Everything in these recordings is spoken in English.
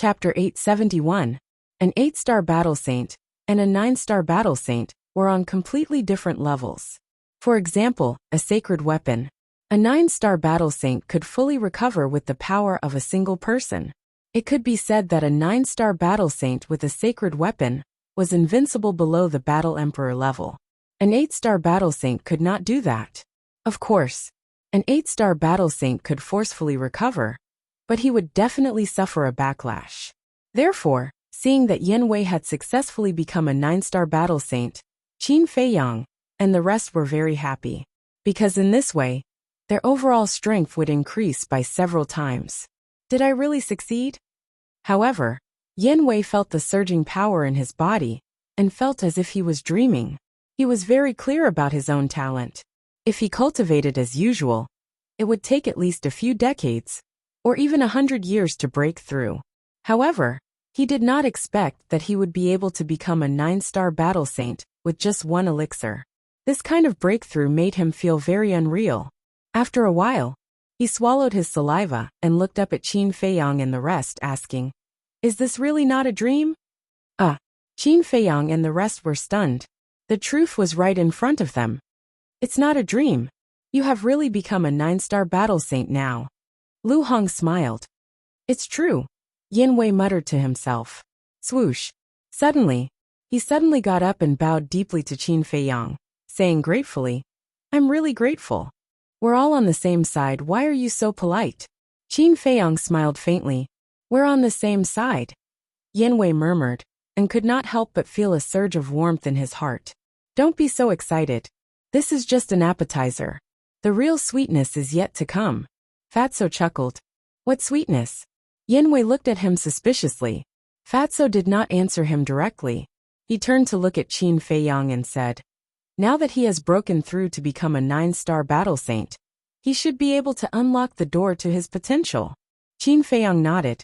Chapter 871. An 8-star battle saint and a 9-star battle saint were on completely different levels. For example, a sacred weapon. A 9-star battle saint could fully recover with the power of a single person. It could be said that a 9-star battle saint with a sacred weapon was invincible below the battle emperor level. An 8-star battle saint could not do that. Of course, an 8-star battle saint could forcefully recover, but he would definitely suffer a backlash. Therefore, seeing that Yin Wei had successfully become a 9-star battle saint, Qin Feiyang and the rest were very happy, because in this way, their overall strength would increase by several times. Did I really succeed? However, Yin Wei felt the surging power in his body and felt as if he was dreaming. He was very clear about his own talent. If he cultivated as usual, it would take at least a few decades, or even 100 years to break through. However, he did not expect that he would be able to become a 9-star battle saint with just one elixir. This kind of breakthrough made him feel very unreal. After a while, he swallowed his saliva and looked up at Qin Feiyang and the rest, asking, "Is this really not a dream?" Qin Feiyang and the rest were stunned. The truth was right in front of them. It's not a dream. You have really become a 9-star battle saint now. Lu Hong smiled. It's true, Yin Wei muttered to himself. Swoosh. Suddenly, he got up and bowed deeply to Qin Feiyang, saying gratefully, "I'm really grateful. We're all on the same side, why are you so polite?" Qin Feiyang smiled faintly. "We're on the same side," Yin Wei murmured, and could not help but feel a surge of warmth in his heart. Don't be so excited. This is just an appetizer. The real sweetness is yet to come. Fatso chuckled. What sweetness? Yin Wei looked at him suspiciously. Fatso did not answer him directly. He turned to look at Qin Feiyang and said, now that he has broken through to become a 9-star battle saint, he should be able to unlock the door to his potential. Qin Feiyang nodded.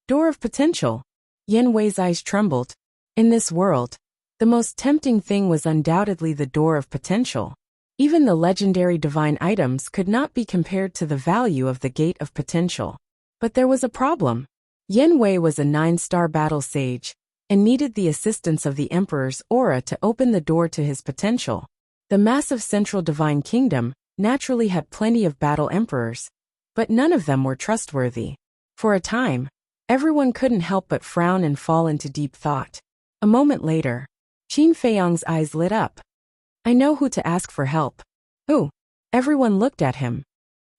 Door of potential? Yin Wei's eyes trembled. In this world, the most tempting thing was undoubtedly the door of potential. Even the legendary divine items could not be compared to the value of the gate of potential. But there was a problem. Yin Wei was a 9-star battle sage, and needed the assistance of the Emperor's aura to open the door to his potential. The massive central divine kingdom naturally had plenty of battle emperors, but none of them were trustworthy. For a time, everyone couldn't help but frown and fall into deep thought. A moment later, Qin Feiyang's eyes lit up. I know who to ask for help. Who? Everyone looked at him.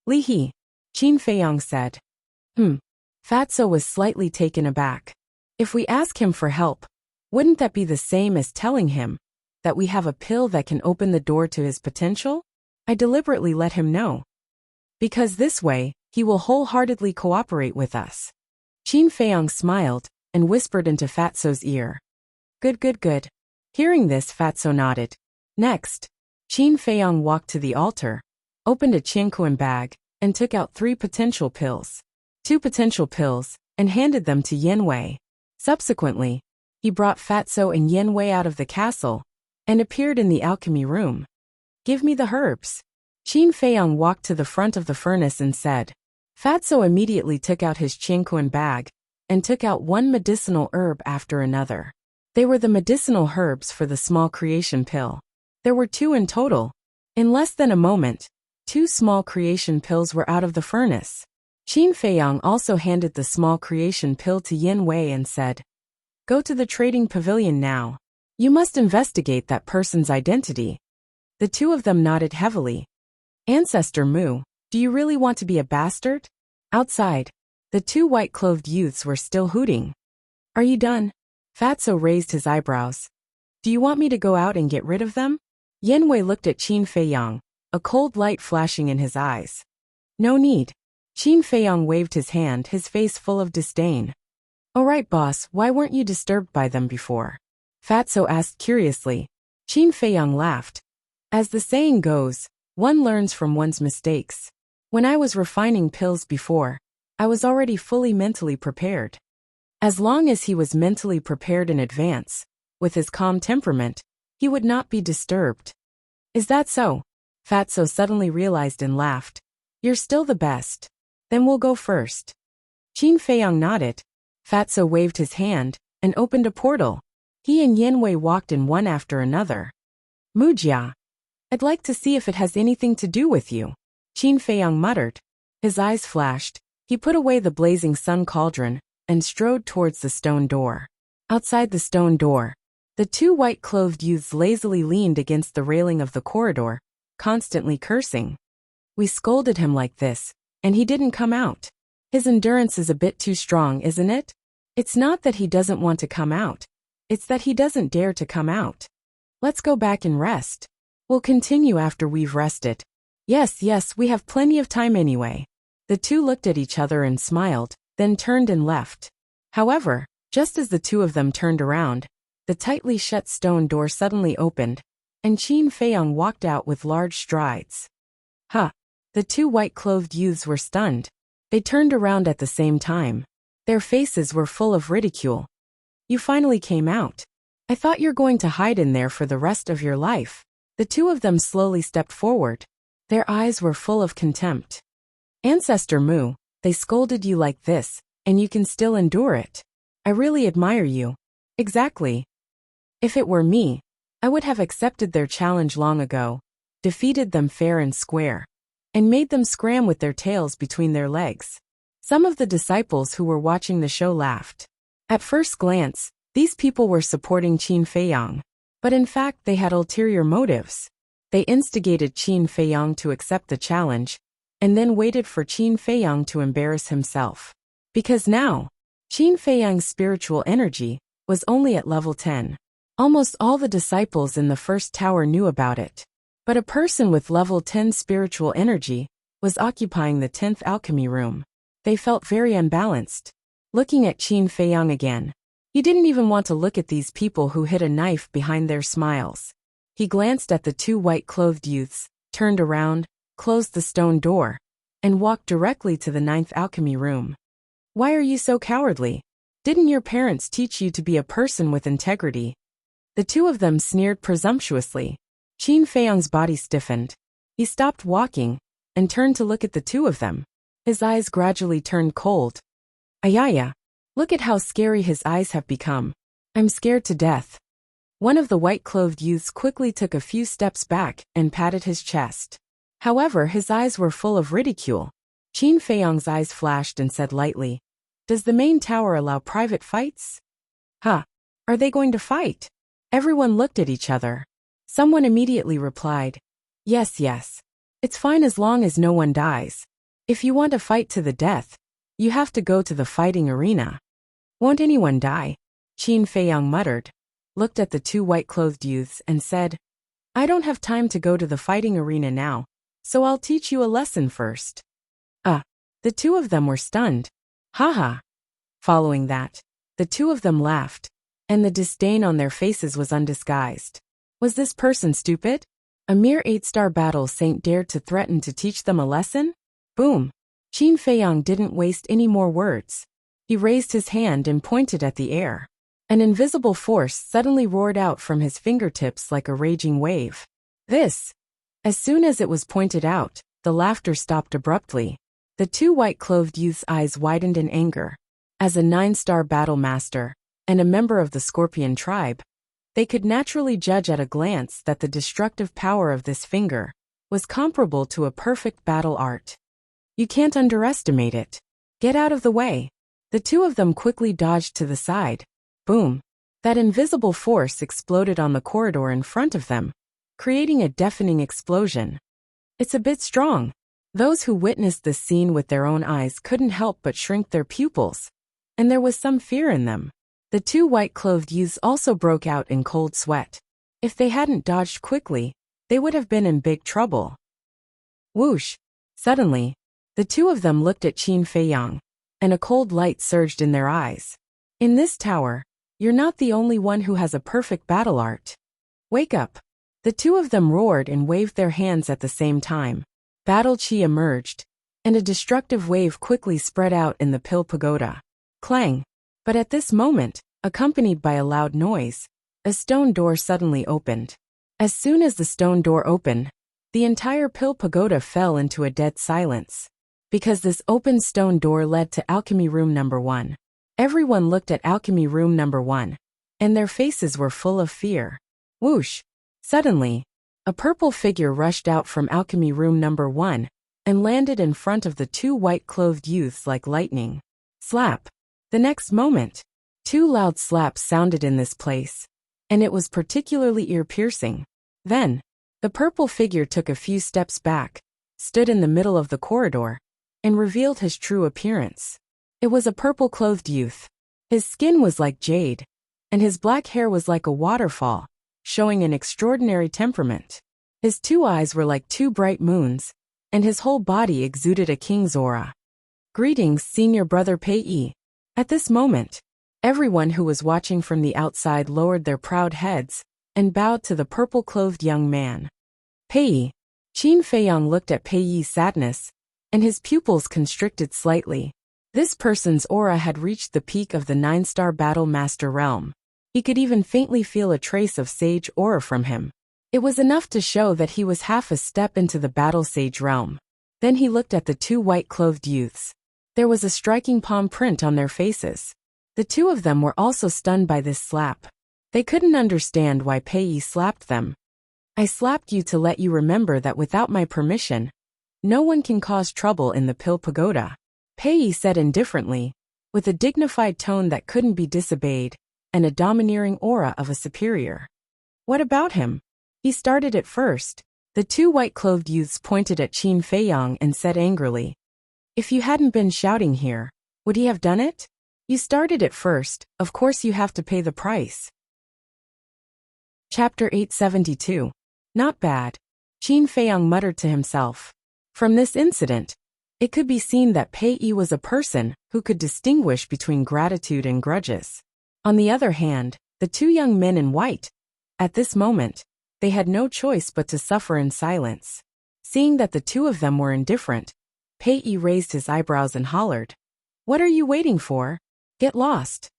Li He, Qin Feiyang said. Fatso was slightly taken aback. If we ask him for help, wouldn't that be the same as telling him that we have a pill that can open the door to his potential? I deliberately let him know. Because this way, he will wholeheartedly cooperate with us. Qin Feiyang smiled and whispered into Fatso's ear. Good. Hearing this, Fatso nodded. Next, Qin Feiyang walked to the altar, opened a Qianquan bag, and took out 3 potential pills. 2 potential pills, and handed them to Yin Wei. Subsequently, he brought Fatso and Yin Wei out of the castle, and appeared in the alchemy room. Give me the herbs. Qin Feiyang walked to the front of the furnace and said. Fatso immediately took out his Qianquan bag, and took out one medicinal herb after another. They were the medicinal herbs for the small creation pill. There were 2 in total. In less than a moment, 2 small creation pills were out of the furnace. Qin Feiyang also handed the small creation pill to Yin Wei and said, Go to the trading pavilion now. You must investigate that person's identity. The 2 of them nodded heavily. Ancestor Mu, do you really want to be a bastard? Outside, the 2 white-clothed youths were still hooting. Are you done? Fatso raised his eyebrows. Do you want me to go out and get rid of them? Yin Wei looked at Qin Feiyang, a cold light flashing in his eyes. No need. Qin Feiyang waved his hand, his face full of disdain. All right, boss, why weren't you disturbed by them before? Fatso asked curiously. Qin Feiyang laughed. As the saying goes, one learns from one's mistakes. When I was refining pills before, I was already fully mentally prepared. As long as he was mentally prepared in advance, with his calm temperament, he would not be disturbed. Is that so? Fatso suddenly realized and laughed. You're still the best. Then we'll go first. Qin Feiyang nodded. Fatso waved his hand and opened a portal. He and Yanwei walked in one after another. Mujia, I'd like to see if it has anything to do with you, Qin Feiyang muttered. His eyes flashed. He put away the blazing sun cauldron and strode towards the stone door. Outside the stone door, the two white-clothed youths lazily leaned against the railing of the corridor, constantly cursing. We scolded him like this, and he didn't come out. His endurance is a bit too strong, isn't it? It's not that he doesn't want to come out. It's that he doesn't dare to come out. Let's go back and rest. We'll continue after we've rested. Yes, we have plenty of time anyway. The two looked at each other and smiled, then turned and left. However, just as the two of them turned around, the tightly shut stone door suddenly opened, and Qin Feiyang walked out with large strides. Huh! The two white-clothed youths were stunned. They turned around at the same time. Their faces were full of ridicule. You finally came out. I thought you're going to hide in there for the rest of your life. The two of them slowly stepped forward. Their eyes were full of contempt. Ancestor Mu, they scolded you like this, and you can still endure it. I really admire you. Exactly. If it were me, I would have accepted their challenge long ago, defeated them fair and square, and made them scram with their tails between their legs. Some of the disciples who were watching the show laughed. At first glance, these people were supporting Qin Feiyang, but in fact they had ulterior motives. They instigated Qin Feiyang to accept the challenge, and then waited for Qin Feiyang to embarrass himself. Because now, Qin Feiyang's spiritual energy was only at level 10. Almost all the disciples in the first tower knew about it. But a person with level 10 spiritual energy was occupying the 10th alchemy room. They felt very unbalanced. Looking at Qin Feiyang again, he didn't even want to look at these people who hid a knife behind their smiles. He glanced at the two white-clothed youths, turned around, closed the stone door, and walked directly to the 9th alchemy room. Why are you so cowardly? Didn't your parents teach you to be a person with integrity? The two of them sneered presumptuously. Qin Feiyang's body stiffened. He stopped walking and turned to look at the two of them. His eyes gradually turned cold. Ayaya, look at how scary his eyes have become. I'm scared to death. One of the white-clothed youths quickly took a few steps back and patted his chest. However, his eyes were full of ridicule. Qin Feiyang's eyes flashed and said lightly, "Does the main tower allow private fights?" Huh. Are they going to fight? Everyone looked at each other. Someone immediately replied, Yes. It's fine as long as no one dies. If you want to fight to the death, you have to go to the fighting arena. Won't anyone die? Qin Feiyang muttered, looked at the two white-clothed youths and said, I don't have time to go to the fighting arena now, so I'll teach you a lesson first. The two of them were stunned. Haha. Following that, the two of them laughed, and the disdain on their faces was undisguised. Was this person stupid? A mere 8-star battle saint dared to threaten to teach them a lesson? Boom! Qin Feiyang didn't waste any more words. He raised his hand and pointed at the air. An invisible force suddenly roared out from his fingertips like a raging wave. This! As soon as it was pointed out, the laughter stopped abruptly. The two white-clothed youths' eyes widened in anger. As a 9-star battle master, and a member of the Scorpion tribe, they could naturally judge at a glance that the destructive power of this finger was comparable to a perfect battle art. You can't underestimate it. Get out of the way. The two of them quickly dodged to the side. Boom! That invisible force exploded on the corridor in front of them, creating a deafening explosion. It's a bit strong. Those who witnessed this scene with their own eyes couldn't help but shrink their pupils, and there was some fear in them. The two white-clothed youths also broke out in cold sweat. If they hadn't dodged quickly, they would have been in big trouble. Whoosh! Suddenly, the two of them looked at Qin Feiyang, and a cold light surged in their eyes. In this tower, you're not the only one who has a perfect battle art. Wake up! The two of them roared and waved their hands at the same time. Battle chi emerged, and a destructive wave quickly spread out in the Pill Pagoda. Clang! But at this moment, accompanied by a loud noise, a stone door suddenly opened. As soon as the stone door opened, the entire Pill Pagoda fell into a dead silence. Because this open stone door led to Alchemy Room number 1. Everyone looked at alchemy room number 1, and their faces were full of fear. Whoosh! Suddenly, a purple figure rushed out from alchemy room number 1 and landed in front of the two white-clothed youths like lightning. Slap! The next moment, two loud slaps sounded in this place, and it was particularly ear-piercing. Then, the purple figure took a few steps back, stood in the middle of the corridor, and revealed his true appearance. It was a purple-clothed youth. His skin was like jade, and his black hair was like a waterfall, showing an extraordinary temperament. His two eyes were like two bright moons, and his whole body exuded a king's aura. Greetings, senior brother Pei. At this moment, everyone who was watching from the outside lowered their proud heads and bowed to the purple-clothed young man. Pei. Qin Feiyang looked at Pei's sadness, and his pupils constricted slightly. This person's aura had reached the peak of the 9-star battle master realm. He could even faintly feel a trace of sage aura from him. It was enough to show that he was half a step into the battle sage realm. Then he looked at the two white-clothed youths. There was a striking palm print on their faces. The two of them were also stunned by this slap. They couldn't understand why Pei slapped them. I slapped you to let you remember that without my permission, no one can cause trouble in the Pill Pagoda. Pei said indifferently, with a dignified tone that couldn't be disobeyed, and a domineering aura of a superior. What about him? He started it first. The two white-clothed youths pointed at Qin Feiyang and said angrily, "If you hadn't been shouting here, would he have done it? You started it first, of course you have to pay the price." Chapter 872. Not bad. Qin Feiyang muttered to himself. From this incident, it could be seen that Pei was a person who could distinguish between gratitude and grudges. On the other hand, the two young men in white, at this moment, they had no choice but to suffer in silence. Seeing that the two of them were indifferent, Pei raised his eyebrows and hollered, "What are you waiting for? Get lost."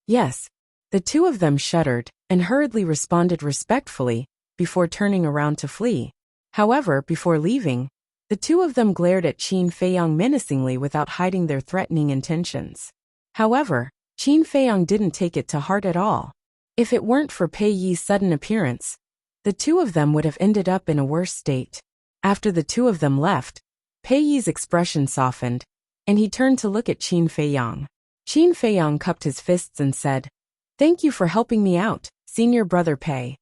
Yes, the two of them shuddered and hurriedly responded respectfully before turning around to flee. However, before leaving, the two of them glared at Qin Feiyang menacingly without hiding their threatening intentions. However, Qin Feiyang didn't take it to heart at all. If it weren't for Pei's sudden appearance, the two of them would have ended up in a worse state. After the two of them left, Pei's expression softened, and he turned to look at Qin Feiyang. Qin Feiyang cupped his fists and said, "Thank you for helping me out, senior brother Pei.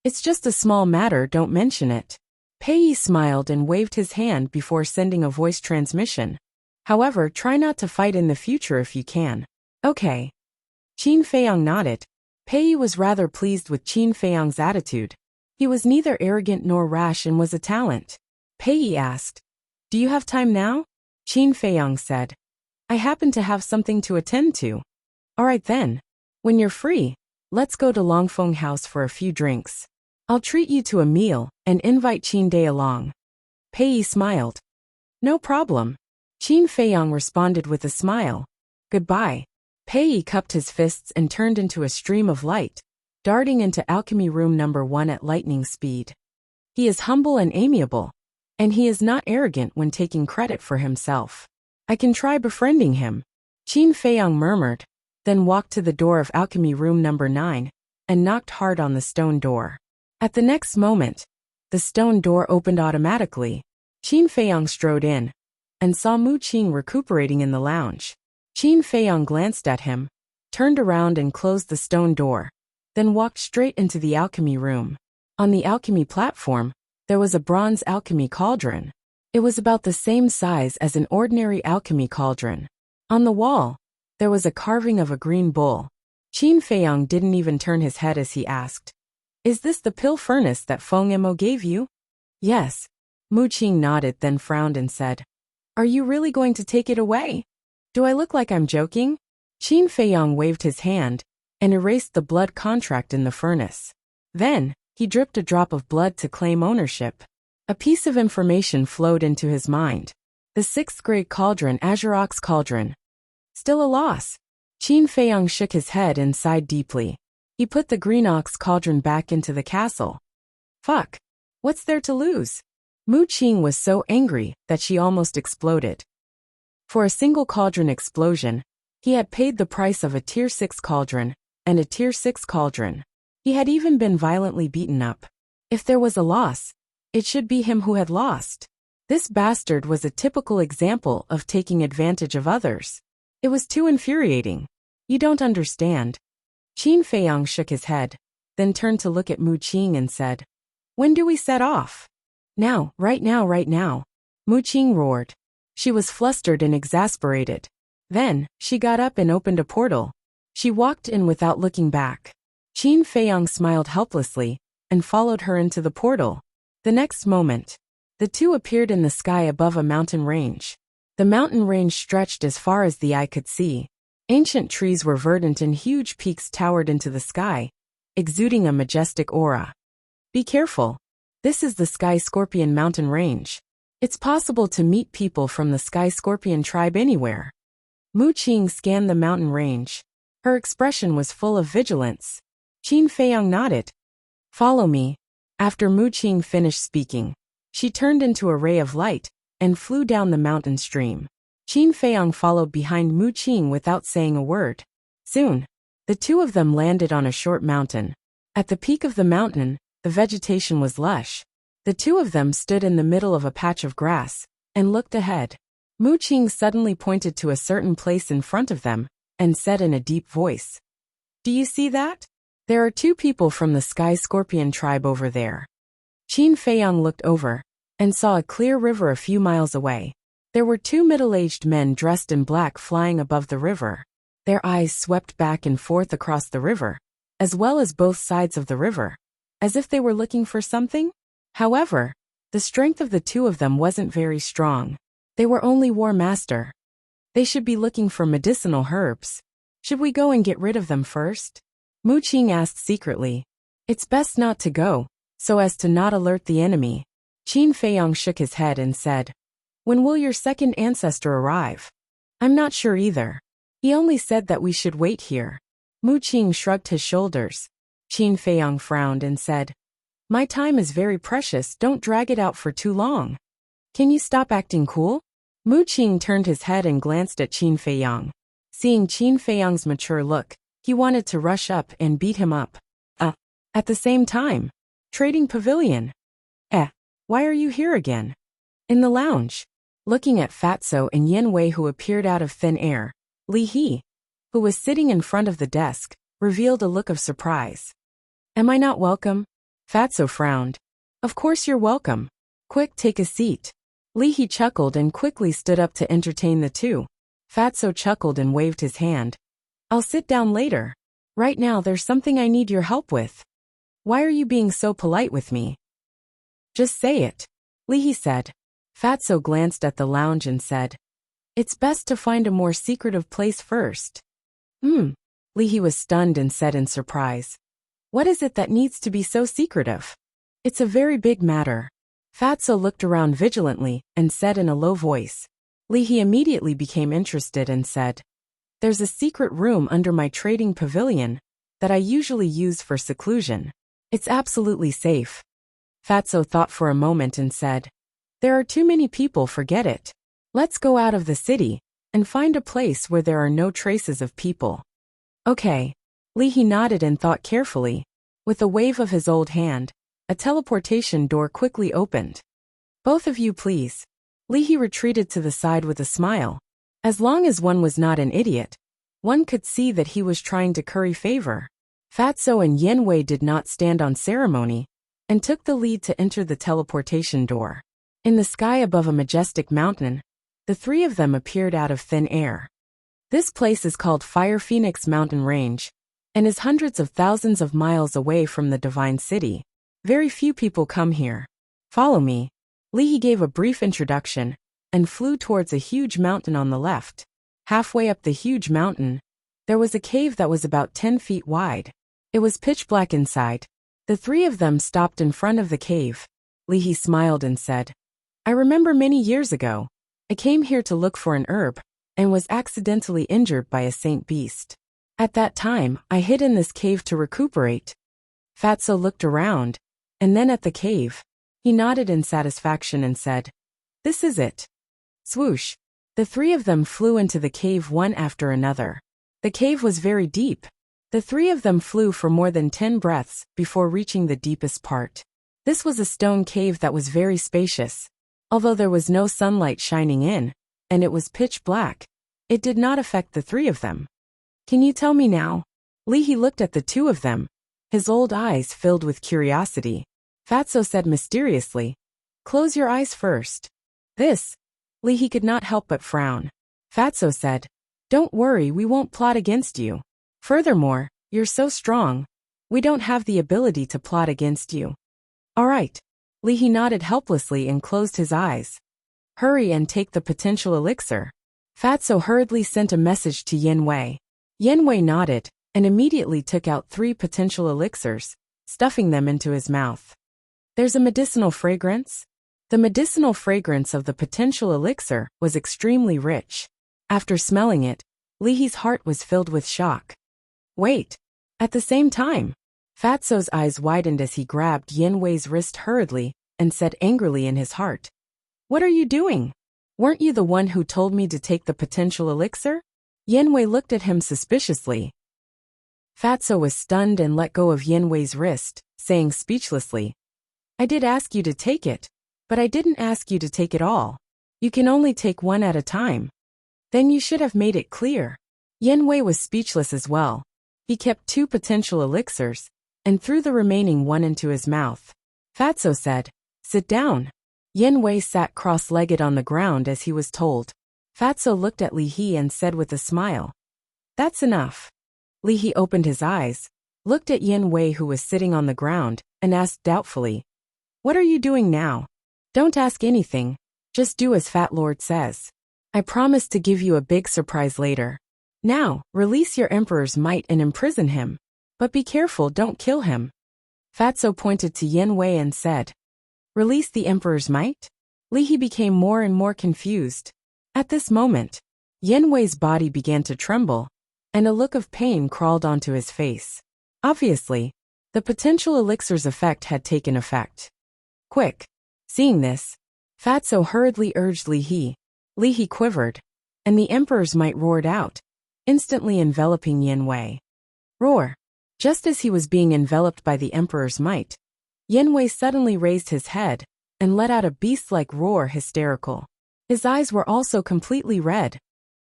It's just a small matter, don't mention it." Pei smiled and waved his hand before sending a voice transmission. "However, try not to fight in the future if you can." "Okay." Qin Feiyang nodded. Pei was rather pleased with Qin Feiyang's attitude. He was neither arrogant nor rash and was a talent. Pei asked, "Do you have time now?" Qin Feiyang said, "I happen to have something to attend to." "All right then. When you're free, let's go to Longfeng House for a few drinks. I'll treat you to a meal and invite Qin Day along." Pei smiled. "No problem." Qin Feiyang responded with a smile. "Goodbye." Pei cupped his fists and turned into a stream of light, darting into alchemy room number 1 at lightning speed. He is humble and amiable, and he is not arrogant when taking credit for himself. "I can try befriending him," Qin Feiyang murmured, then walked to the door of alchemy room number 9 and knocked hard on the stone door. At the next moment, the stone door opened automatically. Qin Feiyang strode in and saw Mu Qing recuperating in the lounge. Qin Feiyang glanced at him, turned around and closed the stone door, then walked straight into the alchemy room. On the alchemy platform, there was a bronze alchemy cauldron. It was about the same size as an ordinary alchemy cauldron. On the wall, there was a carving of a green bull. Qin Feiyang didn't even turn his head as he asked, "Is this the pill furnace that Feng Mo gave you?" "Yes." Mu Qing nodded, then frowned and said, "Are you really going to take it away? Do I look like I'm joking?" Qin Feiyang waved his hand and erased the blood contract in the furnace. Then, he dripped a drop of blood to claim ownership. A piece of information flowed into his mind. The 6th grade cauldron, Azure Ox Cauldron. Still a loss. Qin Feiyang shook his head and sighed deeply. He put the green ox cauldron back into the castle. Fuck. What's there to lose? Mu Qing was so angry that she almost exploded. For a single cauldron explosion, He had paid the price of a Tier 6 cauldron, and a Tier 6 cauldron. He had even been violently beaten up. If there was a loss, it should be him who had lost. This bastard was a typical example of taking advantage of others. It was too infuriating. You don't understand. Qin Feiyang shook his head, then turned to look at Mu Qing and said, "When do we set off?" "Now, right now, right now," Mu Qing roared. She was flustered and exasperated. Then, she got up and opened a portal. She walked in without looking back. Qin Feiyang smiled helplessly and followed her into the portal. The next moment, the two appeared in the sky above a mountain range. The mountain range stretched as far as the eye could see. Ancient trees were verdant and huge peaks towered into the sky, exuding a majestic aura. Be careful. This is the Sky Scorpion mountain range. It's possible to meet people from the Sky Scorpion tribe anywhere. Mu Qing scanned the mountain range. Her expression was full of vigilance. Qin Feiyang nodded. "Follow me." After Mu Qing finished speaking, she turned into a ray of light and flew down the mountain stream. Qin Feiyang followed behind Mu Qing without saying a word. Soon, the two of them landed on a short mountain. At the peak of the mountain, the vegetation was lush. The two of them stood in the middle of a patch of grass and looked ahead. Mu Qing suddenly pointed to a certain place in front of them and said in a deep voice, "Do you see that? There are two people from the Sky Scorpion tribe over there." Qin Feiyang looked over and saw a clear river a few miles away. There were two middle-aged men dressed in black flying above the river. Their eyes swept back and forth across the river, as well as both sides of the river, as if they were looking for something. However, the strength of the two of them wasn't very strong. They were only war master. They should be looking for medicinal herbs. Should we go and get rid of them first? Mu Qing asked secretly. It's best not to go, so as to not alert the enemy. Qin Feiyang shook his head and said, "When will your second ancestor arrive?" "I'm not sure either. He only said that we should wait here." Mu Qing shrugged his shoulders. Qin Feiyang frowned and said, "My time is very precious, don't drag it out for too long. Can you stop acting cool?" Mu Qing turned his head and glanced at Qin Feiyang. Seeing Qin Feiyang's mature look, he wanted to rush up and beat him up. At the same time, trading pavilion. Why are you here again? In the lounge. Looking at Fatso and Yen Wei who appeared out of thin air, Li He, who was sitting in front of the desk, revealed a look of surprise. "Am I not welcome?" Fatso frowned. "Of course you're welcome. Quick, take a seat." Li He chuckled and quickly stood up to entertain the two. Fatso chuckled and waved his hand. "I'll sit down later. Right now there's something I need your help with." "Why are you being so polite with me?" "Just say it," Li He said. Fatso glanced at the lounge and said, "It's best to find a more secretive place first." Li He was stunned and said in surprise, "What is it that needs to be so secretive?" "It's a very big matter." Fatso looked around vigilantly and said in a low voice. Li He immediately became interested and said, "There's a secret room under my trading pavilion that I usually use for seclusion. It's absolutely safe." Fatso thought for a moment and said, "There are too many people, forget it. Let's go out of the city and find a place where there are no traces of people." "Okay." Li He nodded and thought carefully. With a wave of his old hand, a teleportation door quickly opened. "Both of you, please." Li He retreated to the side with a smile. As long as one was not an idiot, one could see that he was trying to curry favor. Fatso and Yen Wei did not stand on ceremony and took the lead to enter the teleportation door. In the sky above a majestic mountain, the three of them appeared out of thin air. This place is called Fire Phoenix Mountain Range and is hundreds of thousands of miles away from the Divine City. Very few people come here. Follow me. Li He gave a brief introduction and flew towards a huge mountain on the left. Halfway up the huge mountain, there was a cave that was about 10 feet wide. It was pitch black inside. The three of them stopped in front of the cave. Li He smiled and said, "I remember many years ago, I came here to look for an herb and was accidentally injured by a saint beast. At that time, I hid in this cave to recuperate." Fatso looked around, and then at the cave. He nodded in satisfaction and said, "This is it." Swoosh! The three of them flew into the cave one after another. The cave was very deep. The three of them flew for more than 10 breaths before reaching the deepest part. This was a stone cave that was very spacious. Although there was no sunlight shining in, and it was pitch black, it did not affect the three of them. Can you tell me now? Leahy looked at the two of them, his old eyes filled with curiosity. Fatso said mysteriously, "Close your eyes first." This, Leahy could not help but frown. Fatso said, "Don't worry, we won't plot against you. Furthermore, you're so strong. We don't have the ability to plot against you." "All right." Leahy nodded helplessly and closed his eyes. "Hurry and take the potential elixir." Fatso hurriedly sent a message to Yin Wei. Yin Wei nodded and immediately took out 3 potential elixirs, stuffing them into his mouth. "There's a medicinal fragrance?" The medicinal fragrance of the potential elixir was extremely rich. After smelling it, Leahy's heart was filled with shock. "Wait." At the same time, Fatso's eyes widened as he grabbed Yin Wei's wrist hurriedly and said angrily in his heart, "What are you doing? Weren't you the one who told me to take the potential elixir?" Yin Wei looked at him suspiciously. Fatso was stunned and let go of Yin Wei's wrist, saying speechlessly, "I did ask you to take it, but I didn't ask you to take it all. You can only take one at a time." "Then you should have made it clear." Yin Wei was speechless as well. He kept 2 potential elixirs and threw the remaining one into his mouth. Fatso said, "Sit down." Yin Wei sat cross-legged on the ground as he was told. Fatso looked at Li He and said with a smile, "That's enough." Li He opened his eyes, looked at Yin Wei who was sitting on the ground, and asked doubtfully, "What are you doing now?" "Don't ask anything, just do as Fat Lord says. I promise to give you a big surprise later. Now, release your Emperor's might and imprison him. But be careful, don't kill him." Fatso pointed to Yin Wei and said, "Release the Emperor's might?" Li He became more and more confused. At this moment, Yin Wei's body began to tremble, and a look of pain crawled onto his face. Obviously, the potential elixir's effect had taken effect. "Quick!" Seeing this, Fatso hurriedly urged Li He. Li He quivered, and the Emperor's might roared out, instantly enveloping Yin Wei. Roar! Just as he was being enveloped by the Emperor's might, Yin Wei suddenly raised his head and let out a beast-like roar, hysterical. His eyes were also completely red.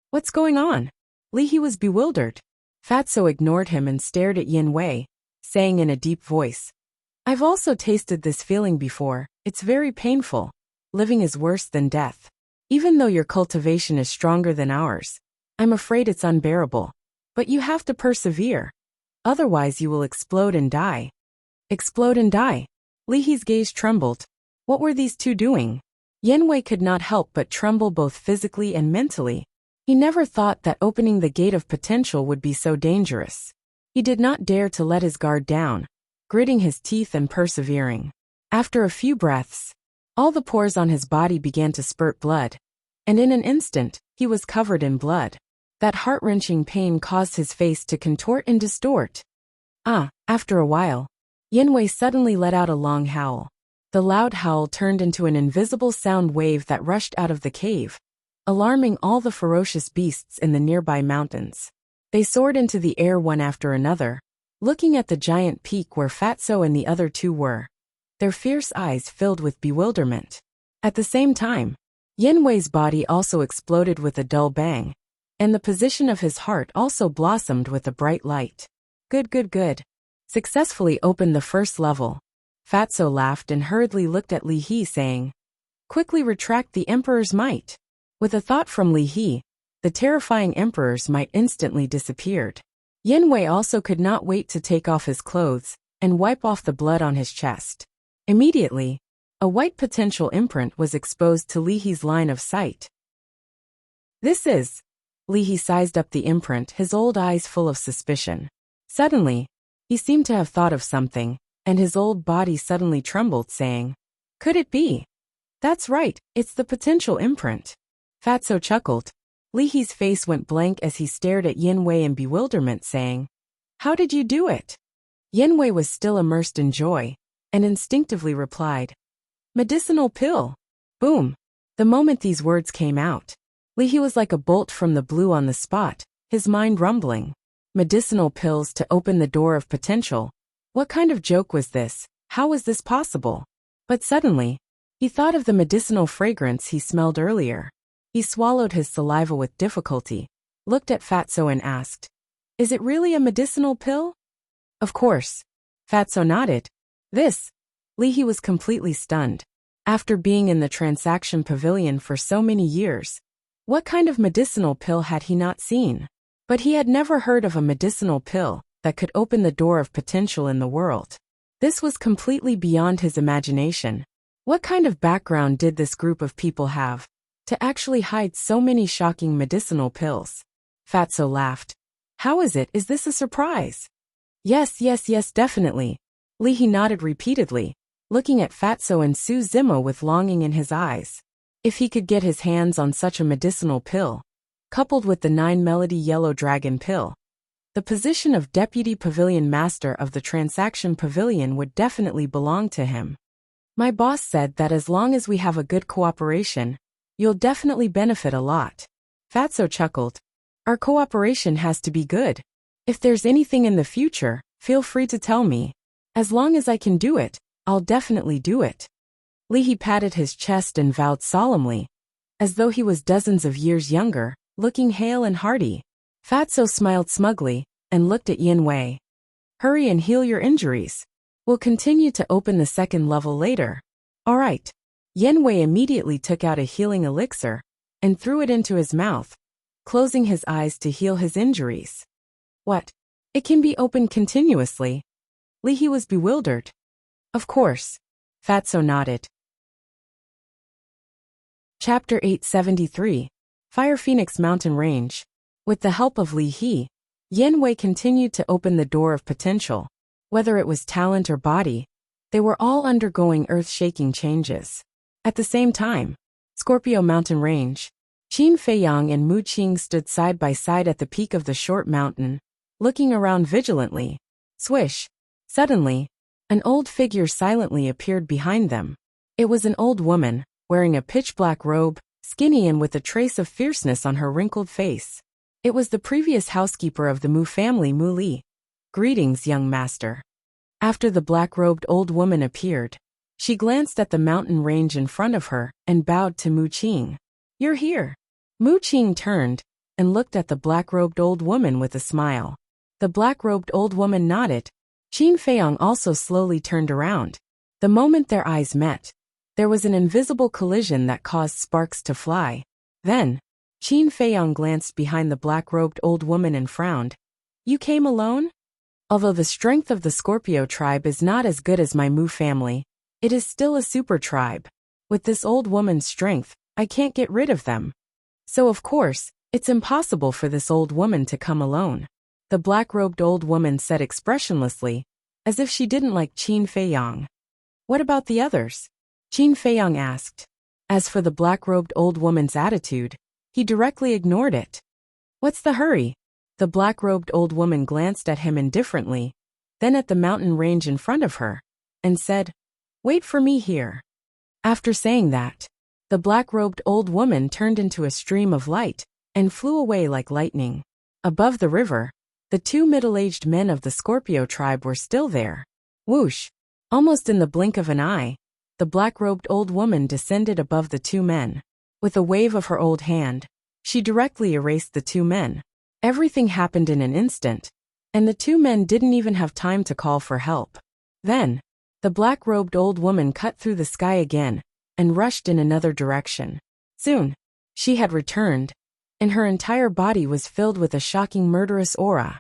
"What's going on?" Li He was bewildered. Fatso ignored him and stared at Yin Wei, saying in a deep voice, "I've also tasted this feeling before. It's very painful. Living is worse than death. Even though your cultivation is stronger than ours, I'm afraid it's unbearable. But you have to persevere. Otherwise you will explode and die." Explode and die? Li He's gaze trembled. What were these two doing? Yin Wei could not help but tremble both physically and mentally. He never thought that opening the gate of potential would be so dangerous. He did not dare to let his guard down, gritting his teeth and persevering. After a few breaths, all the pores on his body began to spurt blood, and in an instant, he was covered in blood. That heart-wrenching pain caused his face to contort and distort. After a while, Yin Wei suddenly let out a long howl. The loud howl turned into an invisible sound wave that rushed out of the cave, alarming all the ferocious beasts in the nearby mountains. They soared into the air one after another, looking at the giant peak where Fatso and the other two were, their fierce eyes filled with bewilderment. At the same time, Yin Wei's body also exploded with a dull bang, and the position of his heart also blossomed with a bright light. Good. Successfully opened the first level. Fatso laughed and hurriedly looked at Li He, saying, "Quickly retract the Emperor's might." With a thought from Li He, the terrifying Emperor's might instantly disappeared. Yin Wei also could not wait to take off his clothes and wipe off the blood on his chest. Immediately, a white potential imprint was exposed to Li He's line of sight. "This is..." Li He sized up the imprint, his old eyes full of suspicion. Suddenly, he seemed to have thought of something, and his old body suddenly trembled, saying, "Could it be?" "That's right, it's the potential imprint." Fatso chuckled. Li He's face went blank as he stared at Yin Wei in bewilderment, saying, "How did you do it?" Yin Wei was still immersed in joy, and instinctively replied, "Medicinal pill." Boom! The moment these words came out, He was like a bolt from the blue on the spot, his mind rumbling. Medicinal pills to open the door of potential. What kind of joke was this? How was this possible? But suddenly, he thought of the medicinal fragrance he smelled earlier. He swallowed his saliva with difficulty, looked at Fatso and asked, "Is it really a medicinal pill?" "Of course." Fatso nodded. "This?" He was completely stunned. After being in the transaction pavilion for so many years, what kind of medicinal pill had he not seen? But he had never heard of a medicinal pill that could open the door of potential in the world. This was completely beyond his imagination. What kind of background did this group of people have to actually hide so many shocking medicinal pills? Fatso laughed. "How is it? Is this a surprise?" Yes, definitely." He nodded repeatedly, looking at Fatso and Su Zimo with longing in his eyes. If he could get his hands on such a medicinal pill, coupled with the 9-melody yellow dragon pill, the position of Deputy Pavilion Master of the Transaction Pavilion would definitely belong to him. "My boss said that as long as we have a good cooperation, you'll definitely benefit a lot." Fatso chuckled. "Our cooperation has to be good. If there's anything in the future, feel free to tell me. As long as I can do it, I'll definitely do it." He patted his chest and vowed solemnly, as though he was dozens of years younger, looking hale and hearty. Fatso smiled smugly and looked at Yin Wei. "Hurry and heal your injuries. We'll continue to open the second level later." "All right." Yin Wei immediately took out a healing elixir and threw it into his mouth, closing his eyes to heal his injuries. "What? It can be opened continuously?" He was bewildered. "Of course." Fatso nodded. Chapter 873. Fire Phoenix Mountain Range. With the help of Li He, Yin Wei continued to open the door of potential. Whether it was talent or body, they were all undergoing earth-shaking changes. At the same time, Scorpio Mountain Range. Qin Feiyang and Mu Qing stood side by side at the peak of the short mountain, looking around vigilantly. Swish! Suddenly, an old figure silently appeared behind them. It was an old woman, wearing a pitch-black robe, skinny and with a trace of fierceness on her wrinkled face. It was the previous housekeeper of the Mu family, Mu Li. "Greetings, young master." After the black-robed old woman appeared, she glanced at the mountain range in front of her and bowed to Mu Qing. "You're here." Mu Qing turned and looked at the black-robed old woman with a smile. The black-robed old woman nodded. Qin Feiyang also slowly turned around. The moment their eyes met, there was an invisible collision that caused sparks to fly. Then, Qin Feiyang glanced behind the black-robed old woman and frowned. "You came alone?" "Although the strength of the Scorpio tribe is not as good as my Mu family, it is still a super tribe. With this old woman's strength, I can't get rid of them. So of course, it's impossible for this old woman to come alone," the black-robed old woman said expressionlessly, as if she didn't like Qin Feiyang. "What about the others?" Qin Feiyang asked. As for the black-robed old woman's attitude, he directly ignored it. "What's the hurry?" The black-robed old woman glanced at him indifferently, then at the mountain range in front of her, and said, "Wait for me here." After saying that, the black-robed old woman turned into a stream of light and flew away like lightning. Above the river, the two middle-aged men of the Scorpio tribe were still there. Whoosh! Almost in the blink of an eye, the black-robed old woman descended above the two men. With a wave of her old hand, she directly erased the two men. Everything happened in an instant, and the two men didn't even have time to call for help. Then, the black-robed old woman cut through the sky again and rushed in another direction. Soon, she had returned, and her entire body was filled with a shocking murderous aura.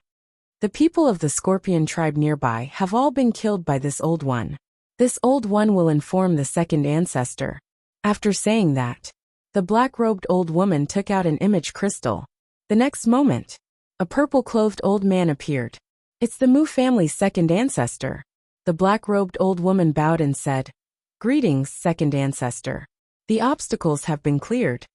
The people of the Scorpion tribe nearby have all been killed by this old one. This old one will inform the second ancestor. After saying that, the black-robed old woman took out an image crystal. The next moment, a purple-clothed old man appeared. "It's the Mu family's second ancestor." The black-robed old woman bowed and said, "Greetings, second ancestor. The obstacles have been cleared."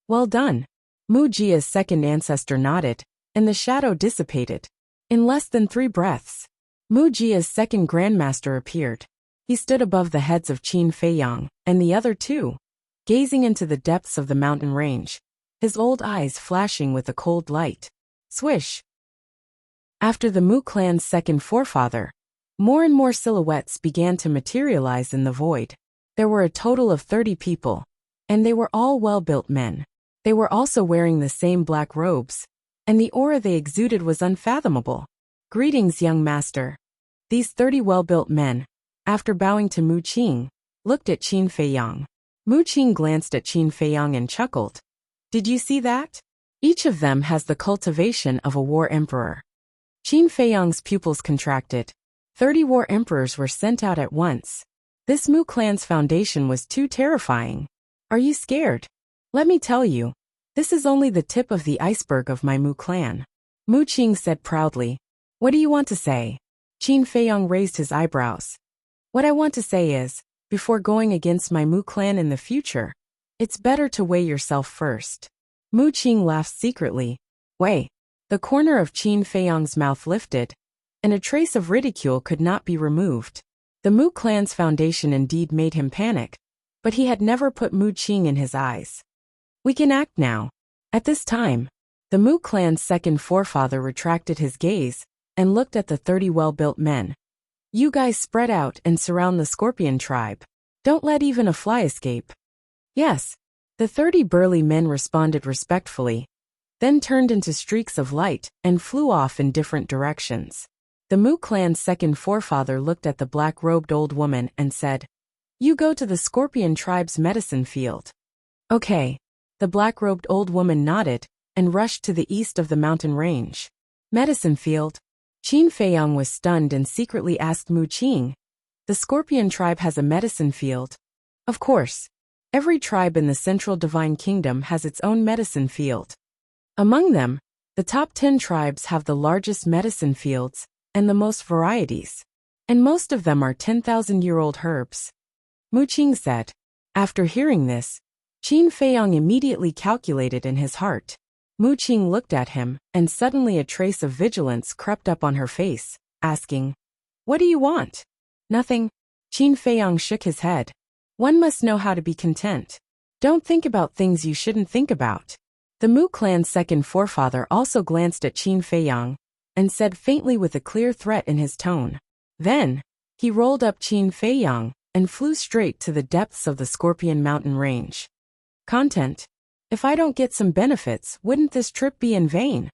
"Well done." Mu Jia's second ancestor nodded, and the shadow dissipated. In less than 3 breaths, Mu Jia's second grandmaster appeared. He stood above the heads of Qin Feiyang and the other two, gazing into the depths of the mountain range. his old eyes flashing with a cold light. Swish! After the Mu clan's second forefather, more and more silhouettes began to materialize in the void. There were a total of 30 people, and they were all well-built men. They were also wearing the same black robes, and the aura they exuded was unfathomable. Greetings, young master. These 30 well-built men, after bowing to Mu Qing, looked at Qin Feiyang. Mu Qing glanced at Qin Feiyang and chuckled. Did you see that? Each of them has the cultivation of a war emperor. Qin Feiyang's pupils contracted. 30 war emperors were sent out at once. This Mu clan's foundation was too terrifying. Are you scared? Let me tell you, this is only the tip of the iceberg of my Mu clan. Mu Qing said proudly. What do you want to say? Qin Feiyang raised his eyebrows. What I want to say is, before going against my Mu clan in the future, it's better to weigh yourself first. Mu Qing laughed secretly. Weigh. The corner of Qin Feiyang's mouth lifted, and a trace of ridicule could not be removed. The Mu clan's foundation indeed made him panic, but he had never put Mu Qing in his eyes. We can act now. At this time, the Mu clan's second forefather retracted his gaze and looked at the 30 well-built men. You guys spread out and surround the Scorpion tribe. Don't let even a fly escape. Yes. The 30 burly men responded respectfully, then turned into streaks of light and flew off in different directions. The Mu clan's second forefather looked at the black-robed old woman and said, You go to the Scorpion tribe's medicine field. Okay. The black-robed old woman nodded and rushed to the east of the mountain range. Medicine field? Qin Feiyang was stunned and secretly asked Mu Qing. The Scorpion tribe has a medicine field? Of course. Every tribe in the Central Divine Kingdom has its own medicine field. Among them, the top 10 tribes have the largest medicine fields and the most varieties, and most of them are 10,000-year-old herbs. Mu Qing said. After hearing this, Qin Feiyang immediately calculated in his heart. Mu Qing looked at him, and suddenly a trace of vigilance crept up on her face, asking, What do you want? Nothing. Qin Feiyang shook his head. One must know how to be content. Don't think about things you shouldn't think about. The Mu clan's second forefather also glanced at Qin Feiyang, and said faintly with a clear threat in his tone. Then, he rolled up Qin Feiyang, and flew straight to the depths of the Scorpion mountain range. Content. If I don't get some benefits, wouldn't this trip be in vain?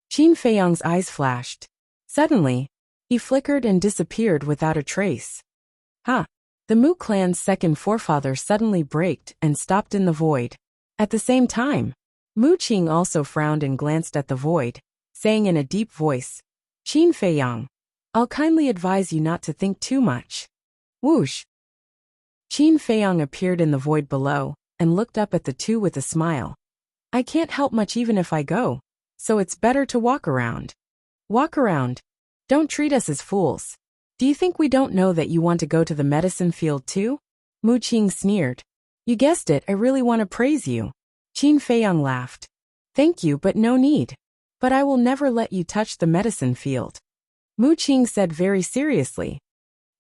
Qin Feiyang's eyes flashed. Suddenly, he flickered and disappeared without a trace. Huh. The Mu clan's second forefather suddenly braked and stopped in the void. At the same time, Mu Qing also frowned and glanced at the void, saying in a deep voice, Qin Feiyang, I'll kindly advise you not to think too much. Whoosh. Qin Feiyang appeared in the void below, and looked up at the two with a smile. I can't help much even if I go, so it's better to walk around. Walk around. Don't treat us as fools. Do you think we don't know that you want to go to the medicine field too? Mu Qing sneered. You guessed it, I really want to praise you. Qin Feiyang laughed. Thank you, but no need. But I will never let you touch the medicine field. Mu Qing said very seriously.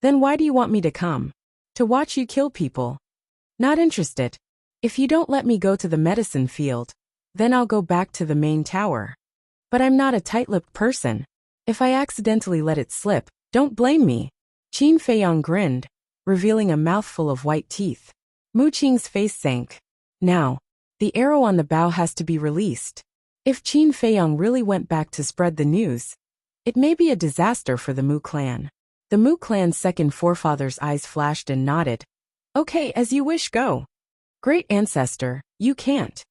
Then why do you want me to come? To watch you kill people. Not interested. If you don't let me go to the medicine field, then I'll go back to the main tower. But I'm not a tight-lipped person. If I accidentally let it slip, don't blame me. Qin Feiyang grinned, revealing a mouthful of white teeth. Mu Qing's face sank. Now, the arrow on the bow has to be released. If Qin Feiyang really went back to spread the news, it may be a disaster for the Mu clan. The Mu clan's second forefather's eyes flashed and nodded. Okay, as you wish, go. Great ancestor, you can't.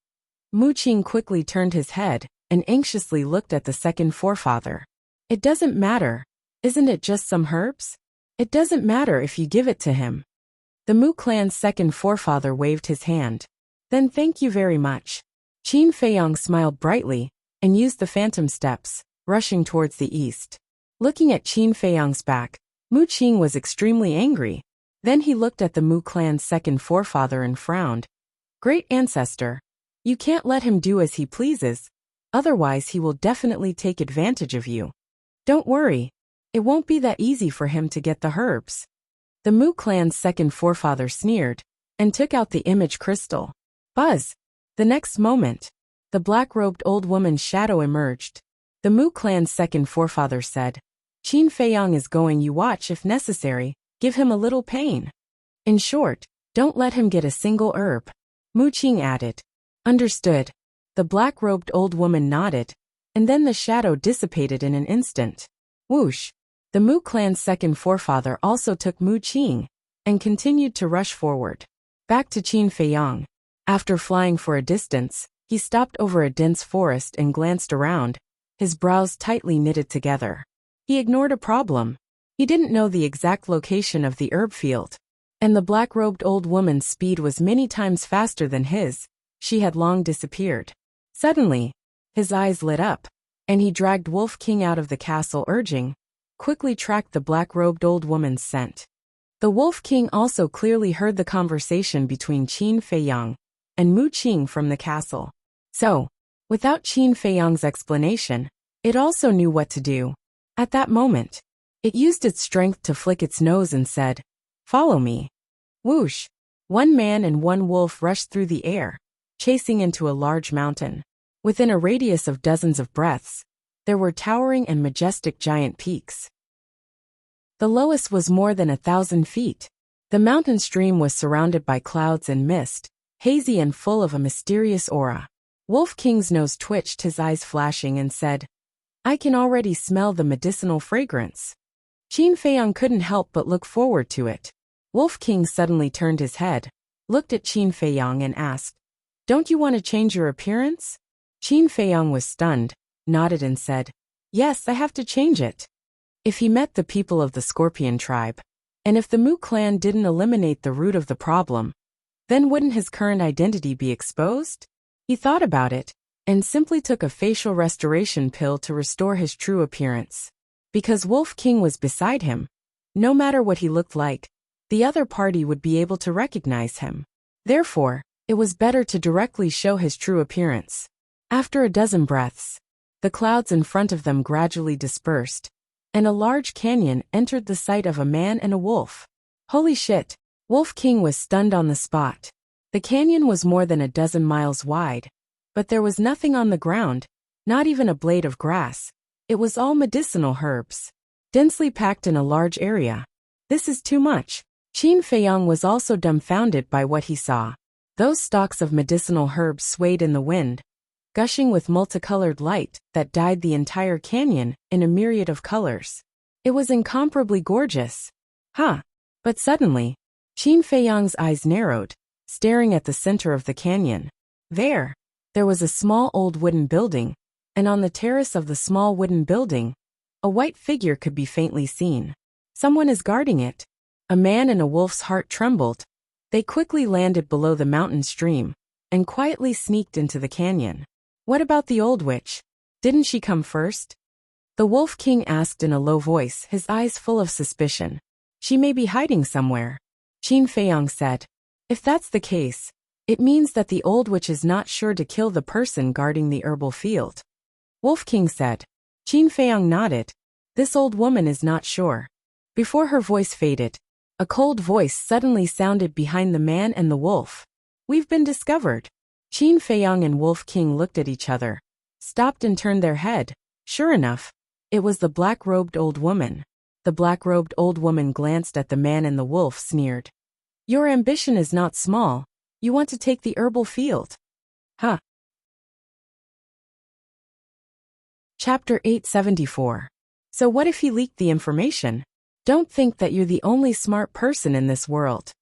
Mu Qing quickly turned his head and anxiously looked at the second forefather. It doesn't matter. Isn't it just some herbs? It doesn't matter if you give it to him. The Mu clan's second forefather waved his hand. Then thank you very much. Qin Feiyang smiled brightly and used the phantom steps, rushing towards the east. Looking at Qin Feiyang's back, Mu Qing was extremely angry. Then he looked at the Mu clan's second forefather and frowned. Great ancestor. You can't let him do as he pleases, otherwise he will definitely take advantage of you. Don't worry. It won't be that easy for him to get the herbs. The Mu clan's second forefather sneered, and took out the image crystal. Buzz. The next moment, the black-robed old woman's shadow emerged. The Mu clan's second forefather said, Qin Feiyang is going, you watch if necessary, give him a little pain. In short, don't let him get a single herb. Mu Qing added. Understood. The black-robed old woman nodded, and then the shadow dissipated in an instant. Whoosh! The Mu clan's second forefather also took Mu Qing, and continued to rush forward. Back to Qin Feiyang. After flying for a distance, he stopped over a dense forest and glanced around, his brows tightly knitted together. He ignored a problem. He didn't know the exact location of the herb field. And the black-robed old woman's speed was many times faster than his. She had long disappeared. Suddenly, his eyes lit up, and he dragged Wolf King out of the castle urging, quickly track the black-robed old woman's scent. The Wolf King also clearly heard the conversation between Qin Feiyang and Mu Qing from the castle. So, without Qin Feiyang's explanation, it also knew what to do. At that moment, it used its strength to flick its nose and said, Follow me. Whoosh! One man and one wolf rushed through the air, chasing into a large mountain. Within a radius of dozens of breaths, there were towering and majestic giant peaks. The lowest was more than 1,000 feet. The mountain stream was surrounded by clouds and mist, hazy and full of a mysterious aura. Wolf King's nose twitched, his eyes flashing, and said, I can already smell the medicinal fragrance. Qin Feiyang couldn't help but look forward to it. Wolf King suddenly turned his head, looked at Qin Feiyang and asked, Don't you want to change your appearance? Qin Feiyang was stunned, nodded and said, Yes, I have to change it. If he met the people of the Scorpion tribe, and if the Mu clan didn't eliminate the root of the problem, then wouldn't his current identity be exposed? He thought about it, and simply took a facial restoration pill to restore his true appearance. Because Wolf King was beside him, no matter what he looked like, the other party would be able to recognize him. Therefore, it was better to directly show his true appearance. After a dozen breaths, the clouds in front of them gradually dispersed, and a large canyon entered the sight of a man and a wolf. Holy shit! Wolf King was stunned on the spot. The canyon was more than a dozen miles wide, but there was nothing on the ground, not even a blade of grass. It was all medicinal herbs, densely packed in a large area. This is too much. Qin Feiyang was also dumbfounded by what he saw. Those stalks of medicinal herbs swayed in the wind, gushing with multicolored light that dyed the entire canyon in a myriad of colors. It was incomparably gorgeous. But suddenly, Qin Feiyang's eyes narrowed, staring at the center of the canyon. There was a small old wooden building, and on the terrace of the small wooden building, a white figure could be faintly seen. Someone is guarding it. A man and a wolf's heart trembled. They quickly landed below the mountain stream, and quietly sneaked into the canyon. What about the old witch? Didn't she come first? The Wolf King asked in a low voice, his eyes full of suspicion. She may be hiding somewhere. Qin Feiyang said. If that's the case, it means that the old witch is not sure to kill the person guarding the herbal field. Wolf King said. Qin Feiyang nodded. This old woman is not sure. Before her voice faded, a cold voice suddenly sounded behind the man and the wolf. We've been discovered. Qin Feiyang and Wolf King looked at each other, stopped and turned their head. Sure enough, it was the black-robed old woman. The black-robed old woman glanced at the man and the wolf, sneered. Your ambition is not small. You want to take the herbal field. Chapter 874. So what if he leaked the information? Don't think that you're the only smart person in this world.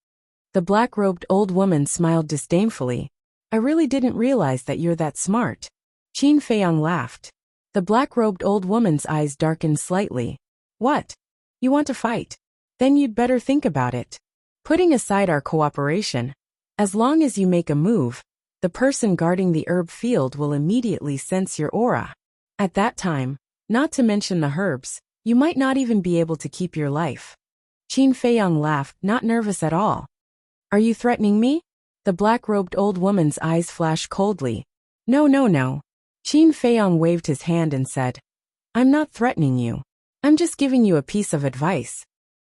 The black-robed old woman smiled disdainfully. I really didn't realize that you're that smart. Qin Feiyang laughed. The black-robed old woman's eyes darkened slightly. What? You want to fight? Then you'd better think about it. Putting aside our cooperation, as long as you make a move, the person guarding the herb field will immediately sense your aura. At that time, not to mention the herbs, you might not even be able to keep your life. Qin Feiyang laughed, not nervous at all. Are you threatening me? The black-robed old woman's eyes flashed coldly. No. Qin Feiyang waved his hand and said, I'm not threatening you. I'm just giving you a piece of advice.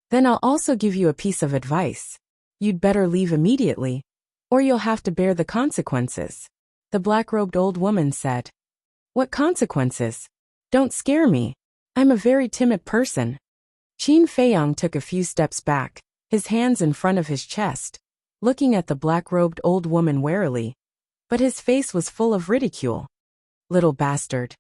Then I'll also give you a piece of advice. You'd better leave immediately, or you'll have to bear the consequences. The black-robed old woman said. What consequences? Don't scare me. I'm a very timid person. Qin Feiyang took a few steps back, his hands in front of his chest, looking at the black-robed old woman warily. But his face was full of ridicule. Little bastard.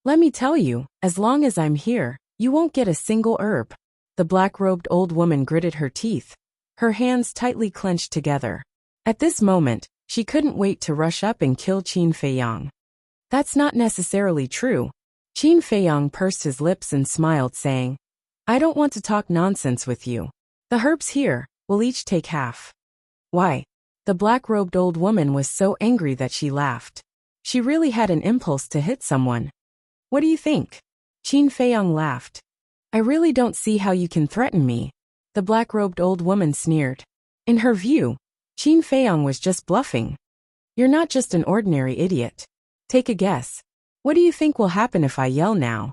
Let me tell you, as long as I'm here, you won't get a single herb. The black-robed old woman gritted her teeth, her hands tightly clenched together. At this moment, she couldn't wait to rush up and kill Qin Feiyang. That's not necessarily true. Qin Feiyang pursed his lips and smiled, saying, I don't want to talk nonsense with you. The herbs here, will each take half. Why? The black-robed old woman was so angry that she laughed. She really had an impulse to hit someone. What do you think? Qin Feiyang laughed. I really don't see how you can threaten me. The black-robed old woman sneered. In her view, Qin Feiyang was just bluffing. You're not just an ordinary idiot. Take a guess. What do you think will happen if I yell now?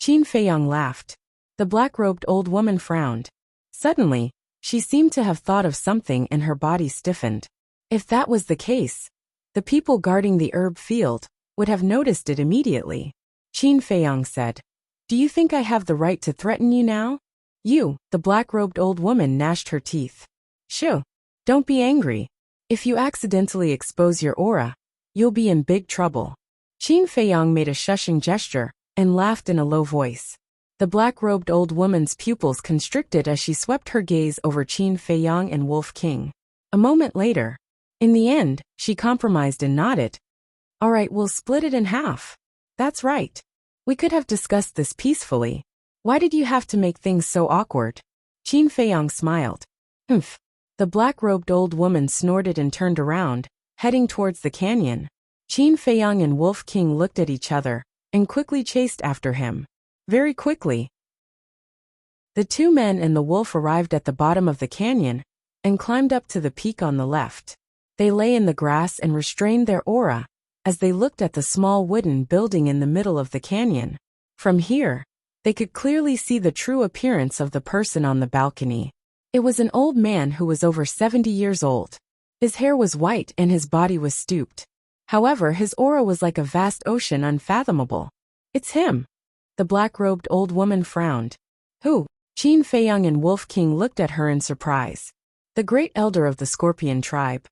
Qin Feiyang laughed. The black-robed old woman frowned. Suddenly, she seemed to have thought of something and her body stiffened. If that was the case, the people guarding the herb field would have noticed it immediately. Qin Feiyang said, Do you think I have the right to threaten you now? You, the black-robed old woman gnashed her teeth. Shoo. Don't be angry. If you accidentally expose your aura, you'll be in big trouble. Qin Feiyang made a shushing gesture and laughed in a low voice. The black-robed old woman's pupils constricted as she swept her gaze over Qin Feiyang and Wolf King. A moment later, in the end, she compromised and nodded. All right, we'll split it in half. That's right. We could have discussed this peacefully. Why did you have to make things so awkward? Qin Feiyang smiled. Humph. The black-robed old woman snorted and turned around, heading towards the canyon. Qin Feiyang and Wolf King looked at each other and quickly chased after him. Very quickly. The two men and the wolf arrived at the bottom of the canyon and climbed up to the peak on the left. They lay in the grass and restrained their aura as they looked at the small wooden building in the middle of the canyon. From here, they could clearly see the true appearance of the person on the balcony. It was an old man who was over 70 years old. His hair was white and his body was stooped. However, his aura was like a vast ocean unfathomable. It's him. The black-robed old woman frowned. Who? Qin Feiyang and Wolf King looked at her in surprise. The great elder of the Scorpion tribe.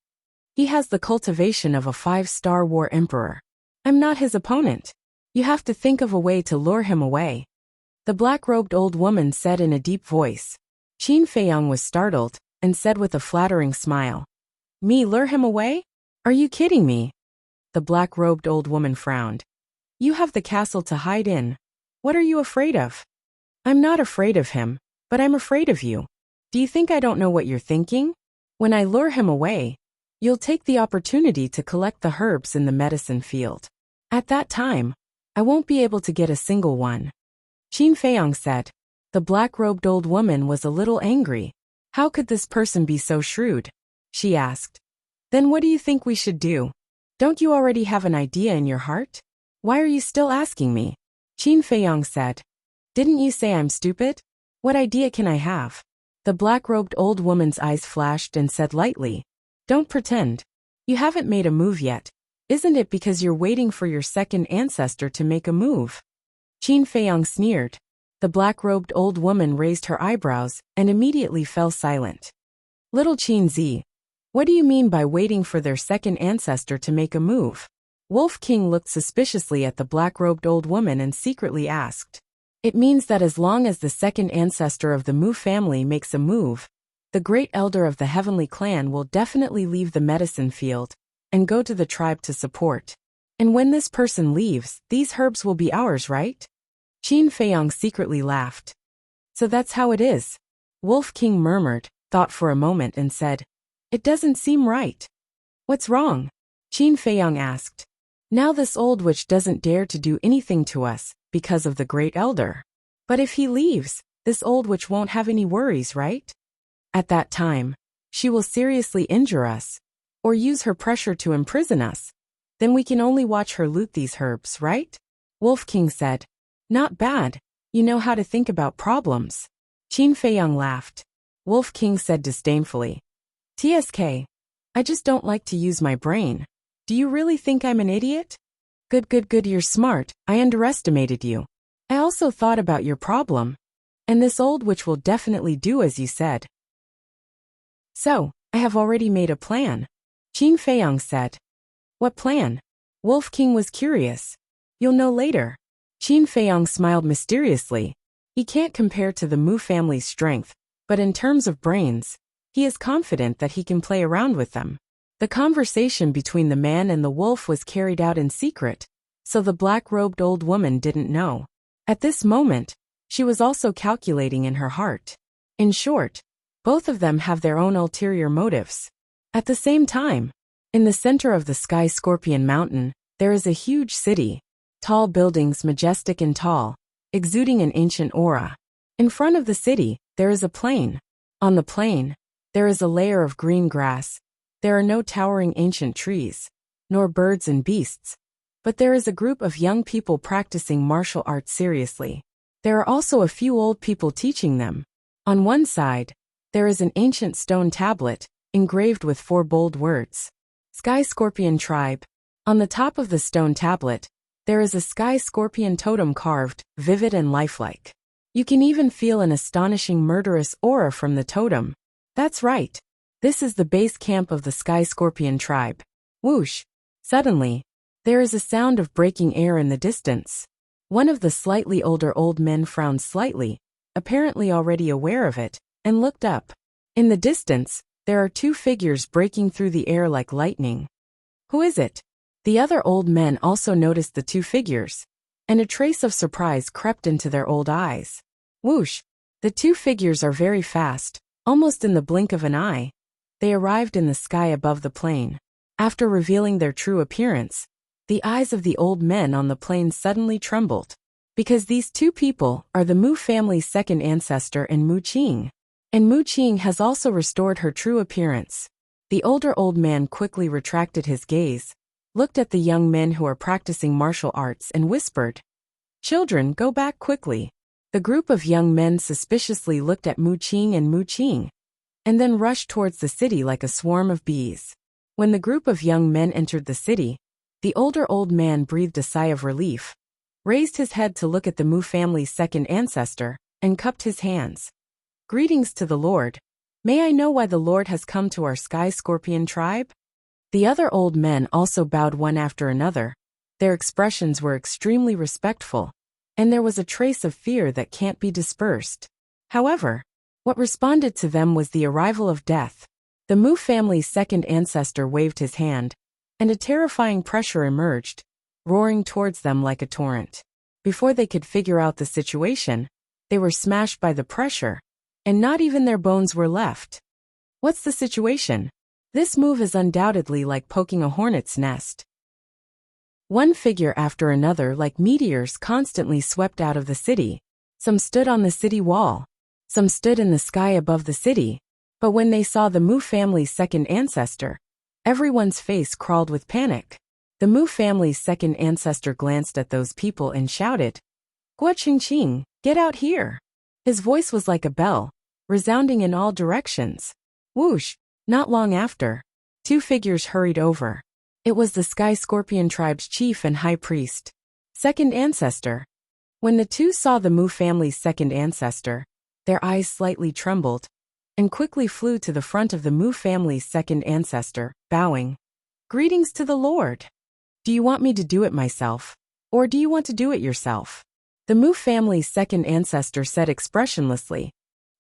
He has the cultivation of a 5-star war emperor. I'm not his opponent. You have to think of a way to lure him away. The black-robed old woman said in a deep voice. Qin Feiyang was startled and said with a flattering smile. Me lure him away? Are you kidding me? The black-robed old woman frowned. You have the castle to hide in. What are you afraid of? I'm not afraid of him, but I'm afraid of you. Do you think I don't know what you're thinking? When I lure him away, you'll take the opportunity to collect the herbs in the medicine field. At that time, I won't be able to get a single one. Qin Feiyang said. The black-robed old woman was a little angry. How could this person be so shrewd? She asked. Then what do you think we should do? Don't you already have an idea in your heart? Why are you still asking me? Qin Feiyang said. Didn't you say I'm stupid? What idea can I have? The black-robed old woman's eyes flashed and said lightly. Don't pretend. You haven't made a move yet. Isn't it because you're waiting for your second ancestor to make a move? Qin Feiyang sneered. The black-robed old woman raised her eyebrows and immediately fell silent. Little Qin Zi, what do you mean by waiting for their second ancestor to make a move? Wolf King looked suspiciously at the black-robed old woman and secretly asked. It means that as long as the second ancestor of the Mu family makes a move, the great elder of the heavenly clan will definitely leave the medicine field and go to the tribe to support. And when this person leaves, these herbs will be ours, right? Qin Feiyang secretly laughed. So that's how it is. Wolf King murmured, thought for a moment and said, It doesn't seem right. What's wrong? Qin Feiyang asked. Now this old witch doesn't dare to do anything to us because of the great elder. But if he leaves, this old witch won't have any worries, right? At that time, she will seriously injure us, or use her pressure to imprison us. Then we can only watch her loot these herbs, right? Wolf King said. Not bad. You know how to think about problems. Qin Feiyang laughed. Wolf King said disdainfully. TSK. I just don't like to use my brain. Do you really think I'm an idiot? Good, you're smart. I underestimated you. I also thought about your problem. And this old witch will definitely do as you said. So, I have already made a plan, Qin Feiyang said. What plan? Wolf King was curious. You'll know later. Qin Feiyang smiled mysteriously. He can't compare to the Mu family's strength, but in terms of brains, he is confident that he can play around with them. The conversation between the man and the wolf was carried out in secret, so the black-robed old woman didn't know. At this moment, she was also calculating in her heart. In short, both of them have their own ulterior motives. At the same time, in the center of the Sky Scorpion Mountain, there is a huge city. Tall buildings, majestic and tall, exuding an ancient aura. In front of the city, there is a plain. On the plain, there is a layer of green grass. There are no towering ancient trees, nor birds and beasts. But there is a group of young people practicing martial arts seriously. There are also a few old people teaching them. On one side, there is an ancient stone tablet, engraved with 4 bold words. Sky Scorpion Tribe. On the top of the stone tablet, there is a sky scorpion totem carved, vivid and lifelike. You can even feel an astonishing murderous aura from the totem. That's right. This is the base camp of the Sky Scorpion tribe. Whoosh! Suddenly, there is a sound of breaking air in the distance. One of the slightly older old men frowned slightly, apparently already aware of it, and looked up. In the distance, there are 2 figures breaking through the air like lightning. Who is it? The other old men also noticed the 2 figures, and a trace of surprise crept into their old eyes. Whoosh! The 2 figures are very fast, almost in the blink of an eye. They arrived in the sky above the plain. After revealing their true appearance, the eyes of the old men on the plain suddenly trembled, because these 2 people are the Mu family's second ancestor and Mu Qing. And Mu Qing has also restored her true appearance. The older old man quickly retracted his gaze, looked at the young men who are practicing martial arts and whispered, "Children, go back quickly." The group of young men suspiciously looked at Mu Qing, and then rushed towards the city like a swarm of bees. When the group of young men entered the city, the older old man breathed a sigh of relief, raised his head to look at the Mu family's second ancestor, and cupped his hands. "Greetings to the Lord. May I know why the Lord has come to our Sky Scorpion tribe?" The other old men also bowed one after another. Their expressions were extremely respectful, and there was a trace of fear that can't be dispersed. However, what responded to them was the arrival of death. The Mu family's second ancestor waved his hand, and a terrifying pressure emerged, roaring towards them like a torrent. Before they could figure out the situation, they were smashed by the pressure, and not even their bones were left. What's the situation? This move is undoubtedly like poking a hornet's nest. One figure after another like meteors constantly swept out of the city. Some stood on the city wall. Some stood in the sky above the city. But when they saw the Mu family's second ancestor, everyone's face crawled with panic. The Mu family's second ancestor glanced at those people and shouted, "Guo Qingqing, get out here!" His voice was like a bell, resounding in all directions. Whoosh! Not long after, 2 figures hurried over. It was the Sky Scorpion tribe's chief and high priest. Second ancestor. When the 2 saw the Mu family's second ancestor, their eyes slightly trembled, and quickly flew to the front of the Mu family's second ancestor, bowing. "Greetings to the Lord. Do you want me to do it myself, or do you want to do it yourself?" The Mu family's second ancestor said expressionlessly.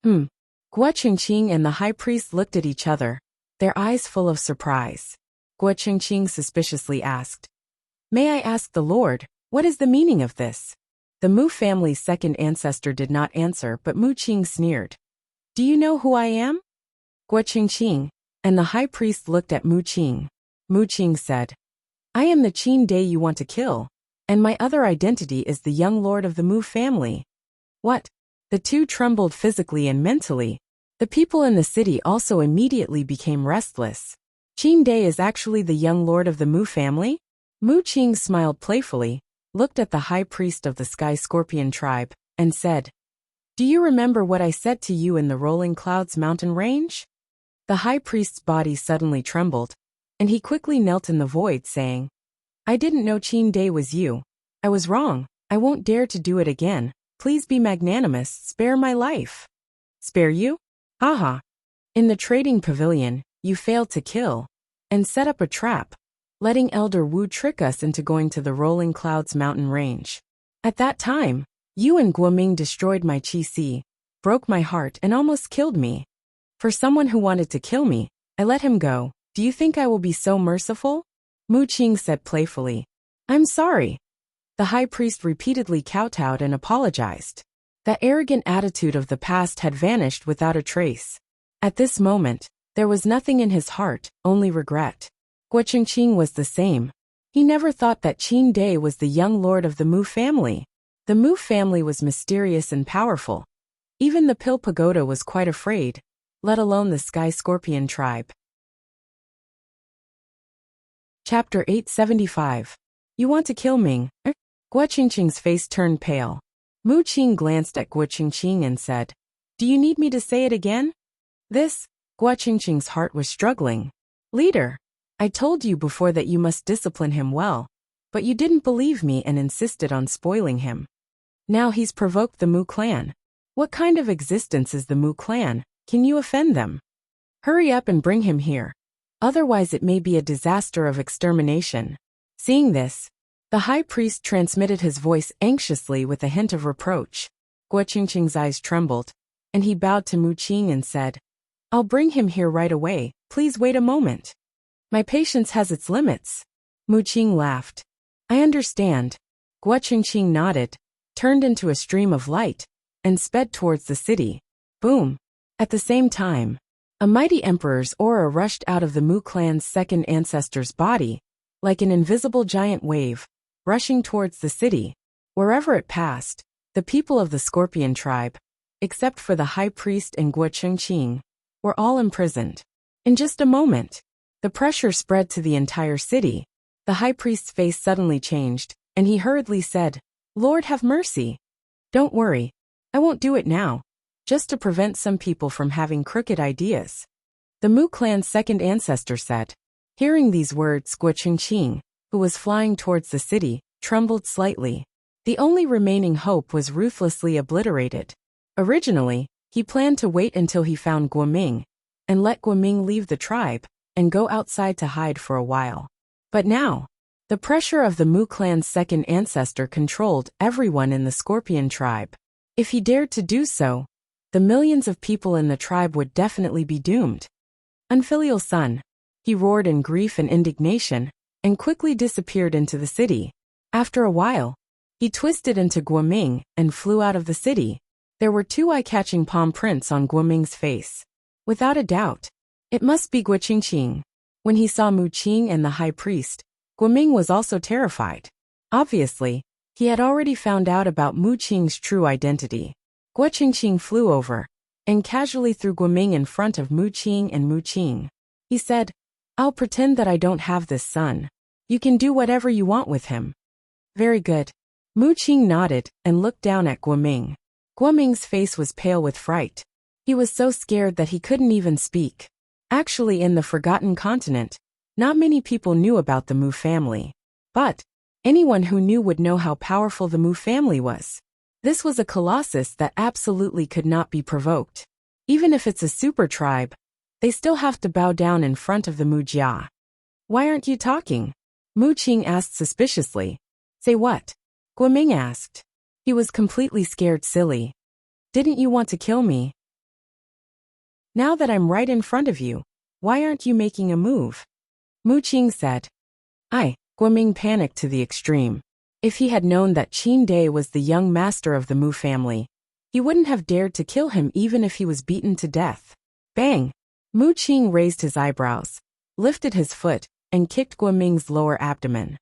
Guo Qingqing and the high priest looked at each other, their eyes full of surprise. Guo Qingqing suspiciously asked, "May I ask the Lord, what is the meaning of this?" The Mu family's second ancestor did not answer, but Mu Qing sneered. "Do you know who I am?" Guo Qingqing and the high priest looked at Mu Qing. Mu Qing said, "I am the Qin Day you want to kill, and my other identity is the young lord of the Mu family." What? The 2 trembled physically and mentally. The people in the city also immediately became restless. Qin Day is actually the young lord of the Mu family? Mu Qing smiled playfully, looked at the high priest of the Sky Scorpion tribe, and said, "Do you remember what I said to you in the Rolling Clouds mountain range?" The high priest's body suddenly trembled, and he quickly knelt in the void, saying, I didn't know Qin Day was you. I was wrong. I won't dare to do it again. Please be magnanimous, spare my life. Spare you? Haha. In the trading pavilion, you failed to kill and set up a trap, letting Elder Wu trick us into going to the Rolling Clouds mountain range. At that time, you and Guoming destroyed my qi, broke my heart, and almost killed me. For someone who wanted to kill me, I let him go. Do you think I will be so merciful? Mu Qing said playfully. I'm sorry. The high priest repeatedly kowtowed and apologized. That arrogant attitude of the past had vanished without a trace. At this moment, there was nothing in his heart, only regret. Guo Qingqing was the same. He never thought that Qin Day was the young lord of the Mu family. The Mu family was mysterious and powerful. Even the Pill Pagoda was quite afraid, let alone the Sky Scorpion tribe. Chapter 875. You want to kill Ming? Guo Qingqing's face turned pale. Mu Qing glanced at Guo Qingqing and said, Do you need me to say it again? Guo Qingqing's heart was struggling. Leader, I told you before that you must discipline him well, but you didn't believe me and insisted on spoiling him. Now he's provoked the Mu clan. What kind of existence is the Mu clan? Can you offend them? Hurry up and bring him here. Otherwise it may be a disaster of extermination. Seeing this, the high priest transmitted his voice anxiously with a hint of reproach. Guo Qingqing's eyes trembled, and he bowed to Mu Qing and said, I'll bring him here right away. Please wait a moment. My patience has its limits. Mu Qing laughed. I understand. Guo Qingqing nodded, turned into a stream of light, and sped towards the city. Boom. At the same time, a mighty emperor's aura rushed out of the Mu clan's second ancestor's body, like an invisible giant wave, rushing towards the city. Wherever it passed, the people of the Scorpion tribe, except for the high priest and Guo Qingqing, were all imprisoned. In just a moment, the pressure spread to the entire city. The high priest's face suddenly changed, and he hurriedly said, Lord have mercy. Don't worry. I won't do it now, just to prevent some people from having crooked ideas. The Mu clan's second ancestor said. Hearing these words, Guo Qingqing, who was flying towards the city, trembled slightly. The only remaining hope was ruthlessly obliterated. Originally, he planned to wait until he found Guoming, and let Guoming leave the tribe, and go outside to hide for a while. But now, the pressure of the Mu clan's second ancestor controlled everyone in the Scorpion tribe. If he dared to do so, the millions of people in the tribe would definitely be doomed. Unfilial son, he roared in grief and indignation, and quickly disappeared into the city. After a while, he twisted into Guoming and flew out of the city. There were two eye-catching palm prints on Guoming's face. Without a doubt, it must be Guo Qingqing. When he saw Mu Qing and the high priest, Guoming was also terrified. Obviously, he had already found out about Mu Qing's true identity. Guo Qingqing flew over and casually threw Guoming in front of Mu Qing and Mu Qing. He said, I'll pretend that I don't have this son. You can do whatever you want with him. Very good. Mu Qing nodded and looked down at Guoming. Guoming's face was pale with fright. He was so scared that he couldn't even speak. Actually, in the Forgotten Continent, not many people knew about the Mu family. But anyone who knew would know how powerful the Mu family was. This was a colossus that absolutely could not be provoked. Even if it's a super tribe, they still have to bow down in front of the Mu Jia. Why aren't you talking? Mu Qing asked suspiciously. Say what? Guoming asked. He was completely scared silly. Didn't you want to kill me? Now that I'm right in front of you, why aren't you making a move? Mu Qing said. Guoming panicked to the extreme. If he had known that Qin Day was the young master of the Mu family, he wouldn't have dared to kill him even if he was beaten to death. Bang! Mu Qing raised his eyebrows, lifted his foot, and kicked Guoming's lower abdomen.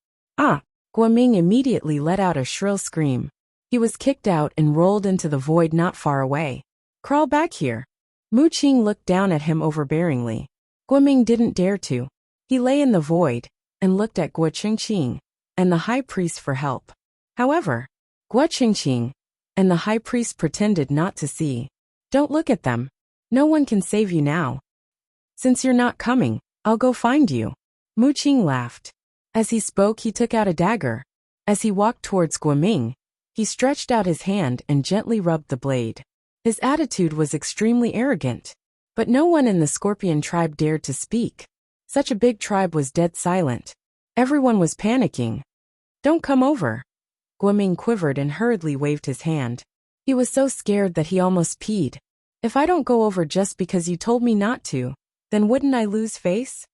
Guoming immediately let out a shrill scream. He was kicked out and rolled into the void not far away. Crawl back here. Mu Qing looked down at him overbearingly. Guoming didn't dare to. He lay in the void and looked at Guo Qingqing and the high priest for help. However, Guo Qingqing and the high priest pretended not to see. Don't look at them. No one can save you now. Since you're not coming, I'll go find you. Mu Qing laughed. As he spoke, he took out a dagger. As he walked towards Guoming, he stretched out his hand and gently rubbed the blade. His attitude was extremely arrogant. But no one in the Scorpion tribe dared to speak. Such a big tribe was dead silent. Everyone was panicking. Don't come over. Guoming quivered and hurriedly waved his hand. He was so scared that he almost peed. If I don't go over just because you told me not to, then wouldn't I lose face?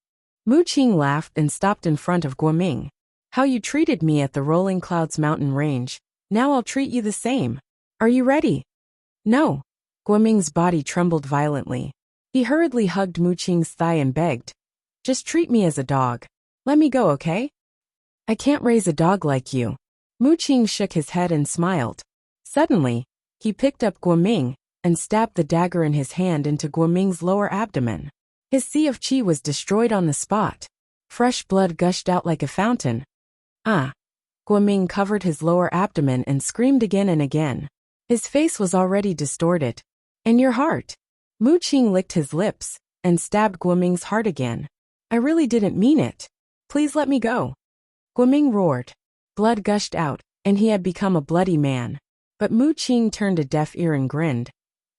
Mu Qing laughed and stopped in front of Guoming. How you treated me at the Rolling Clouds mountain range, now I'll treat you the same. Are you ready? No. Guoming's body trembled violently. He hurriedly hugged Mu Qing's thigh and begged, just treat me as a dog. Let me go, okay? I can't raise a dog like you. Mu Qing shook his head and smiled. Suddenly, he picked up Guoming and stabbed the dagger in his hand into Guoming's lower abdomen. His sea of qi was destroyed on the spot. Fresh blood gushed out like a fountain. Ah! Guoming covered his lower abdomen and screamed again and again. His face was already distorted. And your heart? Mu Qing licked his lips and stabbed Guoming's heart again. I really didn't mean it. Please let me go. Guoming roared. Blood gushed out, and he had become a bloody man. But Mu Qing turned a deaf ear and grinned.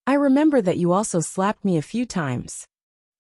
I remember that you also slapped me a few times.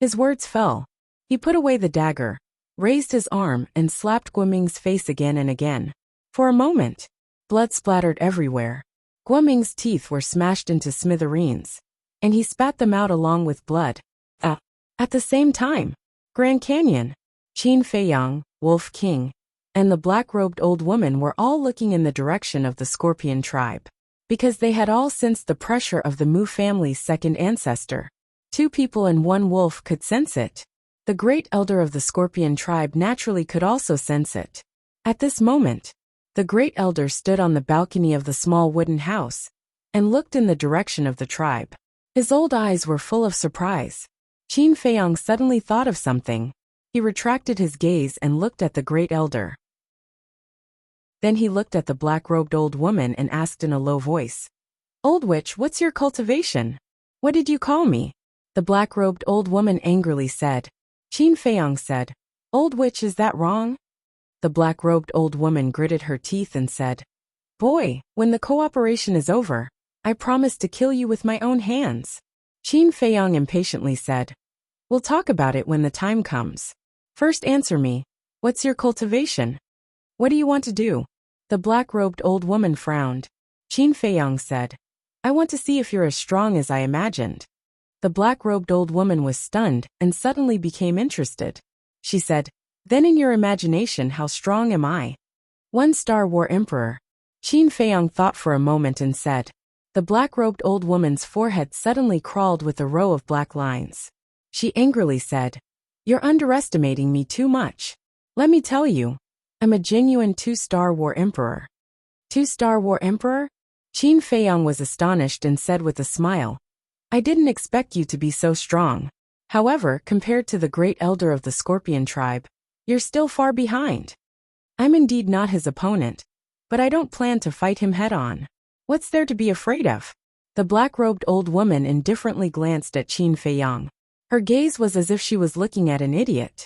His words fell. He put away the dagger, raised his arm and slapped Guoming's face again and again. For a moment, blood splattered everywhere. Guoming's teeth were smashed into smithereens, and he spat them out along with blood. At the same time, Grand Canyon, Qin Feiyang, Wolf King, and the black-robed old woman were all looking in the direction of the Scorpion tribe, because they had all sensed the pressure of the Mu family's second ancestor. 2 people and 1 wolf could sense it. The great elder of the Scorpion tribe naturally could also sense it. At this moment, the great elder stood on the balcony of the small wooden house and looked in the direction of the tribe. His old eyes were full of surprise. Qin Feiyang suddenly thought of something. He retracted his gaze and looked at the great elder. Then he looked at the black-robed old woman and asked in a low voice, Old witch, what's your cultivation? What did you call me? The black-robed old woman angrily said. Qin Feiyang said, Old witch, is that wrong? The black-robed old woman gritted her teeth and said, Boy, when the cooperation is over, I promise to kill you with my own hands. Qin Feiyang impatiently said, We'll talk about it when the time comes. First answer me, what's your cultivation? What do you want to do? The black-robed old woman frowned. Qin Feiyang said, I want to see if you're as strong as I imagined. The black-robed old woman was stunned and suddenly became interested. She said, Then in your imagination, how strong am I? 1 Star War Emperor. Qin Feiyang thought for a moment and said. The black-robed old woman's forehead suddenly crawled with a row of black lines. She angrily said, You're underestimating me too much. Let me tell you, I'm a genuine 2-Star War Emperor. 2-Star War Emperor? Qin Feiyang was astonished and said with a smile, I didn't expect you to be so strong. However, compared to the great elder of the Scorpion tribe, you're still far behind. I'm indeed not his opponent, but I don't plan to fight him head-on. What's there to be afraid of? The black-robed old woman indifferently glanced at Qin Feiyang. Her gaze was as if she was looking at an idiot.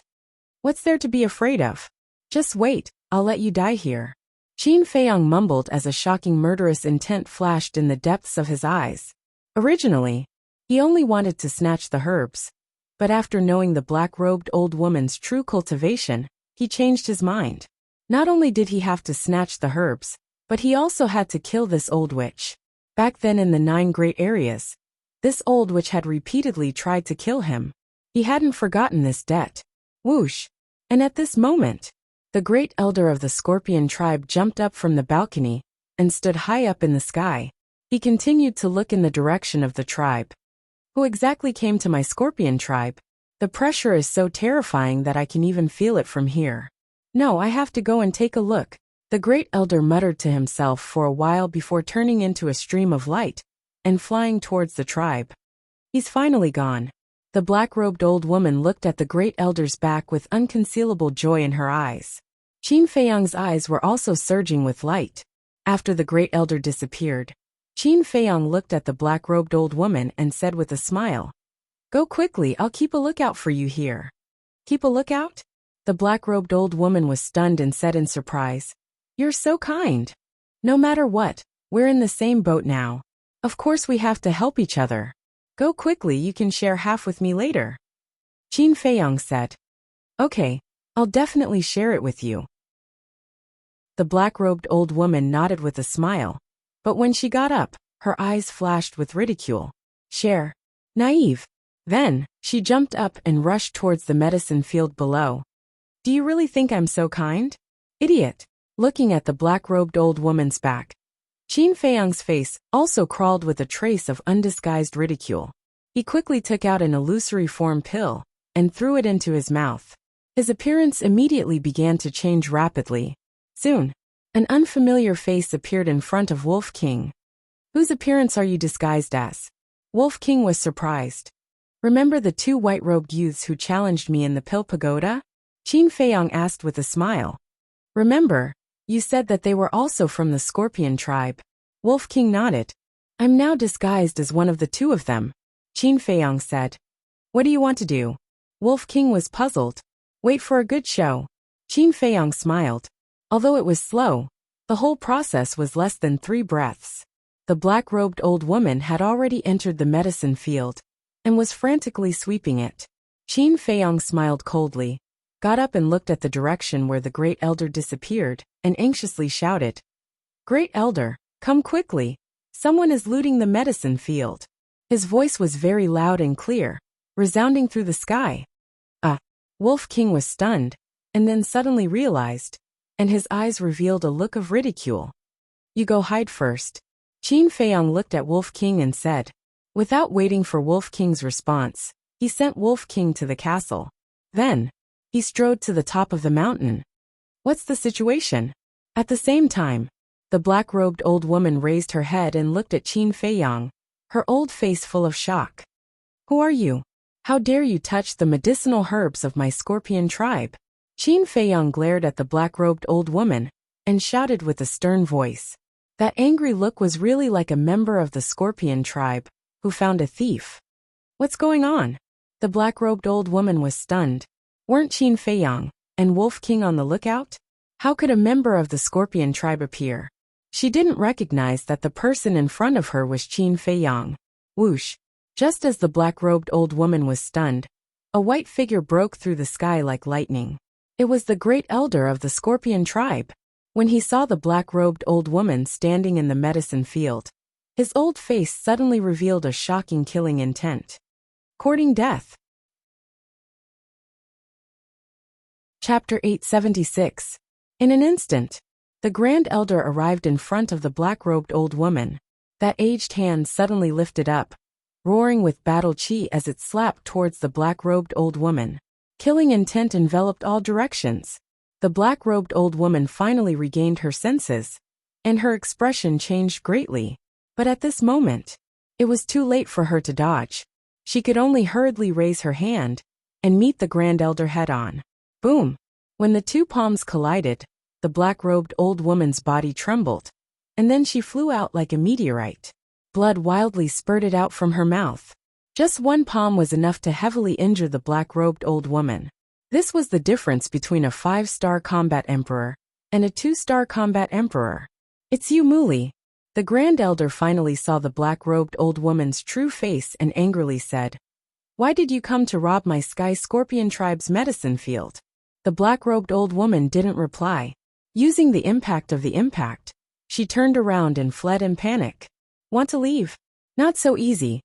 What's there to be afraid of? Just wait, I'll let you die here. Qin Feiyang mumbled as a shocking murderous intent flashed in the depths of his eyes. Originally, he only wanted to snatch the herbs, but after knowing the black-robed old woman's true cultivation, he changed his mind. Not only did he have to snatch the herbs, but he also had to kill this old witch. Back then in the 9 great areas, this old witch had repeatedly tried to kill him. He hadn't forgotten this debt. Whoosh! And at this moment, the great elder of the Scorpion tribe jumped up from the balcony and stood high up in the sky. He continued to look in the direction of the tribe. Who exactly came to my Scorpion tribe? The pressure is so terrifying that I can even feel it from here. No, I have to go and take a look. The great elder muttered to himself for a while before turning into a stream of light and flying towards the tribe. He's finally gone. The black-robed old woman looked at the great elder's back with unconcealable joy in her eyes. Qin Feiyang's eyes were also surging with light. After the great elder disappeared, Qin Feiyang looked at the black-robed old woman and said with a smile, Go quickly, I'll keep a lookout for you here. Keep a lookout? The black-robed old woman was stunned and said in surprise, "You're so kind. No matter what, we're in the same boat now. Of course we have to help each other. Go quickly, you can share half with me later." Qin Feiyang said, "Okay, I'll definitely share it with you." The black-robed old woman nodded with a smile, but when she got up, her eyes flashed with ridicule. "Share? Naive." Then, she jumped up and rushed towards the medicine field below. "Do you really think I'm so kind? Idiot." Looking at the black-robed old woman's back, Qin Feiyang's face also crawled with a trace of undisguised ridicule. He quickly took out an illusory form pill and threw it into his mouth. His appearance immediately began to change rapidly. Soon, an unfamiliar face appeared in front of Wolf King. "Whose appearance are you disguised as?" Wolf King was surprised. "Remember the two white-robed youths who challenged me in the Pill Pagoda?" Qin Feiyang asked with a smile. "Remember, you said that they were also from the Scorpion tribe." Wolf King nodded. "I'm now disguised as one of the two of them," Qin Feiyang said. "What do you want to do?" Wolf King was puzzled. "Wait for a good show." Qin Feiyang smiled. Although it was slow, the whole process was less than 3 breaths. The black-robed old woman had already entered the medicine field and was frantically sweeping it. Qin Feiyang smiled coldly, got up and looked at the direction where the Great Elder disappeared, and anxiously shouted, "Great Elder, come quickly. Someone is looting the medicine field." His voice was very loud and clear, resounding through the sky. Wolf King was stunned, and then suddenly realized, and his eyes revealed a look of ridicule. "You go hide first." Qin Feiyang looked at Wolf King and said. Without waiting for Wolf King's response, he sent Wolf King to the castle. Then, he strode to the top of the mountain. "What's the situation?" At the same time, the black-robed old woman raised her head and looked at Qin Feiyang, her old face full of shock. "Who are you? How dare you touch the medicinal herbs of my Scorpion tribe?" Qin Feiyang glared at the black-robed old woman and shouted with a stern voice. That angry look was really like a member of the Scorpion tribe who found a thief. "What's going on?" The black-robed old woman was stunned. Weren't Qin Feiyang and Wolf King on the lookout? How could a member of the Scorpion tribe appear? She didn't recognize that the person in front of her was Qin Feiyang. Whoosh! Just as the black-robed old woman was stunned, a white figure broke through the sky like lightning. It was the Great Elder of the Scorpion tribe. When he saw the black-robed old woman standing in the medicine field, his old face suddenly revealed a shocking killing intent. Courting death. Chapter 876. In an instant, the Grand Elder arrived in front of the black-robed old woman. That aged hand suddenly lifted up, roaring with battle chi as it slapped towards the black-robed old woman. Killing intent enveloped all directions. The black-robed old woman finally regained her senses, and her expression changed greatly. But at this moment, it was too late for her to dodge. She could only hurriedly raise her hand and meet the Grand Elder head-on. Boom! When the two palms collided, the black-robed old woman's body trembled, and then she flew out like a meteorite. Blood wildly spurted out from her mouth. Just one palm was enough to heavily injure the black-robed old woman. This was the difference between a 5-star combat emperor and a 2-star combat emperor. "It's you, Muli." The Grand Elder finally saw the black-robed old woman's true face and angrily said, "Why did you come to rob my Sky Scorpion tribe's medicine field?" The black-robed old woman didn't reply. Using the impact of the impact, she turned around and fled in panic. "Want to leave? Not so easy."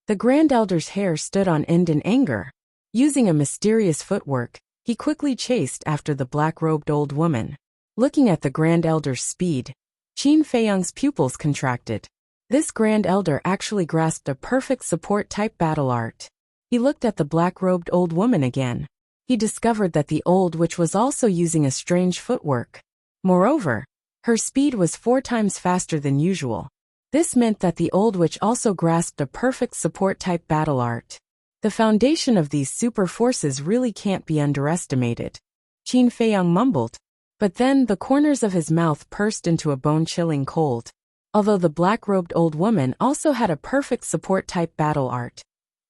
The Grand Elder's hair stood on end in anger. Using a mysterious footwork, he quickly chased after the black-robed old woman. Looking at the Grand Elder's speed, Qin Feiyang's pupils contracted. This Grand Elder actually grasped a perfect support-type battle art. He looked at the black-robed old woman again. He discovered that the old witch was also using a strange footwork. Moreover, her speed was 4 times faster than usual. This meant that the old witch also grasped a perfect support-type battle art. The foundation of these super forces really can't be underestimated. Qin Feiyang mumbled. But then the corners of his mouth pursed into a bone-chilling cold. Although the black-robed old woman also had a perfect support-type battle art,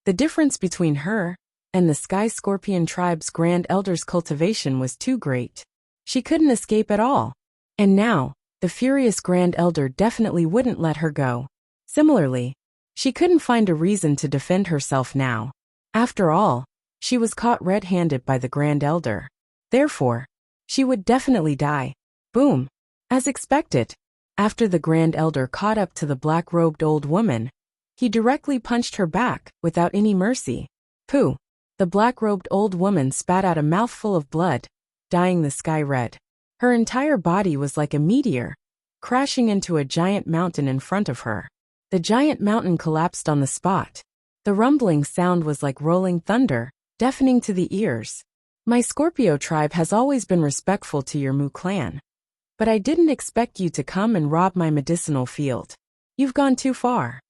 the difference between her and the Sky Scorpion tribe's Grand Elder's cultivation was too great. She couldn't escape at all. And now, the furious Grand Elder definitely wouldn't let her go. Similarly, she couldn't find a reason to defend herself now. After all, she was caught red-handed by the Grand Elder. Therefore, she would definitely die. Boom! As expected, after the Grand Elder caught up to the black-robed old woman, he directly punched her back without any mercy. Pooh! The black-robed old woman spat out a mouthful of blood, dyeing the sky red. Her entire body was like a meteor, crashing into a giant mountain in front of her. The giant mountain collapsed on the spot. The rumbling sound was like rolling thunder, deafening to the ears. My Scorpio tribe has always been respectful to your Mu clan. But I didn't expect you to come and rob my medicinal field. You've gone too far.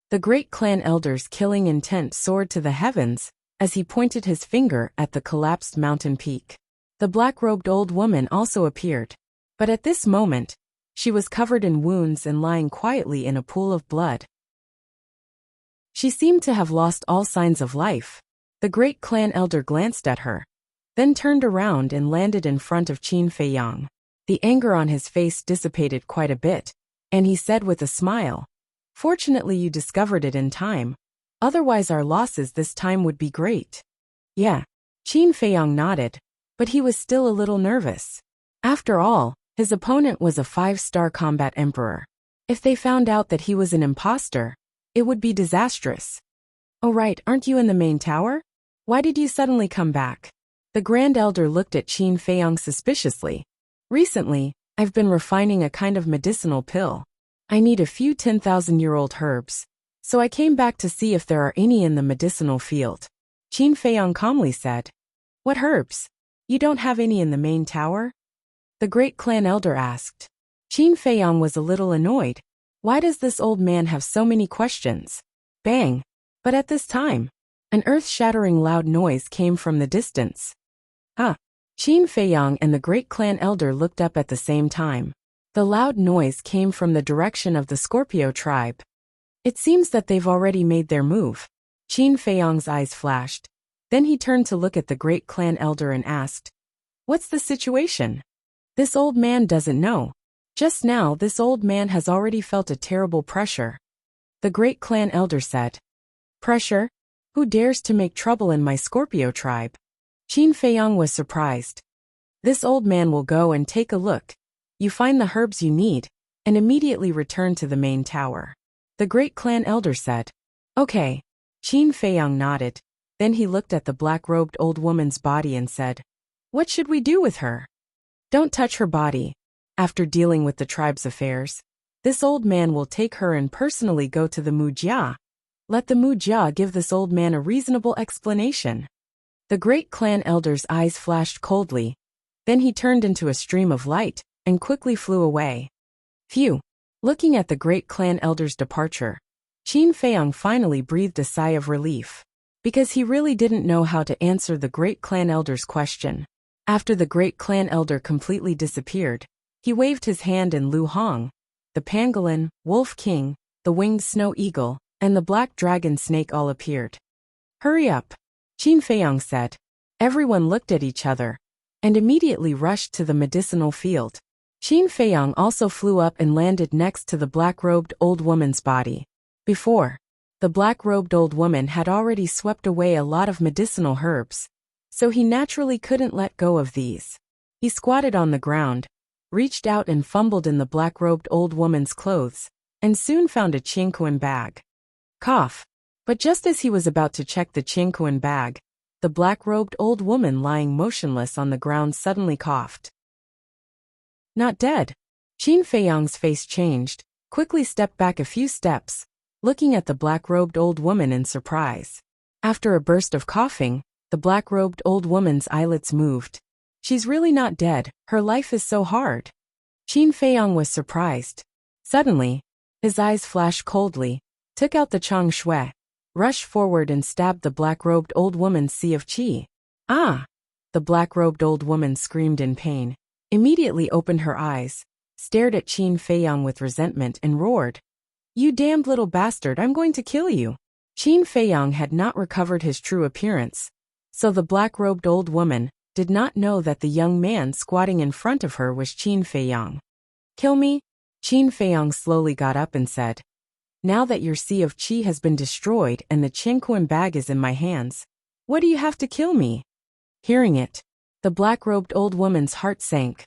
The great clan elder's killing intent soared to the heavens as he pointed his finger at the collapsed mountain peak. The black-robed old woman also appeared. But at this moment, she was covered in wounds and lying quietly in a pool of blood. She seemed to have lost all signs of life. The great clan elder glanced at her, then turned around and landed in front of Qin Feiyang. The anger on his face dissipated quite a bit, and he said with a smile, "Fortunately you discovered it in time. Otherwise our losses this time would be great." Yeah. Qin Feiyang nodded, but he was still a little nervous. After all, his opponent was a 5-star combat emperor. If they found out that he was an imposter, it would be disastrous. "Oh right, aren't you in the main tower? Why did you suddenly come back?" The Grand Elder looked at Qin Feiyang suspiciously. "Recently, I've been refining a kind of medicinal pill. I need a few 10,000-year-old herbs, so I came back to see if there are any in the medicinal field." Qin Feiyang calmly said, "What herbs? You don't have any in the main tower?" The great clan elder asked. Qin Feiyang was a little annoyed. Why does this old man have so many questions? Bang! But at this time, an earth-shattering loud noise came from the distance. Huh! Qin Feiyang and the great clan elder looked up at the same time. The loud noise came from the direction of the Scorpio tribe. It seems that they've already made their move. Qin Feiyang's eyes flashed. Then he turned to look at the great clan elder and asked, "What's the situation?" This old man doesn't know. Just now this old man has already felt a terrible pressure. The great clan elder said, "Pressure? Who dares to make trouble in my Scorpio tribe?" Qin Feiyang was surprised. "This old man will go and take a look. You find the herbs you need, and immediately return to the main tower." The great clan elder said, "Okay." Qin Feiyang nodded. Then he looked at the black-robed old woman's body and said, "What should we do with her?" "Don't touch her body. After dealing with the tribe's affairs, this old man will take her and personally go to the Mujia. Let the Mujia give this old man a reasonable explanation." The great clan elder's eyes flashed coldly. Then he turned into a stream of light and quickly flew away. Phew! Looking at the great clan elder's departure, Qin Feiyang finally breathed a sigh of relief, because he really didn't know how to answer the great clan elder's question. After the great clan elder completely disappeared, he waved his hand and Lu Hong, the pangolin, wolf king, the winged snow eagle, and the black dragon snake all appeared. "Hurry up," Qin Feiyang said. Everyone looked at each other and immediately rushed to the medicinal field. Qin Feiyang also flew up and landed next to the black-robed old woman's body. Before, the black-robed old woman had already swept away a lot of medicinal herbs, so he naturally couldn't let go of these. He squatted on the ground, reached out and fumbled in the black-robed old woman's clothes, and soon found a Qingquan bag. Cough! But just as he was about to check the Qingquan bag, the black-robed old woman lying motionless on the ground suddenly coughed. "Not dead." Qin Feiyang's face changed, quickly stepped back a few steps, looking at the black-robed old woman in surprise. After a burst of coughing, the black-robed old woman's eyelids moved. "She's really not dead, her life is so hard." Qin Feiyang was surprised. Suddenly, his eyes flashed coldly, took out the Chang Shui, rushed forward and stabbed the black-robed old woman's sea of qi. "Ah!" The black-robed old woman screamed in pain, immediately opened her eyes, stared at Qin Feiyang with resentment and roared, "You damned little bastard, I'm going to kill you." Qin Feiyang had not recovered his true appearance, So the black-robed old woman did not know that the young man squatting in front of her was Qin Feiyang. Kill me? Qin Feiyang slowly got up and said, now that your sea of qi has been destroyed and the Qinquan bag is in my hands, what do you have to kill me? Hearing it, the black-robed old woman's heart sank.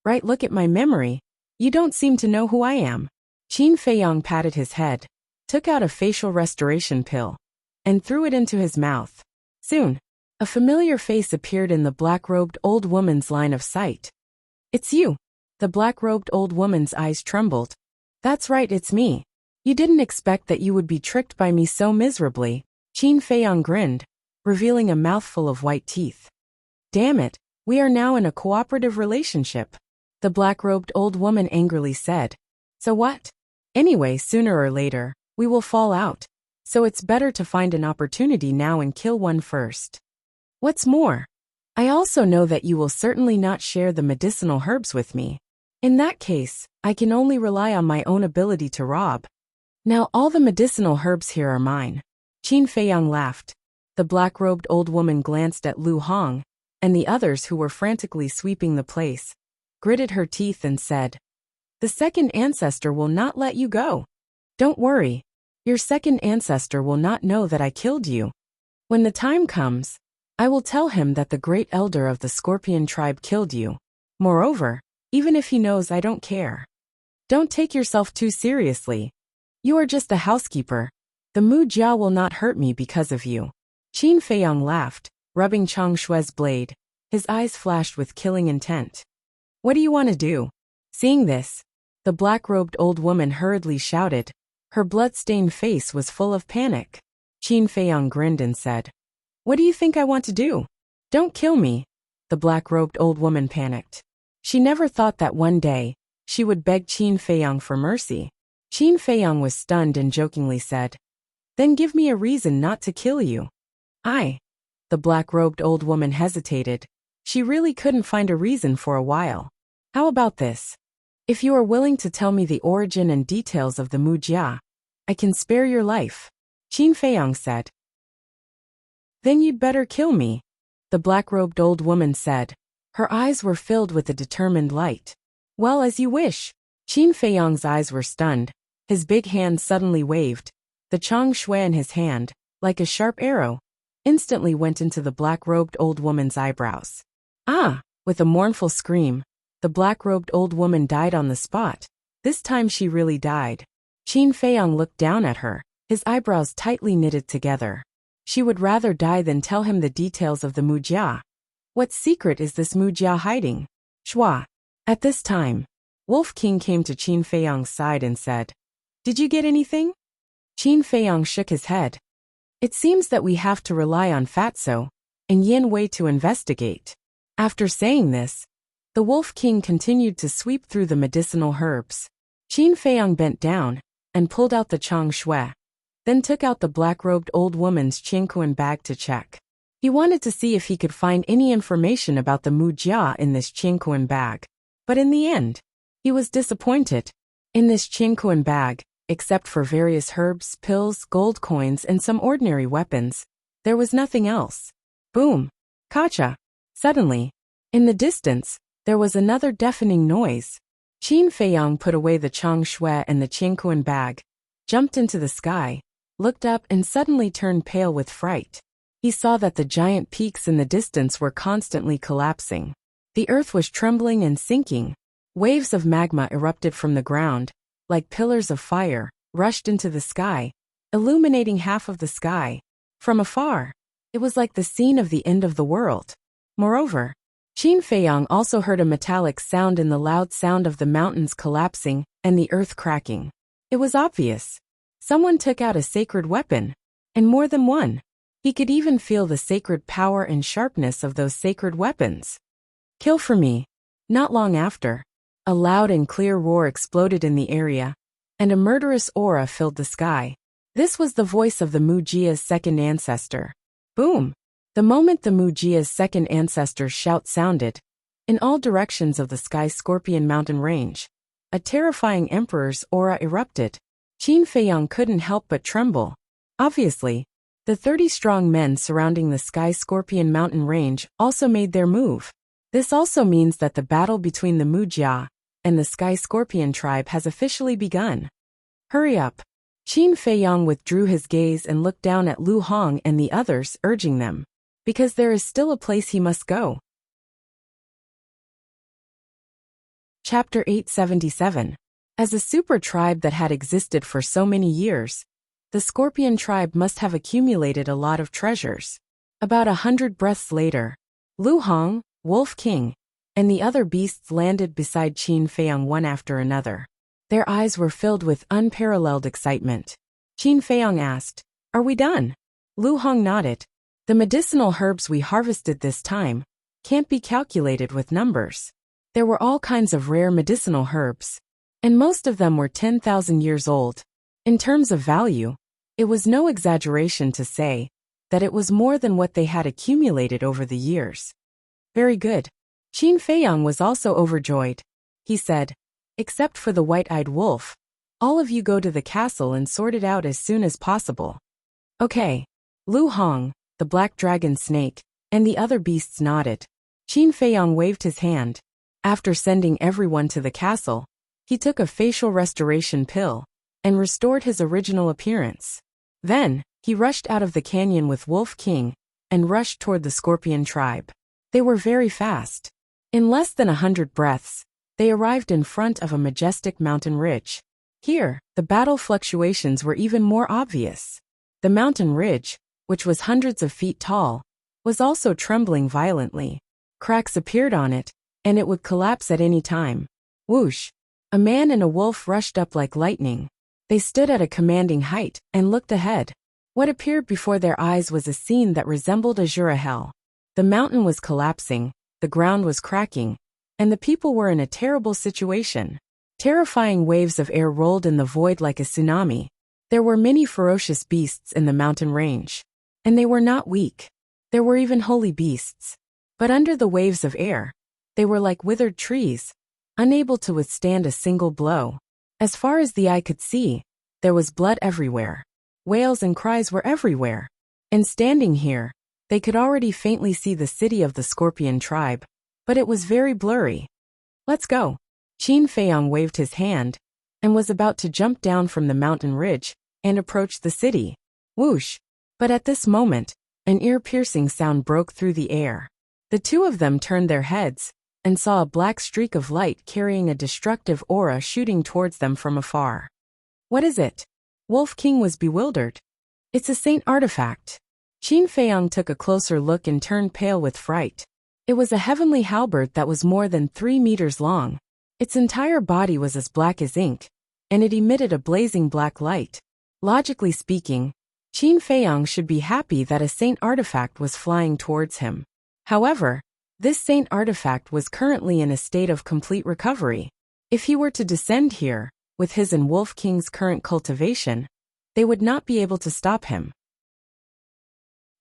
Right, look at my memory. You don't seem to know who I am. Qin Feiyang patted his head, took out a facial restoration pill, and threw it into his mouth. Soon, a familiar face appeared in the black-robed old woman's line of sight. It's you. The black-robed old woman's eyes trembled. That's right, it's me. You didn't expect that you would be tricked by me so miserably. Qin Feiyang grinned, revealing a mouthful of white teeth. Damn it, we are now in a cooperative relationship. The black-robed old woman angrily said. So what? Anyway, sooner or later, we will fall out. So it's better to find an opportunity now and kill one first. What's more, I also know that you will certainly not share the medicinal herbs with me. In that case, I can only rely on my own ability to rob. Now all the medicinal herbs here are mine. Qin Feiyang laughed. The black-robed old woman glanced at Lu Hong, and the others who were frantically sweeping the place, gritted her teeth and said, the second ancestor will not let you go. Don't worry. Your second ancestor will not know that I killed you. When the time comes, I will tell him that the great elder of the Scorpion tribe killed you. Moreover, even if he knows, I don't care. Don't take yourself too seriously. You are just a housekeeper. The Mu Jia will not hurt me because of you. Qin Feiyang laughed, rubbing Chang Shue's blade. His eyes flashed with killing intent. What do you want to do? Seeing this, the black-robed old woman hurriedly shouted. Her blood-stained face was full of panic. Qin Feiyang grinned and said, what do you think I want to do? Don't kill me. The black-robed old woman panicked. She never thought that one day, she would beg Qin Feiyang for mercy. Qin Feiyang was stunned and jokingly said, then give me a reason not to kill you. The black-robed old woman hesitated. She really couldn't find a reason for a while. How about this? If you are willing to tell me the origin and details of the Mu Jia, I can spare your life. Qin Feiyang said. Then you'd better kill me, the black-robed old woman said. Her eyes were filled with a determined light. Well, as you wish. Qin Feiyang's eyes were stunned. His big hand suddenly waved. The Chang Shui in his hand, like a sharp arrow, instantly went into the black-robed old woman's eyebrows. With a mournful scream, the black-robed old woman died on the spot. This time she really died. Qin Feiyang looked down at her, his eyebrows tightly knitted together. She would rather die than tell him the details of the Mu Jia. What secret is this Mu Jia hiding? Shua. At this time, Wolf King came to Qin Feiyang's side and said, did you get anything? Qin Feiyang shook his head. It seems that we have to rely on Fatso and Yin Wei to investigate. After saying this, the Wolf King continued to sweep through the medicinal herbs. Qin Feiyang bent down and pulled out the Chang Shui, then took out the black-robed old woman's Qinquan bag to check. He wanted to see if he could find any information about the Mu Jia in this Qinquan bag. But in the end, he was disappointed. In this Qinquan bag, except for various herbs, pills, gold coins, and some ordinary weapons, there was nothing else. Boom! Kacha! Suddenly, in the distance, there was another deafening noise. Qin Feiyang put away the Chang Shui and the Qinquan bag, jumped into the sky, looked up and suddenly turned pale with fright. He saw that the giant peaks in the distance were constantly collapsing. The earth was trembling and sinking. Waves of magma erupted from the ground, like pillars of fire, rushed into the sky, illuminating half of the sky. From afar, it was like the scene of the end of the world. Moreover, Qin Feiyang also heard a metallic sound in the loud sound of the mountains collapsing and the earth cracking. It was obvious. Someone took out a sacred weapon, and more than one. He could even feel the sacred power and sharpness of those sacred weapons. Kill for me. Not long after, a loud and clear roar exploded in the area, and a murderous aura filled the sky. This was the voice of the Mu Jia's second ancestor. Boom! The moment the Mu Jia's second ancestor's shout sounded, in all directions of the Sky Scorpion mountain range, a terrifying emperor's aura erupted. Qin Feiyang couldn't help but tremble. Obviously, The 30 strong men surrounding the Sky Scorpion mountain range also made their move. This also means that the battle between the Wuxia and the Sky Scorpion tribe has officially begun. Hurry up. Qin Feiyang withdrew his gaze and looked down at Lu Hong and the others, urging them. Because there is still a place he must go. Chapter 877. As a super tribe that had existed for so many years, the Scorpion tribe must have accumulated a lot of treasures. About 100 breaths later, Lu Hong, Wolf King, and the other beasts landed beside Qin Feiyang one after another. Their eyes were filled with unparalleled excitement. Qin Feiyang asked, "Are we done?" Lu Hong nodded. "The medicinal herbs we harvested this time can't be calculated with numbers. There were all kinds of rare medicinal herbs, and most of them were 10,000 years old. In terms of value, it was no exaggeration to say that it was more than what they had accumulated over the years." "Very good." Qin Feiyang was also overjoyed. He said, "Except for the white-eyed wolf, all of you go to the castle and sort it out as soon as possible." "Okay." Lu Hong, the black dragon snake, and the other beasts nodded. Qin Feiyang waved his hand. After sending everyone to the castle, he took a facial restoration pill and restored his original appearance. Then, he rushed out of the canyon with Wolf King and rushed toward the Scorpion tribe. They were very fast. In less than 100 breaths, they arrived in front of a majestic mountain ridge. Here, the battle fluctuations were even more obvious. The mountain ridge, which was hundreds of feet tall, was also trembling violently. Cracks appeared on it, and it would collapse at any time. Whoosh! A man and a wolf rushed up like lightning. They stood at a commanding height and looked ahead. What appeared before their eyes was a scene that resembled Azura hell. The mountain was collapsing, the ground was cracking, and the people were in a terrible situation. Terrifying waves of air rolled in the void like a tsunami. There were many ferocious beasts in the mountain range. And they were not weak. There were even holy beasts. But under the waves of air, they were like withered trees, unable to withstand a single blow. As far as the eye could see, there was blood everywhere. Wails and cries were everywhere. And standing here, they could already faintly see the city of the Scorpion tribe, but it was very blurry. "Let's go." Qin Feiyang waved his hand and was about to jump down from the mountain ridge and approach the city. Whoosh! But at this moment, an ear-piercing sound broke through the air. The two of them turned their heads and saw a black streak of light carrying a destructive aura shooting towards them from afar. "What is it?" Wolf King was bewildered. "It's a saint artifact." Qin Feiyang took a closer look and turned pale with fright. It was a heavenly halberd that was more than 3 meters long. Its entire body was as black as ink, and it emitted a blazing black light. Logically speaking, Qin Feiyang should be happy that a saint artifact was flying towards him. However, this saint artifact was currently in a state of complete recovery. If he were to descend here, with his and Wolf King's current cultivation, they would not be able to stop him.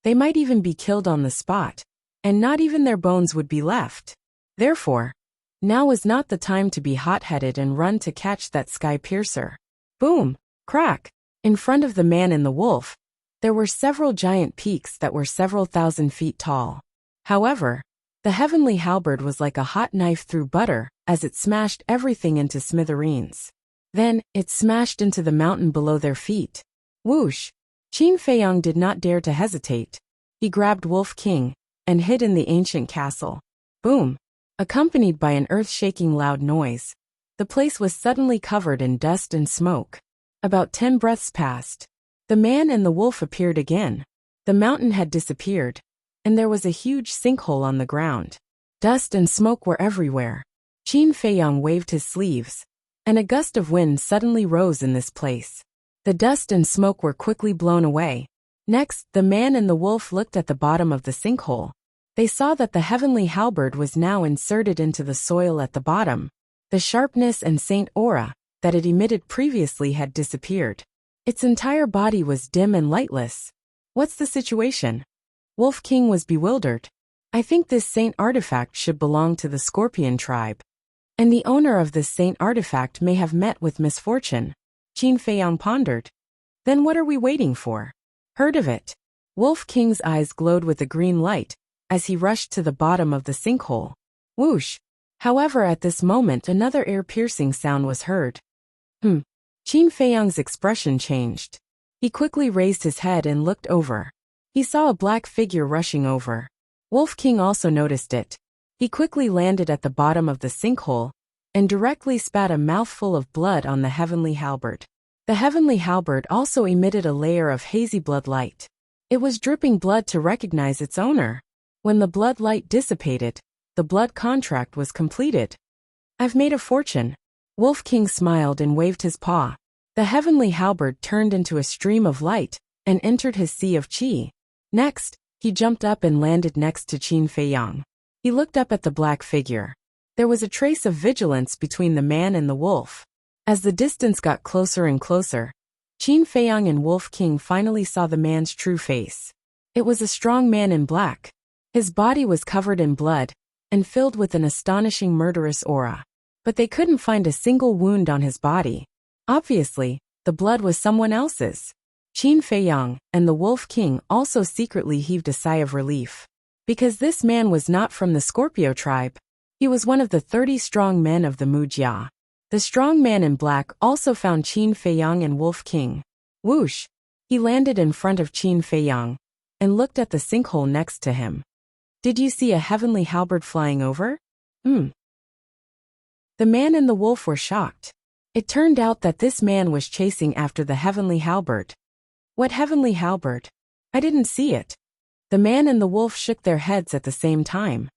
They might even be killed on the spot, and not even their bones would be left. Therefore, now was not the time to be hot-headed and run to catch that sky piercer. Boom! Crack! In front of the man and the wolf, there were several giant peaks that were several thousand feet tall. However, the heavenly halberd was like a hot knife through butter as it smashed everything into smithereens. Then, it smashed into the mountain below their feet. Whoosh! Qin Feiyang did not dare to hesitate. He grabbed Wolf King and hid in the ancient castle. Boom! Accompanied by an earth-shaking loud noise, the place was suddenly covered in dust and smoke. About 10 breaths passed. The man and the wolf appeared again. The mountain had disappeared, and there was a huge sinkhole on the ground. Dust and smoke were everywhere. Qin Feiyang waved his sleeves, and a gust of wind suddenly rose in this place. The dust and smoke were quickly blown away. Next, the man and the wolf looked at the bottom of the sinkhole. They saw that the heavenly halberd was now inserted into the soil at the bottom. The sharpness and saint aura that it emitted previously had disappeared. Its entire body was dim and lightless. What's the situation? Wolf King was bewildered. I think this saint artifact should belong to the Scorpion tribe. And the owner of this saint artifact may have met with misfortune. Qin Feiyang pondered. Then what are we waiting for? Heard of it? Wolf King's eyes glowed with a green light as he rushed to the bottom of the sinkhole. Whoosh! However, at this moment another ear-piercing sound was heard. Qin Feiyang's expression changed. He quickly raised his head and looked over. He saw a black figure rushing over. Wolf King also noticed it. He quickly landed at the bottom of the sinkhole and directly spat a mouthful of blood on the heavenly halberd. The heavenly halberd also emitted a layer of hazy blood light. It was dripping blood to recognize its owner. When the blood light dissipated, the blood contract was completed. I've made a fortune. Wolf King smiled and waved his paw. The heavenly halberd turned into a stream of light and entered his sea of qi. Next, he jumped up and landed next to Qin Feiyang. He looked up at the black figure. There was a trace of vigilance between the man and the wolf. As the distance got closer and closer, Qin Feiyang and Wolf King finally saw the man's true face. It was a strong man in black. His body was covered in blood and filled with an astonishing murderous aura. But they couldn't find a single wound on his body. Obviously, the blood was someone else's. Qin Feiyang and the Wolf King also secretly heaved a sigh of relief. Because this man was not from the Scorpio tribe. He was one of the 30 strong men of the Wuxia. The strong man in black also found Qin Feiyang and Wolf King. Whoosh! He landed in front of Qin Feiyang and looked at the sinkhole next to him. Did you see a heavenly halberd flying over? The man and the wolf were shocked. It turned out that this man was chasing after the heavenly halberd. What heavenly halberd? I didn't see it. The man and the wolf shook their heads at the same time.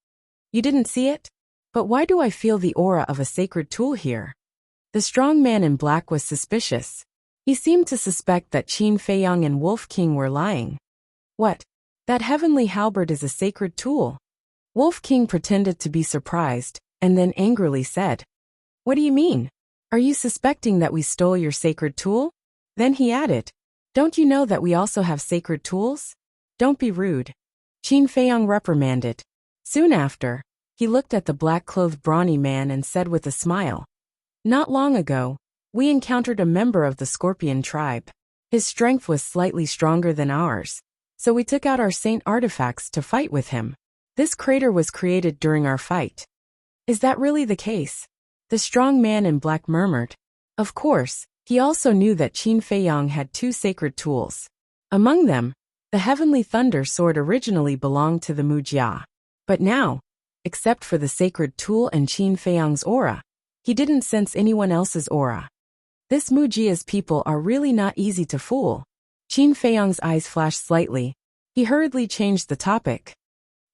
You didn't see it? But why do I feel the aura of a sacred tool here? The strong man in black was suspicious. He seemed to suspect that Qin Feiyang and Wolf King were lying. What? That heavenly halberd is a sacred tool. Wolf King pretended to be surprised, and then angrily said, What do you mean? Are you suspecting that we stole your sacred tool? Then he added, Don't you know that we also have sacred tools? Don't be rude. Qin Feiyang reprimanded. Soon after, he looked at the black-clothed brawny man and said with a smile, Not long ago, we encountered a member of the Scorpion tribe. His strength was slightly stronger than ours, so we took out our saint artifacts to fight with him. This crater was created during our fight. Is that really the case? The strong man in black murmured. Of course, he also knew that Qin Feiyang had 2 sacred tools. Among them, the heavenly thunder sword originally belonged to the Wuxia. But now, except for the sacred tool and Qin Feiyang's aura, he didn't sense anyone else's aura. This Wuxia's people are really not easy to fool. Qin Feiyang's eyes flashed slightly. He hurriedly changed the topic.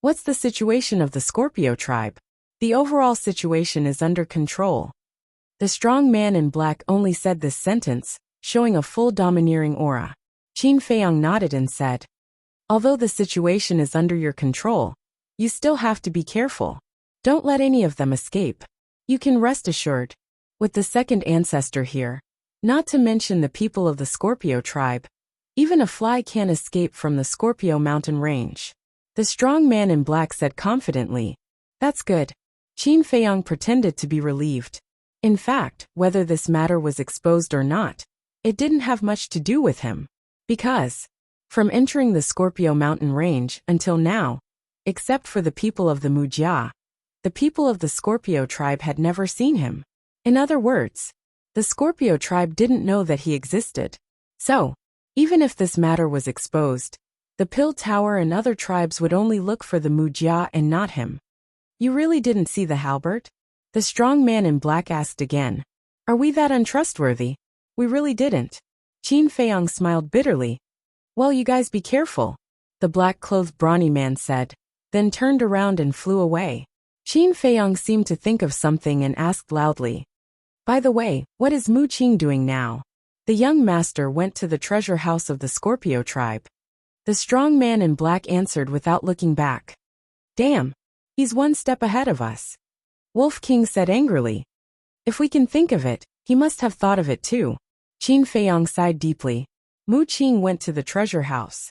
What's the situation of the Scorpio tribe? The overall situation is under control. The strong man in black only said this sentence, showing a full domineering aura. Qin Feiyang nodded and said, Although the situation is under your control, you still have to be careful. Don't let any of them escape. You can rest assured. With the second ancestor here, not to mention the people of the Scorpio tribe, even a fly can't escape from the Scorpio mountain range. The strong man in black said confidently, That's good. Qin Feiyang pretended to be relieved. In fact, whether this matter was exposed or not, it didn't have much to do with him. Because, from entering the Scorpio mountain range until now, except for the people of the Wuxia, the people of the Scorpio tribe had never seen him. In other words, the Scorpio tribe didn't know that he existed. So, even if this matter was exposed, the Pill Tower and other tribes would only look for the Wuxia and not him. You really didn't see the halberd? The strong man in black asked again. Are we that untrustworthy? We really didn't. Qin Feiyang smiled bitterly. Well, you guys be careful, the black-clothed brawny man said, then turned around and flew away. Qin Feiyang seemed to think of something and asked loudly, By the way, what is Mu Qing doing now? The young master went to the treasure house of the Scorpio tribe. The strong man in black answered without looking back. Damn, he's one step ahead of us. Wolf King said angrily. If we can think of it, he must have thought of it too. Qin Feiyang sighed deeply. Mu Qing went to the treasure house.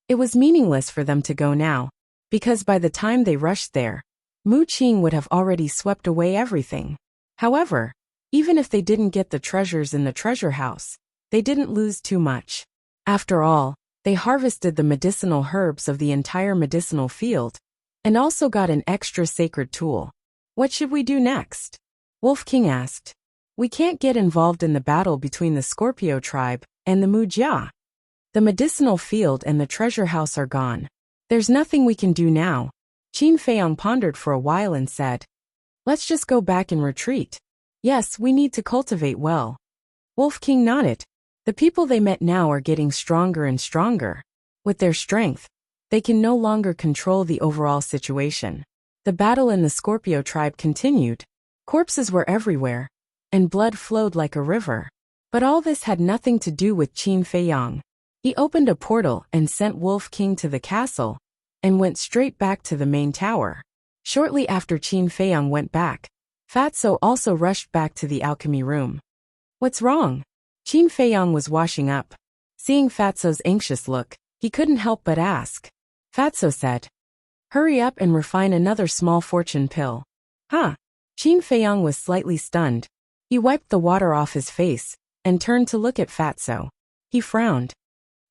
It was meaningless for them to go now, because by the time they rushed there, Mu Qing would have already swept away everything. However, even if they didn't get the treasures in the treasure house, they didn't lose too much. After all, They harvested the medicinal herbs of the entire medicinal field, and also got an extra sacred tool. What should we do next? Wolf King asked. We can't get involved in the battle between the Scorpio tribe and the Wuxia. The medicinal field and the treasure house are gone. There's nothing we can do now. Qin Feiyang pondered for a while and said, Let's just go back and retreat. Yes, we need to cultivate well. Wolf King nodded. The people they met now are getting stronger and stronger. With their strength, they can no longer control the overall situation. The battle in the Scorpio tribe continued. Corpses were everywhere, and blood flowed like a river. But all this had nothing to do with Qin Feiyang. He opened a portal and sent Wolf King to the castle, and went straight back to the main tower. Shortly after Qin Feiyang went back, Fatso also rushed back to the alchemy room. What's wrong? Qin Feiyang was washing up. Seeing Fatso's anxious look, he couldn't help but ask. Fatso said, Hurry up and refine another small fortune pill. Huh? Qin Feiyang was slightly stunned. He wiped the water off his face, and turned to look at Fatso. He frowned.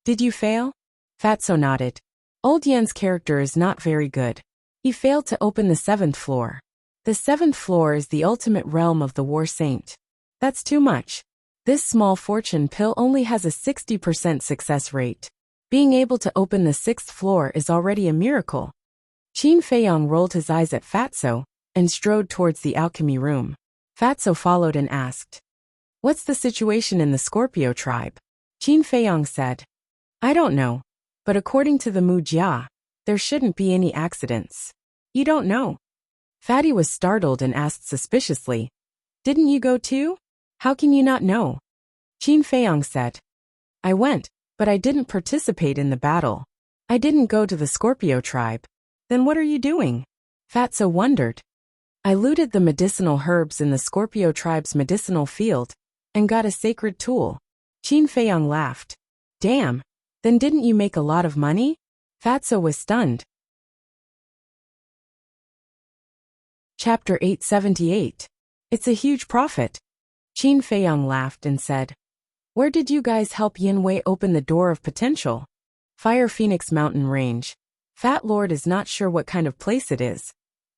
Did you fail? Fatso nodded. Old Yan's character is not very good. He failed to open the 7th floor. The 7th floor is the ultimate realm of the War Saint. That's too much. This small fortune pill only has a 60% success rate. Being able to open the 6th floor is already a miracle. Qin Feiyang rolled his eyes at Fatso, and strode towards the alchemy room. Fatso followed and asked, What's the situation in the Scorpio tribe? Qin Feiyang said, I don't know, but according to the Wuxia, there shouldn't be any accidents. You don't know? Fatty was startled and asked suspiciously, Didn't you go too? How can you not know? Qin Feiyang said, I went, but I didn't participate in the battle. I didn't go to the Scorpio tribe. Then what are you doing? Fatso wondered. I looted the medicinal herbs in the Scorpio tribe's medicinal field, and got a sacred tool. Qin Feiyang laughed. Damn, then didn't you make a lot of money? Fatso was stunned. Chapter 878. It's a huge profit. Qin Feiyang laughed and said, Where did you guys help Yin Wei open the door of potential? Fire Phoenix Mountain Range. Fat Lord is not sure what kind of place it is,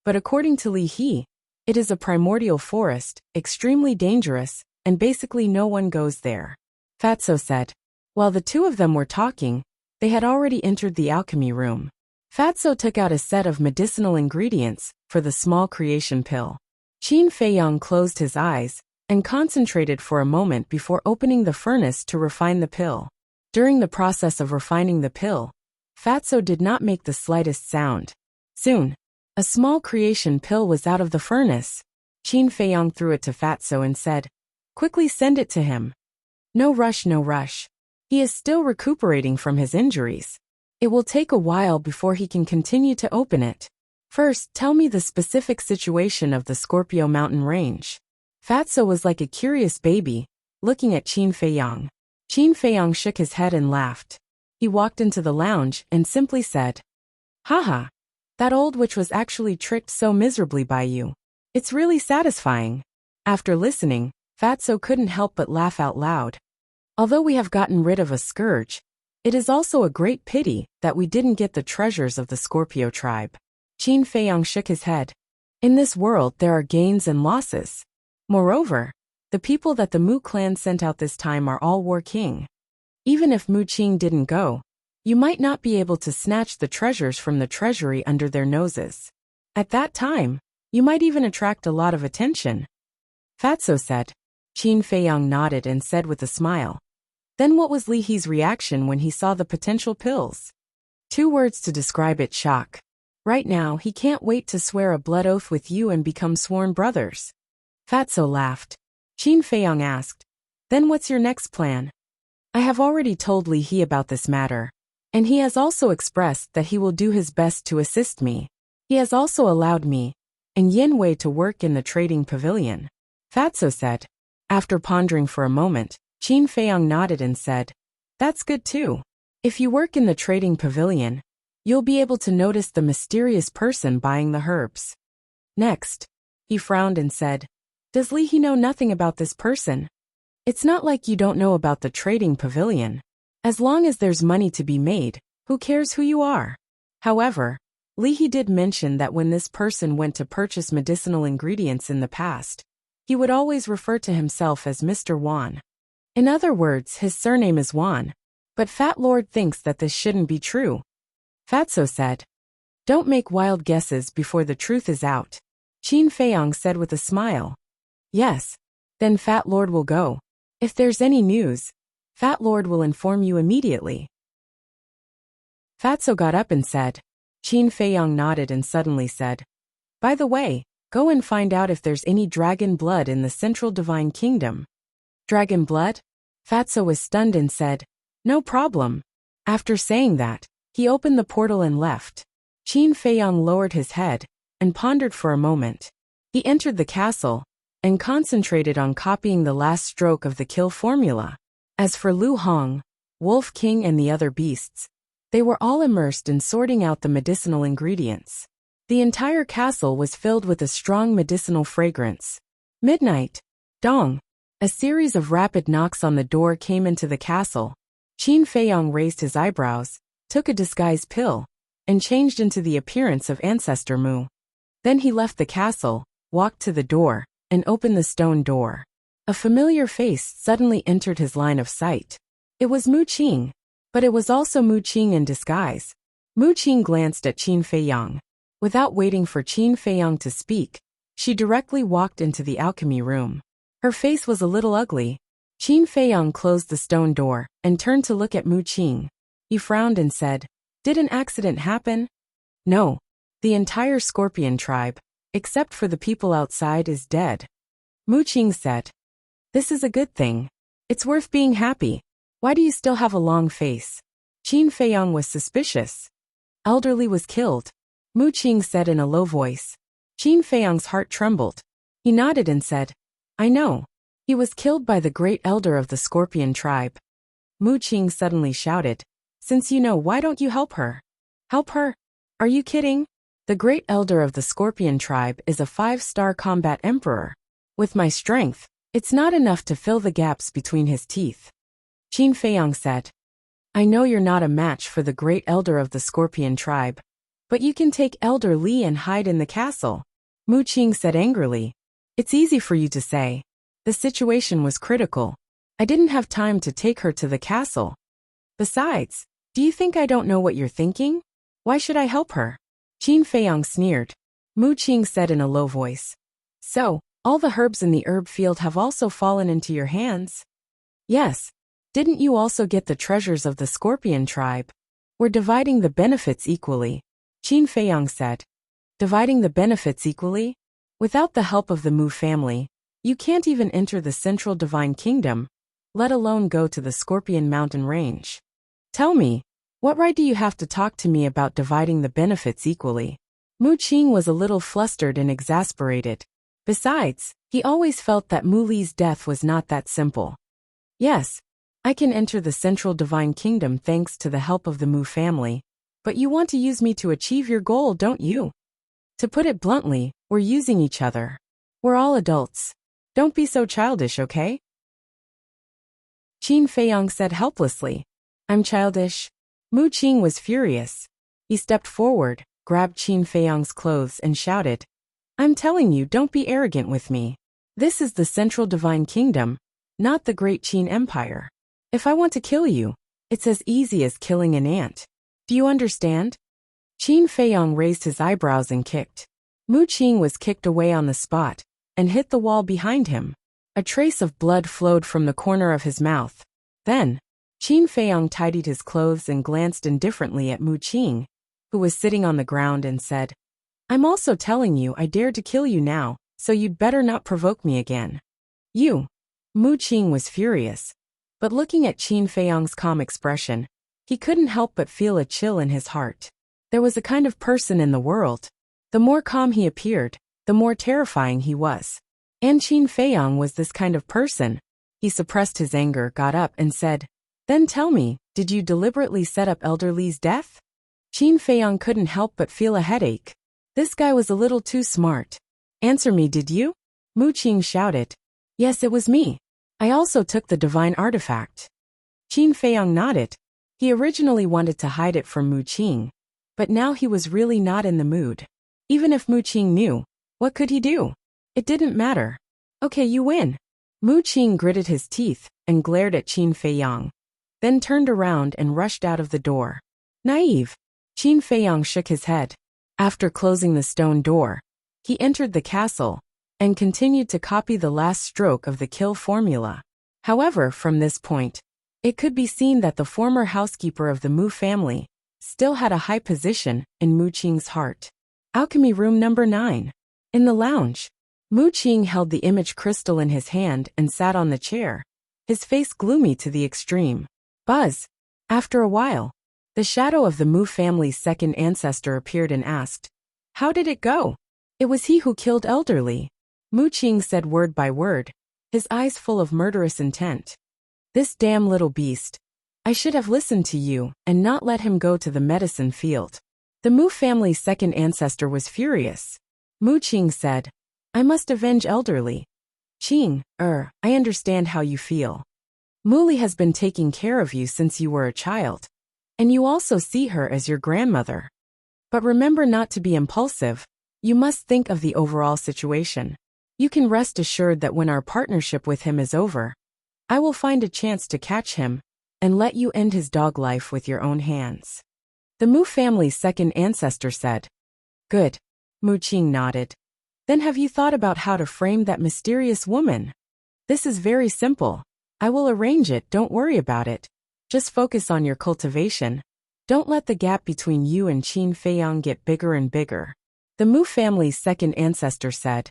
but according to Li He, it is a primordial forest, extremely dangerous, and basically no one goes there. Fatso said. While the two of them were talking, they had already entered the alchemy room. Fatso took out a set of medicinal ingredients for the small creation pill. Qin Feiyang closed his eyes and concentrated for a moment before opening the furnace to refine the pill. During the process of refining the pill, Fatso did not make the slightest sound. Soon, a small creation pill was out of the furnace. Qin Feiyang threw it to Fatso and said, Quickly send it to him. No rush, no rush. He is still recuperating from his injuries. It will take a while before he can continue to open it. First, tell me the specific situation of the Scorpio mountain range. Fatso was like a curious baby, looking at Qin Feiyang. Qin Feiyang shook his head and laughed. He walked into the lounge and simply said, Haha, that old witch was actually tricked so miserably by you. It's really satisfying. After listening, Fatso couldn't help but laugh out loud. Although we have gotten rid of a scourge, it is also a great pity that we didn't get the treasures of the Scorpio tribe. Qin Feiyang shook his head. In this world there are gains and losses. Moreover, the people that the Mu clan sent out this time are all War King. Even if Mu Qing didn't go, you might not be able to snatch the treasures from the treasury under their noses. At that time, you might even attract a lot of attention. Fatso said. Qin Feiyang nodded and said with a smile. Then what was Li He's reaction when he saw the potential pills? 2 words to describe it: shock. Right now he can't wait to swear a blood oath with you and become sworn brothers. Fatso laughed. Qin Feiyang asked, Then what's your next plan? I have already told Li He about this matter, and he has also expressed that he will do his best to assist me. He has also allowed me and Yin Wei to work in the trading pavilion. Fatso said. After pondering for a moment, Qin Feiyang nodded and said, That's good too. If you work in the trading pavilion, you'll be able to notice the mysterious person buying the herbs. Next, he frowned and said, Does Li He know nothing about this person? It's not like you don't know about the trading pavilion. As long as there's money to be made, who cares who you are? However, Li did mention that when this person went to purchase medicinal ingredients in the past, he would always refer to himself as Mr. Wan. In other words, his surname is Wan. But Fat Lord thinks that this shouldn't be true. Fatso said, "Don't make wild guesses before the truth is out," Qin Feiyang said with a smile. "Yes. Then Fat Lord will go. If there's any news, Fat Lord will inform you immediately." Fatso got up and said. Qin Feiyang nodded and suddenly said, "By the way, go and find out if there's any dragon blood in the Central Divine Kingdom." Dragon blood? Fatso was stunned and said, "No problem." After saying that, he opened the portal and left. Qin Feiyang lowered his head and pondered for a moment. He entered the castle and concentrated on copying the last stroke of the kill formula. As for Lu Hong, Wolf King and the other beasts, they were all immersed in sorting out the medicinal ingredients. The entire castle was filled with a strong medicinal fragrance. Midnight. Dong. A series of rapid knocks on the door came into the castle. Qin Feiyang raised his eyebrows, took a disguise pill, and changed into the appearance of Ancestor Mu. Then he left the castle, walked to the door, and opened the stone door. A familiar face suddenly entered his line of sight. It was Mu Qing, but it was also Mu Qing in disguise. Mu Qing glanced at Qin Feiyang. Without waiting for Qin Feiyang to speak, she directly walked into the alchemy room. Her face was a little ugly. Qin Feiyang closed the stone door and turned to look at Mu Qing. He frowned and said, "Did an accident happen?" "No. The entire scorpion tribe, except for the people outside, is dead." Mu Qing said, "This is a good thing. It's worth being happy. Why do you still have a long face?" Qin Feiyang was suspicious. "Elderly was killed," Mu Qing said in a low voice. Qin Feiyang's heart trembled. He nodded and said, "I know. He was killed by the great elder of the scorpion tribe." Mu Qing suddenly shouted, "Since you know, why don't you help her?" "Help her? Are you kidding? The great elder of the scorpion tribe is a 5-star combat emperor. With my strength, it's not enough to fill the gaps between his teeth." Qin Feiyang said, "I know you're not a match for the great elder of the scorpion tribe, but you can take Elder Li and hide in the castle." Mu Qing said angrily, "It's easy for you to say. The situation was critical. I didn't have time to take her to the castle. Besides, do you think I don't know what you're thinking? Why should I help her?" Qin Feiyang sneered. Mu Qing said in a low voice, "So, all the herbs in the herb field have also fallen into your hands?" "Yes. Didn't you also get the treasures of the scorpion tribe?" "We're dividing the benefits equally," Qin Feiyang said. "Dividing the benefits equally? Without the help of the Mu family, you can't even enter the Central Divine Kingdom, let alone go to the Scorpion Mountain Range. Tell me, what right do you have to talk to me about dividing the benefits equally?" Mu Qing was a little flustered and exasperated. Besides, he always felt that Mu Li's death was not that simple. "Yes, I can enter the Central Divine Kingdom thanks to the help of the Mu family, but you want to use me to achieve your goal, don't you? To put it bluntly, we're using each other. We're all adults. Don't be so childish, okay?" Qin Feiyang said helplessly, "I'm childish?" Mu Qing was furious. He stepped forward, grabbed Qin Feiyang's clothes and shouted, "I'm telling you, don't be arrogant with me. This is the Central Divine Kingdom, not the Great Qin Empire. If I want to kill you, it's as easy as killing an ant. Do you understand?" Qin Feiyang raised his eyebrows and kicked. Mu Qing was kicked away on the spot and hit the wall behind him. A trace of blood flowed from the corner of his mouth. Then, Qin Feiyang tidied his clothes and glanced indifferently at Mu Qing, who was sitting on the ground, and said, "I'm also telling you I dared to kill you now, so you'd better not provoke me again." "You." Mu Qing was furious, but looking at Qin Feiyang's calm expression, he couldn't help but feel a chill in his heart. There was a kind of person in the world. The more calm he appeared, the more terrifying he was. And Qin Feiyang was this kind of person. He suppressed his anger, got up, and said, "Then tell me, did you deliberately set up Elder Li's death?" Qin Feiyang couldn't help but feel a headache. This guy was a little too smart. "Answer me, did you?" Mu Qing shouted. "Yes, it was me. I also took the divine artifact." Qin Feiyang nodded. He originally wanted to hide it from Mu Qing, but now he was really not in the mood. Even if Mu Qing knew, what could he do? It didn't matter. Okay, you win. Mu Qing gritted his teeth and glared at Qin Feiyang, then turned around and rushed out of the door. Naive. Qin Feiyang shook his head. After closing the stone door, he entered the castle and continued to copy the last stroke of the kill formula. However, from this point, it could be seen that the former housekeeper of the Mu family still had a high position in Mu Qing's heart. Alchemy room number 9. In the lounge, Mu Qing held the image crystal in his hand and sat on the chair, his face gloomy to the extreme. Buzz. After a while, the shadow of the Mu family's second ancestor appeared and asked, "How did it go?" "It was he who killed elderly," Mu Qing said word by word, his eyes full of murderous intent. "This damn little beast. I should have listened to you and not let him go to the medicine field." The Mu family's second ancestor was furious. Mu Qing said, "I must avenge elderly." "Qing, I understand how you feel. Muli has been taking care of you since you were a child, and you also see her as your grandmother. But remember not to be impulsive. You must think of the overall situation. You can rest assured that when our partnership with him is over, I will find a chance to catch him and let you end his dog life with your own hands." The Mu family's second ancestor said. "Good." Mu Qing nodded. "Then have you thought about how to frame that mysterious woman?" "This is very simple. I will arrange it, don't worry about it. Just focus on your cultivation. Don't let the gap between you and Qin Feiyang get bigger and bigger." The Mu family's second ancestor said.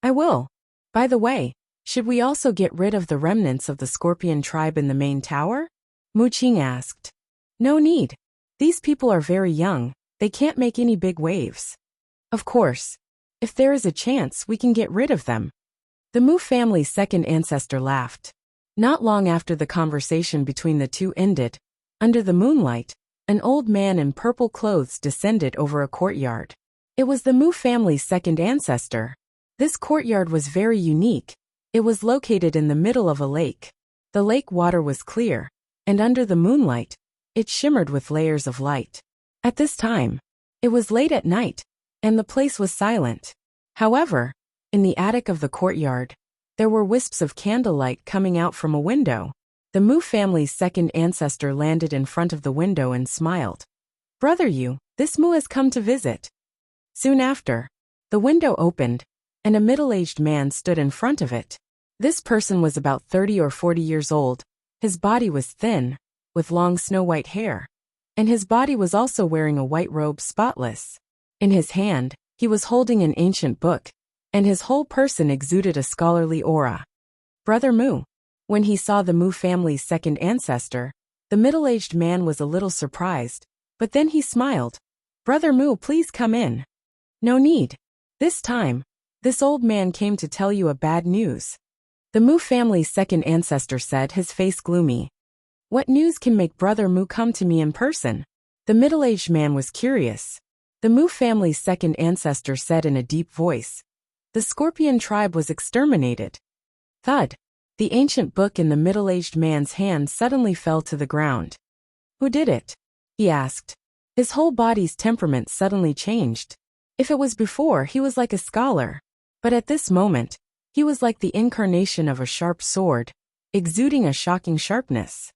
"I will. By the way, should we also get rid of the remnants of the Scorpion tribe in the main tower?" Mu Qing asked. "No need. These people are very young, they can't make any big waves. Of course, if there is a chance we can get rid of them." The Mu family's second ancestor laughed. Not long after the conversation between the two ended, under the moonlight, an old man in purple clothes descended over a courtyard. It was the Mu family's second ancestor. This courtyard was very unique. It was located in the middle of a lake. The lake water was clear, and under the moonlight, it shimmered with layers of light. At this time, it was late at night, and the place was silent. However, in the attic of the courtyard, there were wisps of candlelight coming out from a window. The Mu family's second ancestor landed in front of the window and smiled. "Brother Yu, this Mu has come to visit." Soon after, the window opened, and a middle-aged man stood in front of it. This person was about 30 or 40 years old. His body was thin, with long snow-white hair, and his body was also wearing a white robe, spotless. In his hand, he was holding an ancient book, and his whole person exuded a scholarly aura. "Brother Mu." When he saw the Mu family's second ancestor, the middle-aged man was a little surprised, but then he smiled. "Brother Mu, please come in." "No need. This time, this old man came to tell you a bad news." The Mu family's second ancestor said, his face gloomy. "What news can make Brother Mu come to me in person?" The middle-aged man was curious. The Mu family's second ancestor said in a deep voice, "The Scorpion tribe was exterminated." Thud. The ancient book in the middle-aged man's hand suddenly fell to the ground. "Who did it?" he asked. His whole body's temperament suddenly changed. If it was before, he was like a scholar, but at this moment, he was like the incarnation of a sharp sword, exuding a shocking sharpness.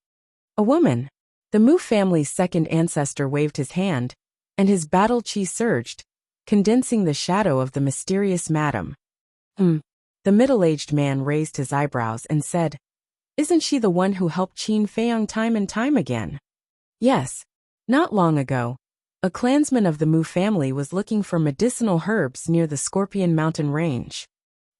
"A woman." The Mu family's second ancestor waved his hand, and his battle chi surged, condensing the shadow of the mysterious madam. The middle-aged man raised his eyebrows and said, "Isn't she the one who helped Qin Feiyang time and time again?" "Yes. Not long ago, a clansman of the Mu family was looking for medicinal herbs near the Scorpion Mountain Range.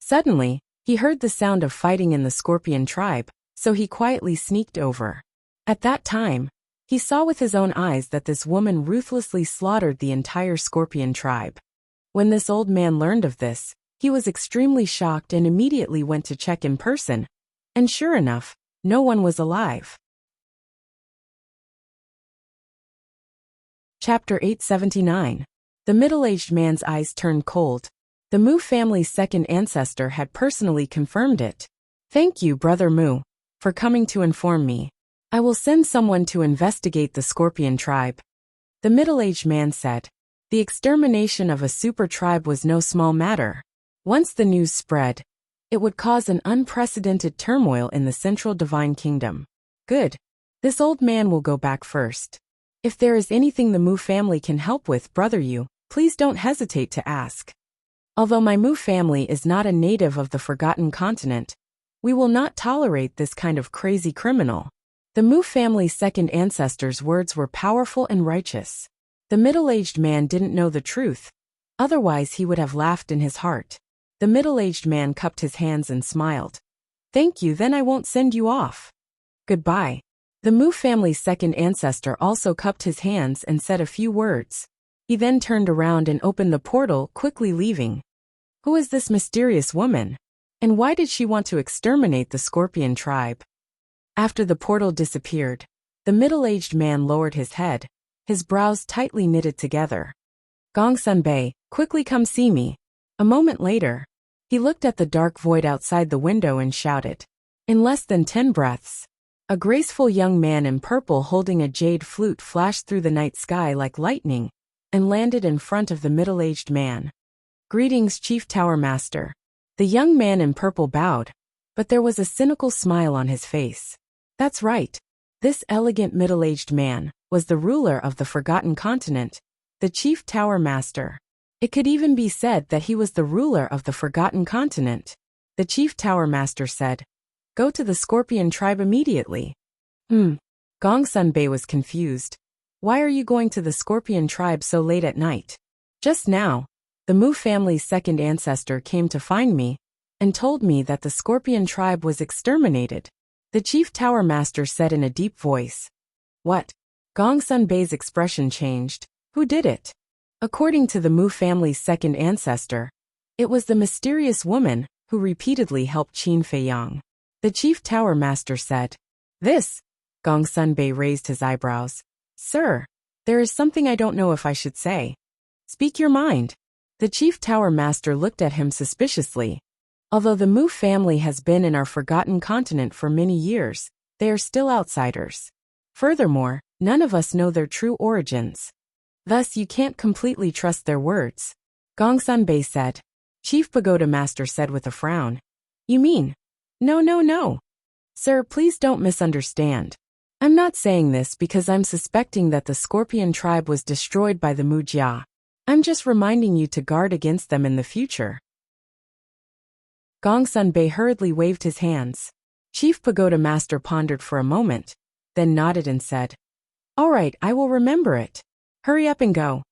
Suddenly, he heard the sound of fighting in the Scorpion tribe, so he quietly sneaked over. At that time, he saw with his own eyes that this woman ruthlessly slaughtered the entire Scorpion tribe. When this old man learned of this, he was extremely shocked and immediately went to check in person, and sure enough, no one was alive. Chapter 879. The middle-aged man's eyes turned cold. The Mu family's second ancestor had personally confirmed it. "Thank you, Brother Mu." for coming to inform me. I will send someone to investigate the Scorpion tribe. The middle-aged man said. The extermination of a super tribe was no small matter. Once the news spread, it would cause an unprecedented turmoil in the Central Divine Kingdom. Good. This old man will go back first. If there is anything the Mu family can help with, brother Yu, please don't hesitate to ask. Although my Mu family is not a native of the Forgotten Continent, we will not tolerate this kind of crazy criminal. The Mu family's second ancestor's words were powerful and righteous. The middle-aged man didn't know the truth. Otherwise he would have laughed in his heart. The middle-aged man cupped his hands and smiled. Thank you, then I won't send you off. Goodbye. The Mu family's second ancestor also cupped his hands and said a few words. He then turned around and opened the portal, quickly leaving. Who is this mysterious woman? And why did she want to exterminate the Scorpion tribe? After the portal disappeared, the middle-aged man lowered his head, his brows tightly knitted together. Gongsun-bei, quickly come see me. A moment later, he looked at the dark void outside the window and shouted. In less than 10 breaths, a graceful young man in purple holding a jade flute flashed through the night sky like lightning and landed in front of the middle-aged man. Greetings, Chief Tower Master. The young man in purple bowed, but there was a cynical smile on his face. That's right. This elegant middle-aged man was the ruler of the Forgotten Continent, the Chief Tower Master. It could even be said that he was the ruler of the Forgotten Continent. The Chief Tower Master said, Go to the Scorpion tribe immediately. Gongsun-bei was confused. Why are you going to the Scorpion tribe so late at night? Just now, the Mu family's second ancestor came to find me and told me that the Scorpion tribe was exterminated. The Chief Tower Master said in a deep voice. What? Gongsun-bei's expression changed. Who did it? According to the Mu family's second ancestor, it was the mysterious woman who repeatedly helped Qin Feiyang. The Chief Tower Master said. This? Gongsun-bei raised his eyebrows. Sir, there is something I don't know if I should say. Speak your mind. The Chief Tower Master looked at him suspiciously. Although the Mu family has been in our Forgotten Continent for many years, they are still outsiders. Furthermore, none of us know their true origins. Thus you can't completely trust their words. Gongsun-bei said. Chief Pagoda Master said with a frown. You mean? No. Sir, please don't misunderstand. I'm not saying this because I'm suspecting that the Scorpion tribe was destroyed by the Mu Jia. I'm just reminding you to guard against them in the future. Gongsun-bei hurriedly waved his hands. Chief Pagoda Master pondered for a moment, then nodded and said, All right, I will remember it. Hurry up and go.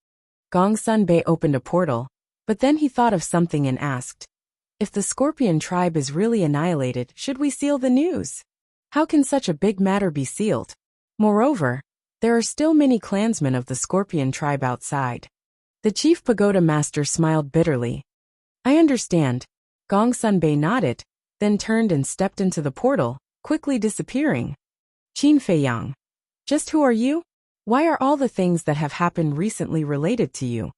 Gongsun-bei opened a portal, but then he thought of something and asked, If the Scorpion tribe is really annihilated, should we seal the news? How can such a big matter be sealed? Moreover, there are still many clansmen of the Scorpion tribe outside. The Chief Pagoda Master smiled bitterly. I understand. Gongsun-bei nodded, then turned and stepped into the portal, quickly disappearing. Qin Feiyang. Just who are you? Why are all the things that have happened recently related to you?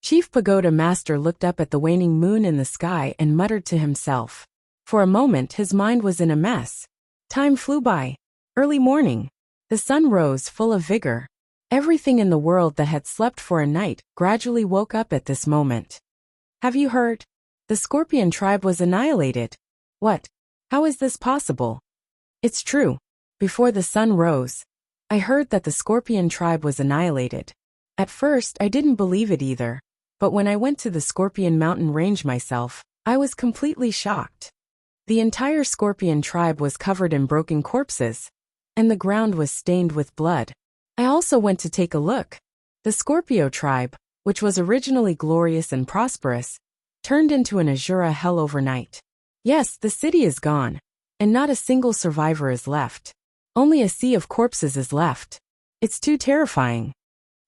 Chief Pagoda Master looked up at the waning moon in the sky and muttered to himself. For a moment his mind was in a mess. Time flew by. Early morning. The sun rose full of vigor. Everything in the world that had slept for a night gradually woke up at this moment. Have you heard? The Scorpion tribe was annihilated. What? How is this possible? It's true. Before the sun rose, I heard that the Scorpion tribe was annihilated. At first I didn't believe it either, but when I went to the Scorpion mountain range myself, I was completely shocked. The entire Scorpion tribe was covered in broken corpses, and the ground was stained with blood. I also went to take a look. The Scorpio tribe, which was originally glorious and prosperous, turned into an Azura hell overnight. Yes, the city is gone, and not a single survivor is left. Only a sea of corpses is left. It's too terrifying.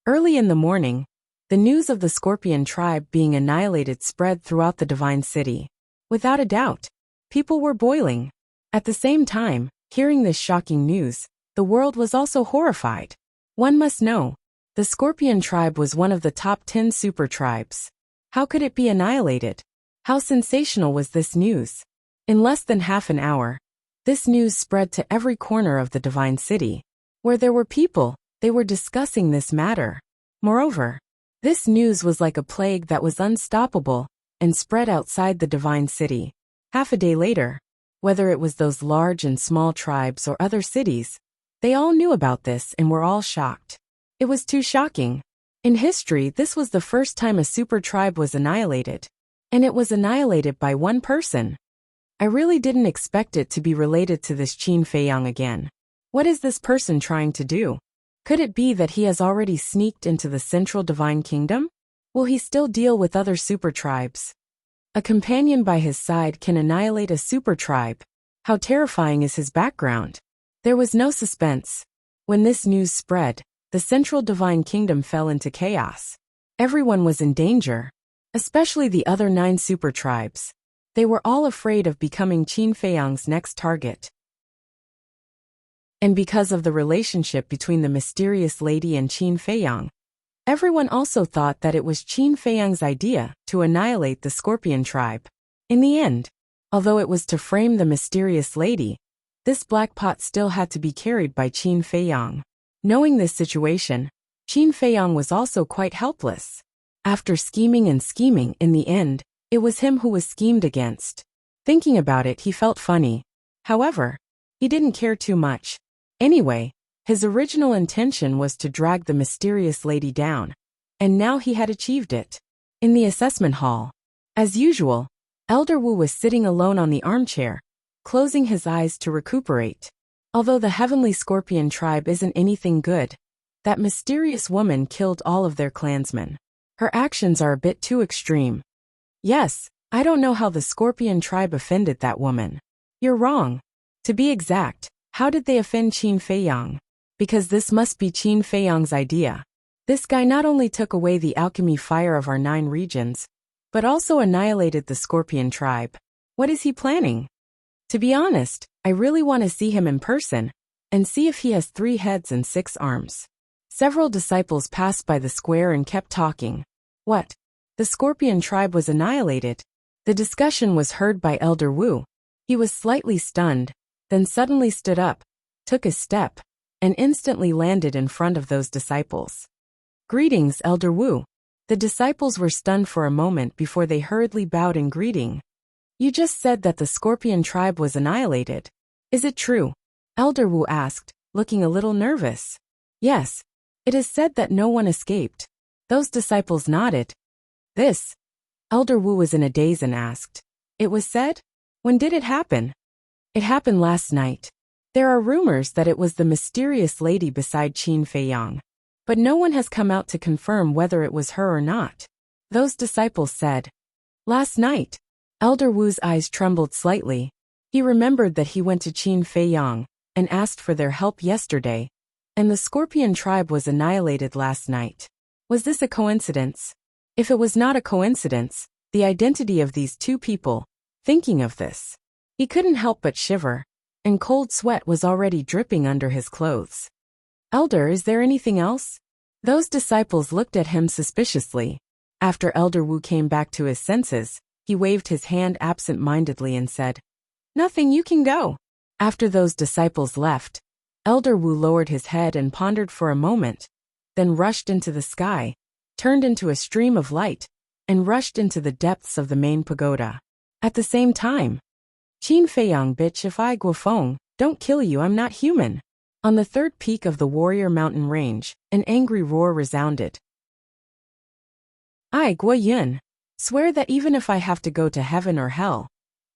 Early in the morning, the news of the Scorpion tribe being annihilated spread throughout the Divine City. Without a doubt, people were boiling. At the same time, hearing this shocking news, the world was also horrified. One must know, the Scorpion tribe was one of the top 10 super tribes. How could it be annihilated? How sensational was this news? In less than half an hour, This news spread to every corner of the divine city. Where there were people, they were discussing this matter. Moreover, this news was like a plague that was unstoppable and spread outside the divine city. Half a day later, whether it was those large and small tribes or other cities, they all knew about this and were all shocked. It was too shocking. In history, this was the first time a super tribe was annihilated. And it was annihilated by one person. I really didn't expect it to be related to this Qin Feiyang again. What is this person trying to do? Could it be that he has already sneaked into the central divine kingdom? Will he still deal with other super tribes? A companion by his side can annihilate a super tribe. How terrifying is his background? There was no suspense. When this news spread, the central divine kingdom fell into chaos. Everyone was in danger, especially the other 9 super tribes. They were all afraid of becoming Qin Feiyang's next target. And because of the relationship between the mysterious lady and Qin Feiyang, everyone also thought that it was Qin Feiyang's idea to annihilate the Scorpion tribe. In the end, although it was to frame the mysterious lady, this black pot still had to be carried by Qin Feiyang. Knowing this situation, Qin Feiyang was also quite helpless. After scheming and scheming, in the end, it was him who was schemed against. Thinking about it, he felt funny. However, he didn't care too much. Anyway, his original intention was to drag the mysterious lady down, and now he had achieved it. In the assessment hall, as usual, Elder Wu was sitting alone on the armchair, closing his eyes to recuperate. Although the Heavenly Scorpion tribe isn't anything good, that mysterious woman killed all of their clansmen. Her actions are a bit too extreme. Yes, I don't know how the Scorpion tribe offended that woman. You're wrong. To be exact, how did they offend Qin Feiyang? Because this must be Qin Feiyang's idea. This guy not only took away the alchemy fire of our 9 regions, but also annihilated the Scorpion tribe. What is he planning? To be honest, I really want to see him in person and see if he has 3 heads and 6 arms. Several disciples passed by the square and kept talking. What? The Scorpion tribe was annihilated. The discussion was heard by Elder Wu. He was slightly stunned, then suddenly stood up, took a step, and instantly landed in front of those disciples. Greetings, Elder Wu. The disciples were stunned for a moment before they hurriedly bowed in greeting. You just said that the Scorpion tribe was annihilated. Is it true? Elder Wu asked, looking a little nervous. Yes. It is said that no one escaped. Those disciples nodded. This? Elder Wu was in a daze and asked. It was said? When did it happen? It happened last night. There are rumors that it was the mysterious lady beside Qin Feiyang, but no one has come out to confirm whether it was her or not. Those disciples said. Last night. Elder Wu's eyes trembled slightly. He remembered that he went to Qin Feiyang and asked for their help yesterday, and the Scorpion tribe was annihilated last night. Was this a coincidence? If it was not a coincidence, the identity of these 2 people, thinking of this, he couldn't help but shiver, and cold sweat was already dripping under his clothes. Elder, is there anything else? Those disciples looked at him suspiciously. After Elder Wu came back to his senses, he waved his hand absent-mindedly and said, Nothing, you can go. After those disciples left, Elder Wu lowered his head and pondered for a moment, then rushed into the sky, turned into a stream of light, and rushed into the depths of the main pagoda. At the same time, Qin Feiyang, bitch, if I Guofeng don't kill you, I'm not human. On the 3rd peak of the Warrior Mountain Range, an angry roar resounded. I, Guo Yun, swear that even if I have to go to heaven or hell,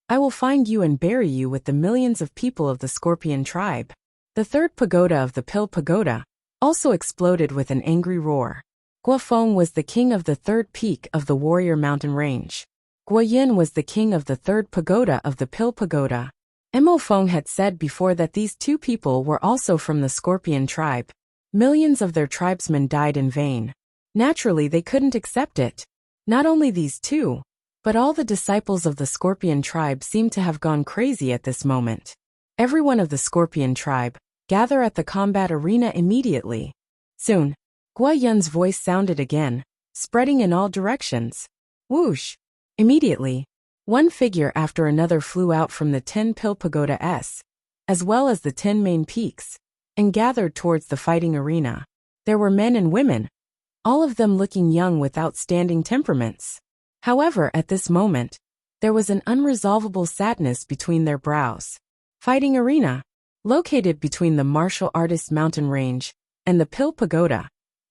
I will find you and bury you with the millions of people of the Scorpion tribe. The 3rd pagoda of the Pill Pagoda also exploded with an angry roar. Guofeng was the king of the 3rd peak of the Warrior Mountain Range. Guo Yin was the king of the 3rd pagoda of the Pill Pagoda. Mo Feng had said before that these 2 people were also from the Scorpion tribe. Millions of their tribesmen died in vain. Naturally, they couldn't accept it. Not only these 2, but all the disciples of the Scorpion tribe seemed to have gone crazy at this moment. Everyone of the Scorpion tribe, gather at the combat arena immediately. Soon, Guo Yun's voice sounded again, spreading in all directions. Whoosh! Immediately, one figure after another flew out from the 10 Pill Pagoda S, as well as the 10 main peaks, and gathered towards the fighting arena. There were men and women, all of them looking young with outstanding temperaments. However, at this moment, there was an unresolvable sadness between their brows. Fighting arena, located between the martial artist mountain range and the Pil Pagoda.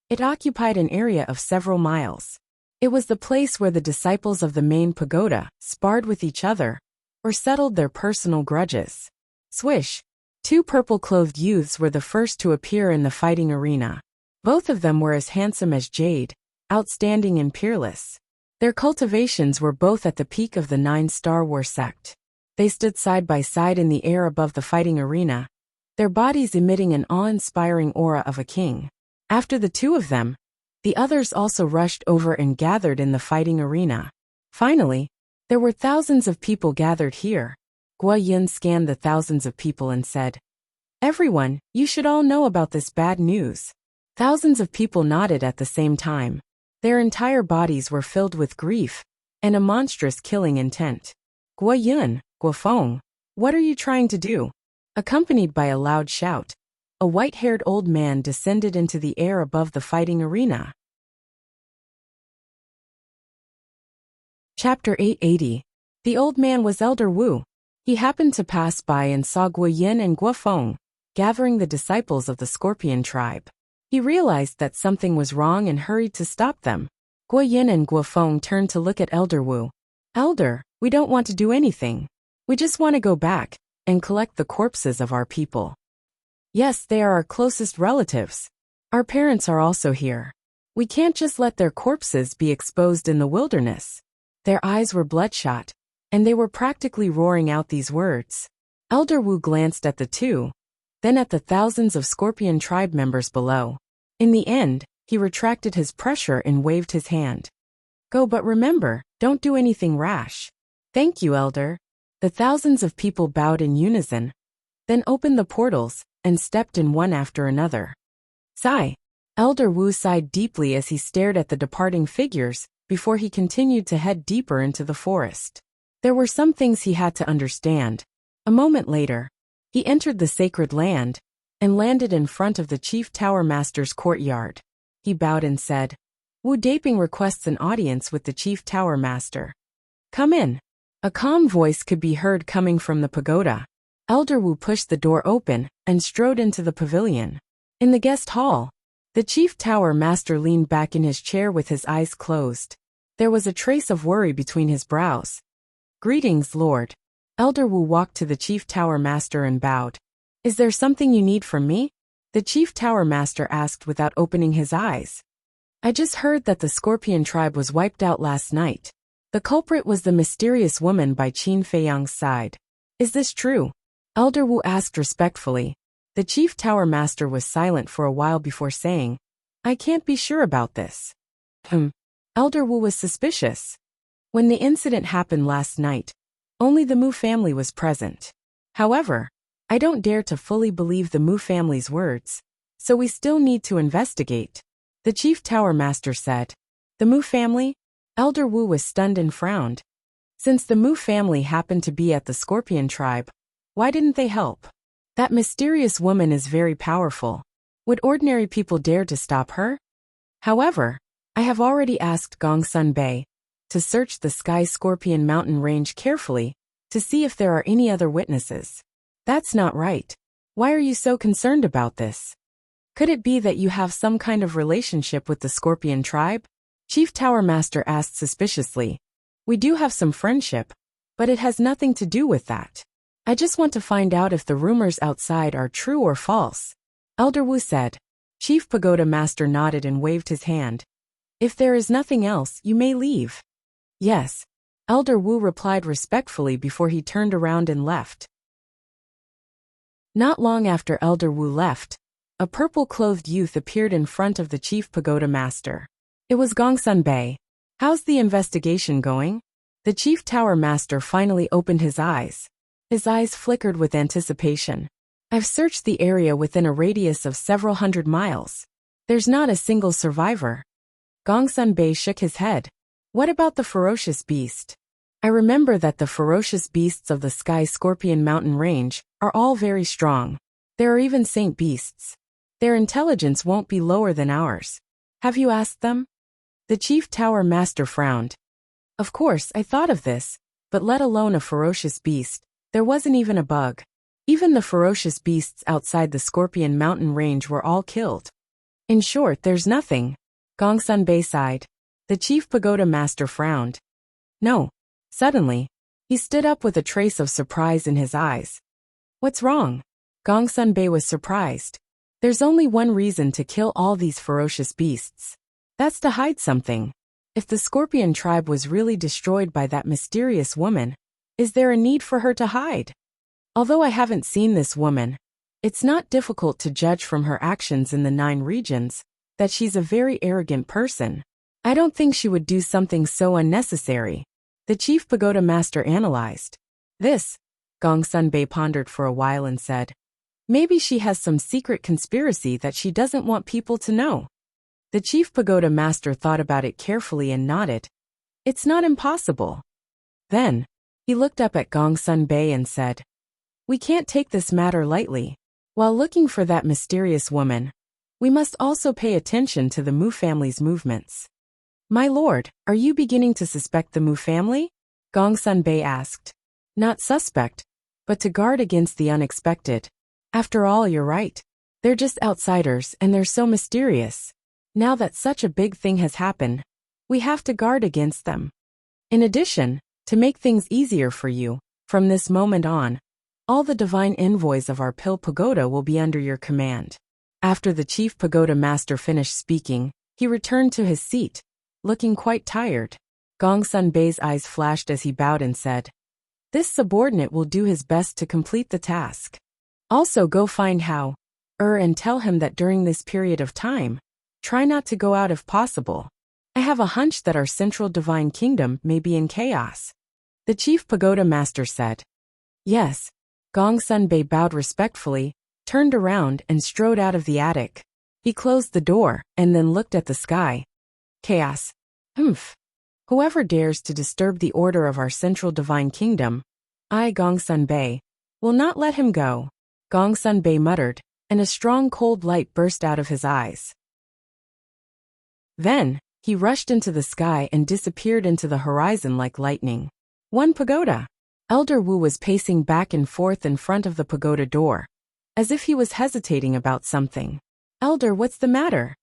It occupied an area of several miles. It was the place where the disciples of the main pagoda sparred with each other or settled their personal grudges. Swish! 2 purple-clothed youths were the first to appear in the fighting arena. Both of them were as handsome as jade, outstanding and peerless. Their cultivations were both at the peak of the 9-star war sect. They stood side by side in the air above the fighting arena, their bodies emitting an awe-inspiring aura of a king. After the two of them, the others also rushed over and gathered in the fighting arena. Finally, there were thousands of people gathered here. Guo Yun scanned the thousands of people and said, "Everyone, you should all know about this bad news." Thousands of people nodded at the same time. Their entire bodies were filled with grief and a monstrous killing intent. "Guo Yun, Guo Feng, what are you trying to do?" Accompanied by a loud shout, a white-haired old man descended into the air above the fighting arena. Chapter 880. The old man was Elder Wu. He happened to pass by and saw Guo Yin and Guo Feng gathering the disciples of the Scorpion tribe. He realized that something was wrong and hurried to stop them. Guo Yin and Guo Feng turned to look at Elder Wu. "Elder, we don't want to do anything. We just want to go back and collect the corpses of our people." "Yes, they are our closest relatives. Our parents are also here. We can't just let their corpses be exposed in the wilderness." Their eyes were bloodshot, and they were practically roaring out these words. Elder Wu glanced at the two, then at the thousands of Scorpion tribe members below. In the end, he retracted his pressure and waved his hand. "Go, but remember, don't do anything rash." "Thank you, Elder." The thousands of people bowed in unison, then opened the portals and stepped in one after another. Sigh. Elder Wu sighed deeply as he stared at the departing figures before he continued to head deeper into the forest. There were some things he had to understand. A moment later, he entered the sacred land and landed in front of the Chief Tower Master's courtyard. He bowed and said, "Wu Daping requests an audience with the Chief Tower Master." "Come in." A calm voice could be heard coming from the pagoda. Elder Wu pushed the door open and strode into the pavilion. In the guest hall, the Chief Tower Master leaned back in his chair with his eyes closed. There was a trace of worry between his brows. "Greetings, Lord." Elder Wu walked to the Chief Tower Master and bowed. "Is there something you need from me?" the Chief Tower Master asked without opening his eyes. "I just heard that the Scorpion tribe was wiped out last night. The culprit was the mysterious woman by Qin Feiyang's side. Is this true?" Elder Wu asked respectfully. The Chief Tower Master was silent for a while before saying, "I can't be sure about this." Elder Wu was suspicious. When the incident happened last night, only the Mu family was present. However, I don't dare to fully believe the Mu family's words, so we still need to investigate, the Chief Tower Master said. "The Mu family?" Elder Wu was stunned and frowned. Since the Mu family happened to be at the Scorpion tribe, why didn't they help? That mysterious woman is very powerful. Would ordinary people dare to stop her? However, I have already asked Gongsun Bei to search the Sky Scorpion mountain range carefully to see if there are any other witnesses. That's not right. Why are you so concerned about this? Could it be that you have some kind of relationship with the Scorpion tribe? Chief Tower Master asked suspiciously. "We do have some friendship, but it has nothing to do with that. I just want to find out if the rumors outside are true or false," Elder Wu said. Chief Pagoda Master nodded and waved his hand. "If there is nothing else, you may leave." "Yes," Elder Wu replied respectfully before he turned around and left. Not long after Elder Wu left, a purple-clothed youth appeared in front of the Chief Pagoda Master. It was Gongsun Bei. "How's the investigation going?" The Chief Tower Master finally opened his eyes. His eyes flickered with anticipation. "I've searched the area within a radius of several hundred miles. There's not a single survivor." Gongsun Bei shook his head. "What about the ferocious beast?" I remember that the ferocious beasts of the Sky Scorpion mountain range are all very strong. There are even saint beasts. Their intelligence won't be lower than ours. Have you asked them? The Chief Tower Master frowned. Of course, I thought of this, but let alone a ferocious beast, there wasn't even a bug. Even the ferocious beasts outside the Scorpion mountain range were all killed. In short, there's nothing. Gongsun sighed. The Chief Pagoda Master frowned. No. Suddenly, he stood up with a trace of surprise in his eyes. What's wrong? Gongsun was surprised. There's only one reason to kill all these ferocious beasts. That's to hide something. If the Scorpion tribe was really destroyed by that mysterious woman, is there a need for her to hide? Although I haven't seen this woman, it's not difficult to judge from her actions in the 9 regions that she's a very arrogant person. I don't think she would do something so unnecessary. The Chief Pagoda Master analyzed. This, Gongsun pondered for a while and said, maybe she has some secret conspiracy that she doesn't want people to know. The Chief Pagoda Master thought about it carefully and nodded. It's not impossible. Then, he looked up at Gongsun and said, we can't take this matter lightly. While looking for that mysterious woman, we must also pay attention to the Mu family's movements. My lord, are you beginning to suspect the Mu family? Gongsun asked. Not suspect, but to guard against the unexpected. After all, you're right. They're just outsiders and they're so mysterious. Now that such a big thing has happened, we have to guard against them. In addition, to make things easier for you, from this moment on, all the divine envoys of our Pill Pagoda will be under your command. After the Chief Pagoda Master finished speaking, he returned to his seat, looking quite tired. Gongsun eyes flashed as he bowed and said, this subordinate will do his best to complete the task. Also go find Hao and tell him that during this period of time, try not to go out if possible. I have a hunch that our central divine kingdom may be in chaos. The Chief Pagoda Master said. Yes. Gongsun bowed respectfully, turned around and strode out of the attic. He closed the door and then looked at the sky. Chaos. Whoever dares to disturb the order of our central divine kingdom, I, Gongsun will not let him go. Gongsun muttered, and a strong cold light burst out of his eyes. Then, he rushed into the sky and disappeared into the horizon like lightning. One pagoda. Elder Wu was pacing back and forth in front of the pagoda door, as if he was hesitating about something. Elder, what's the matter?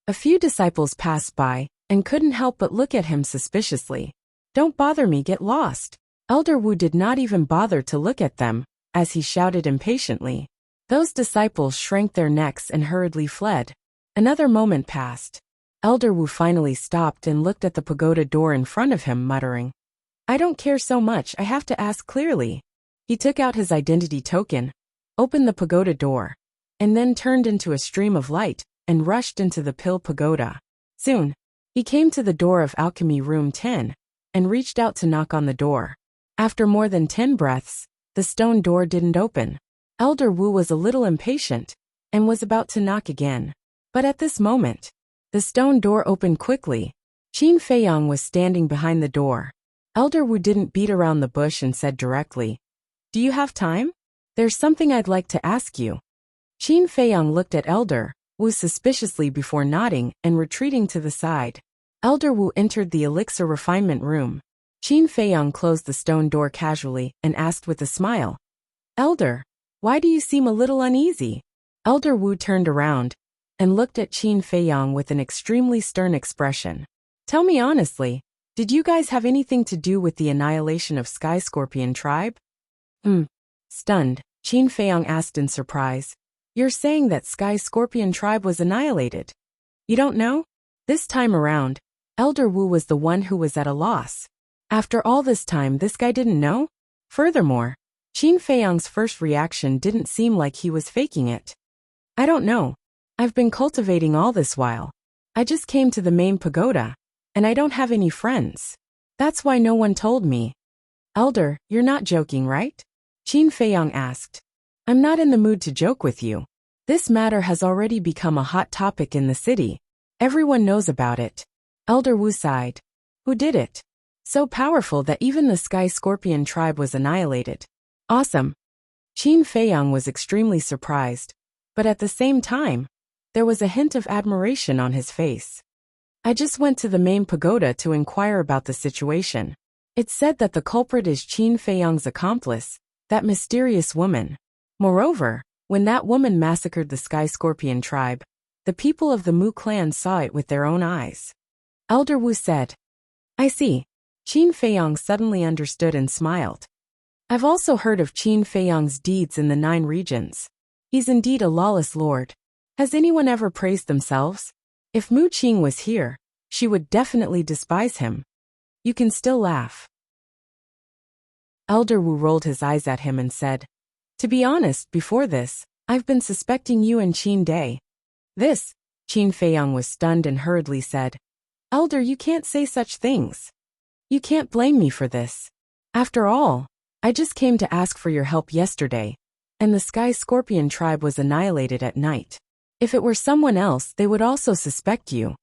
A few disciples passed by, and couldn't help but look at him suspiciously. Don't bother me, get lost. Elder Wu did not even bother to look at them, as he shouted impatiently. Those disciples shrank their necks and hurriedly fled. Another moment passed. Elder Wu finally stopped and looked at the pagoda door in front of him, muttering, I don't care so much, I have to ask clearly. He took out his identity token, opened the pagoda door, and then turned into a stream of light and rushed into the Pill Pagoda. Soon, he came to the door of Alchemy Room 10 and reached out to knock on the door. After more than 10 breaths, the stone door didn't open. Elder Wu was a little impatient and was about to knock again. But at this moment, the stone door opened quickly. Qin Feiyang was standing behind the door. Elder Wu didn't beat around the bush and said directly, Do you have time? There's something I'd like to ask you. Qin Feiyang looked at Elder Wu suspiciously before nodding and retreating to the side. Elder Wu entered the elixir refinement room. Qin Feiyang closed the stone door casually and asked with a smile, Elder, why do you seem a little uneasy? Elder Wu turned around and looked at Qin Feiyang with an extremely stern expression. Tell me honestly, did you guys have anything to do with the annihilation of Sky Scorpion tribe? Stunned, Qin Feiyang asked in surprise. You're saying that Sky Scorpion tribe was annihilated? You don't know? This time around, Elder Wu was the one who was at a loss. After all this time, this guy didn't know? Furthermore, Qin Feiyang's first reaction didn't seem like he was faking it. I don't know. I've been cultivating all this while. I just came to the main pagoda, and I don't have any friends. That's why no one told me. Elder, you're not joking, right? Qin Feiyang asked. I'm not in the mood to joke with you. This matter has already become a hot topic in the city. Everyone knows about it. Elder Wu sighed. Who did it? So powerful that even the Sky Scorpion tribe was annihilated. Awesome. Qin Feiyang was extremely surprised, but at the same time, there was a hint of admiration on his face. I just went to the main pagoda to inquire about the situation. It's said that the culprit is Qin Feiyang's accomplice, that mysterious woman. Moreover, when that woman massacred the Sky Scorpion tribe, the people of the Mu clan saw it with their own eyes. Elder Wu said. I see. Qin Feiyang suddenly understood and smiled. I've also heard of Qin Feiyang's deeds in the 9 regions. He's indeed a lawless lord. Has anyone ever praised themselves? If Mu Qing was here, she would definitely despise him. You can still laugh. Elder Wu rolled his eyes at him and said, to be honest, before this, I've been suspecting you and Qin Day. This, Qin Feiyang was stunned and hurriedly said, Elder, you can't say such things. You can't blame me for this. After all, I just came to ask for your help yesterday, and the Sky Scorpion tribe was annihilated at night. If it were someone else, they would also suspect you.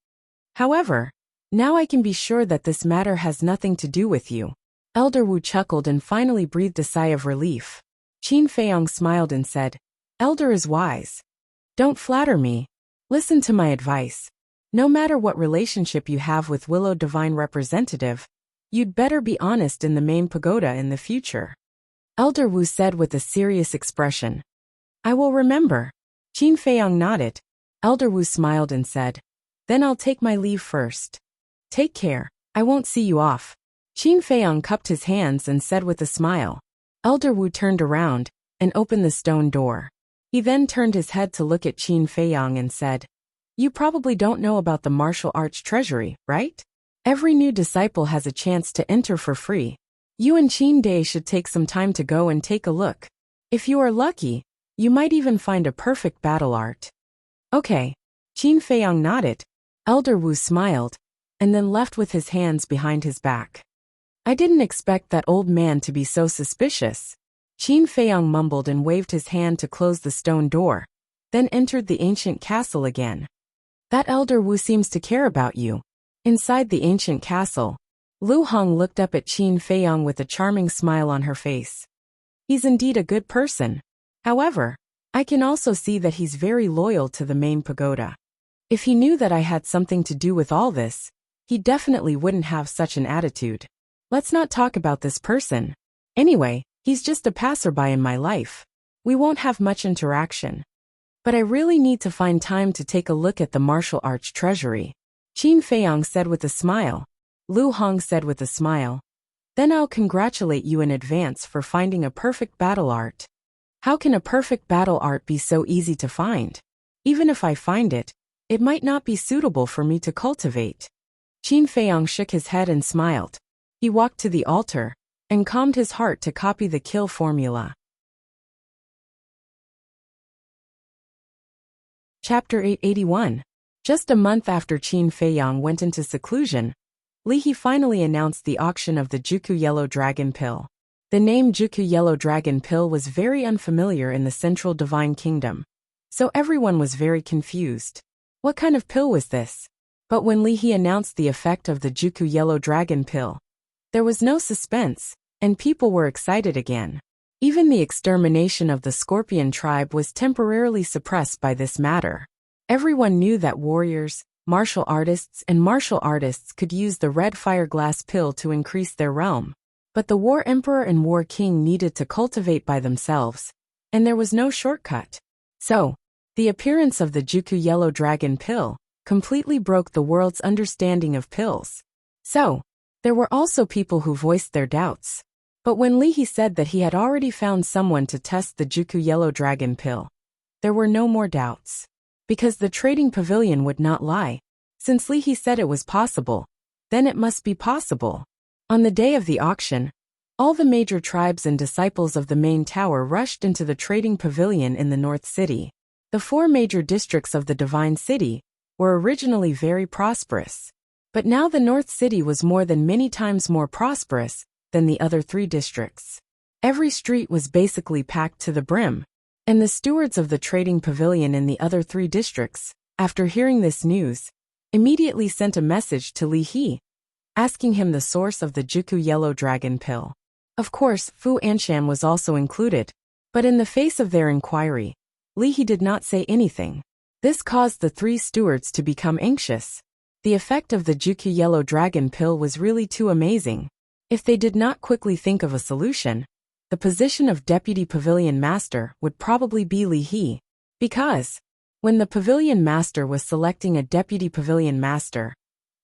However, now I can be sure that this matter has nothing to do with you. Elder Wu chuckled and finally breathed a sigh of relief. Qin Feiyang smiled and said, Elder is wise. Don't flatter me. Listen to my advice. No matter what relationship you have with Willow Divine Representative, you'd better be honest in the main pagoda in the future. Elder Wu said with a serious expression. I will remember. Qin Feiyang nodded. Elder Wu smiled and said, then I'll take my leave first. Take care, I won't see you off. Qin Feiyang cupped his hands and said with a smile. Elder Wu turned around and opened the stone door. He then turned his head to look at Qin Feiyang and said, you probably don't know about the martial arts treasury, right? Every new disciple has a chance to enter for free. You and Qin Day should take some time to go and take a look. If you are lucky, you might even find a perfect battle art. Okay. Qin Feiyang nodded. Elder Wu smiled, and then left with his hands behind his back. I didn't expect that old man to be so suspicious. Qin Feiyang mumbled and waved his hand to close the stone door, then entered the ancient castle again. That Elder Wu seems to care about you. Inside the ancient castle, Lu Hong looked up at Qin Feiyang with a charming smile on her face. He's indeed a good person. However, I can also see that he's very loyal to the main pagoda. If he knew that I had something to do with all this, he definitely wouldn't have such an attitude. Let's not talk about this person. Anyway, he's just a passerby in my life. We won't have much interaction. But I really need to find time to take a look at the martial arts treasury. Qin Feiyang said with a smile. Lu Hong said with a smile. Then I'll congratulate you in advance for finding a perfect battle art. How can a perfect battle art be so easy to find? Even if I find it, it might not be suitable for me to cultivate. Qin Feiyang shook his head and smiled. He walked to the altar and calmed his heart to copy the kill formula. Chapter 881. Just a month after Qin Feiyang went into seclusion, Li He finally announced the auction of the Juku Yellow Dragon Pill. The name Juku Yellow Dragon Pill was very unfamiliar in the Central Divine Kingdom, so everyone was very confused. What kind of pill was this? But when Li He announced the effect of the Juku Yellow Dragon Pill, there was no suspense, and people were excited again. Even the extermination of the Scorpion tribe was temporarily suppressed by this matter. Everyone knew that warriors, martial artists could use the red fire glass pill to increase their realm. But the War Emperor and War King needed to cultivate by themselves, and there was no shortcut. So, the appearance of the Juku Yellow Dragon Pill completely broke the world's understanding of pills. So, there were also people who voiced their doubts. But when Li He said that he had already found someone to test the Juku Yellow Dragon Pill, there were no more doubts. Because the trading pavilion would not lie. Since Li He said it was possible, then it must be possible. On the day of the auction, all the major tribes and disciples of the main tower rushed into the trading pavilion in the North City. The 4 major districts of the Divine City were originally very prosperous. But now the North City was more than many times more prosperous than the other 3 districts. Every street was basically packed to the brim, and the stewards of the trading pavilion in the other 3 districts, after hearing this news, immediately sent a message to Li He. asking him the source of the Juku yellow dragon pill. Of course, Fu Anshan was also included, but in the face of their inquiry, Li He did not say anything. This caused the three stewards to become anxious. The effect of the Juku yellow dragon pill was really too amazing. If they did not quickly think of a solution, the position of Deputy Pavilion Master would probably be Li He. Because, when the Pavilion Master was selecting a Deputy Pavilion Master,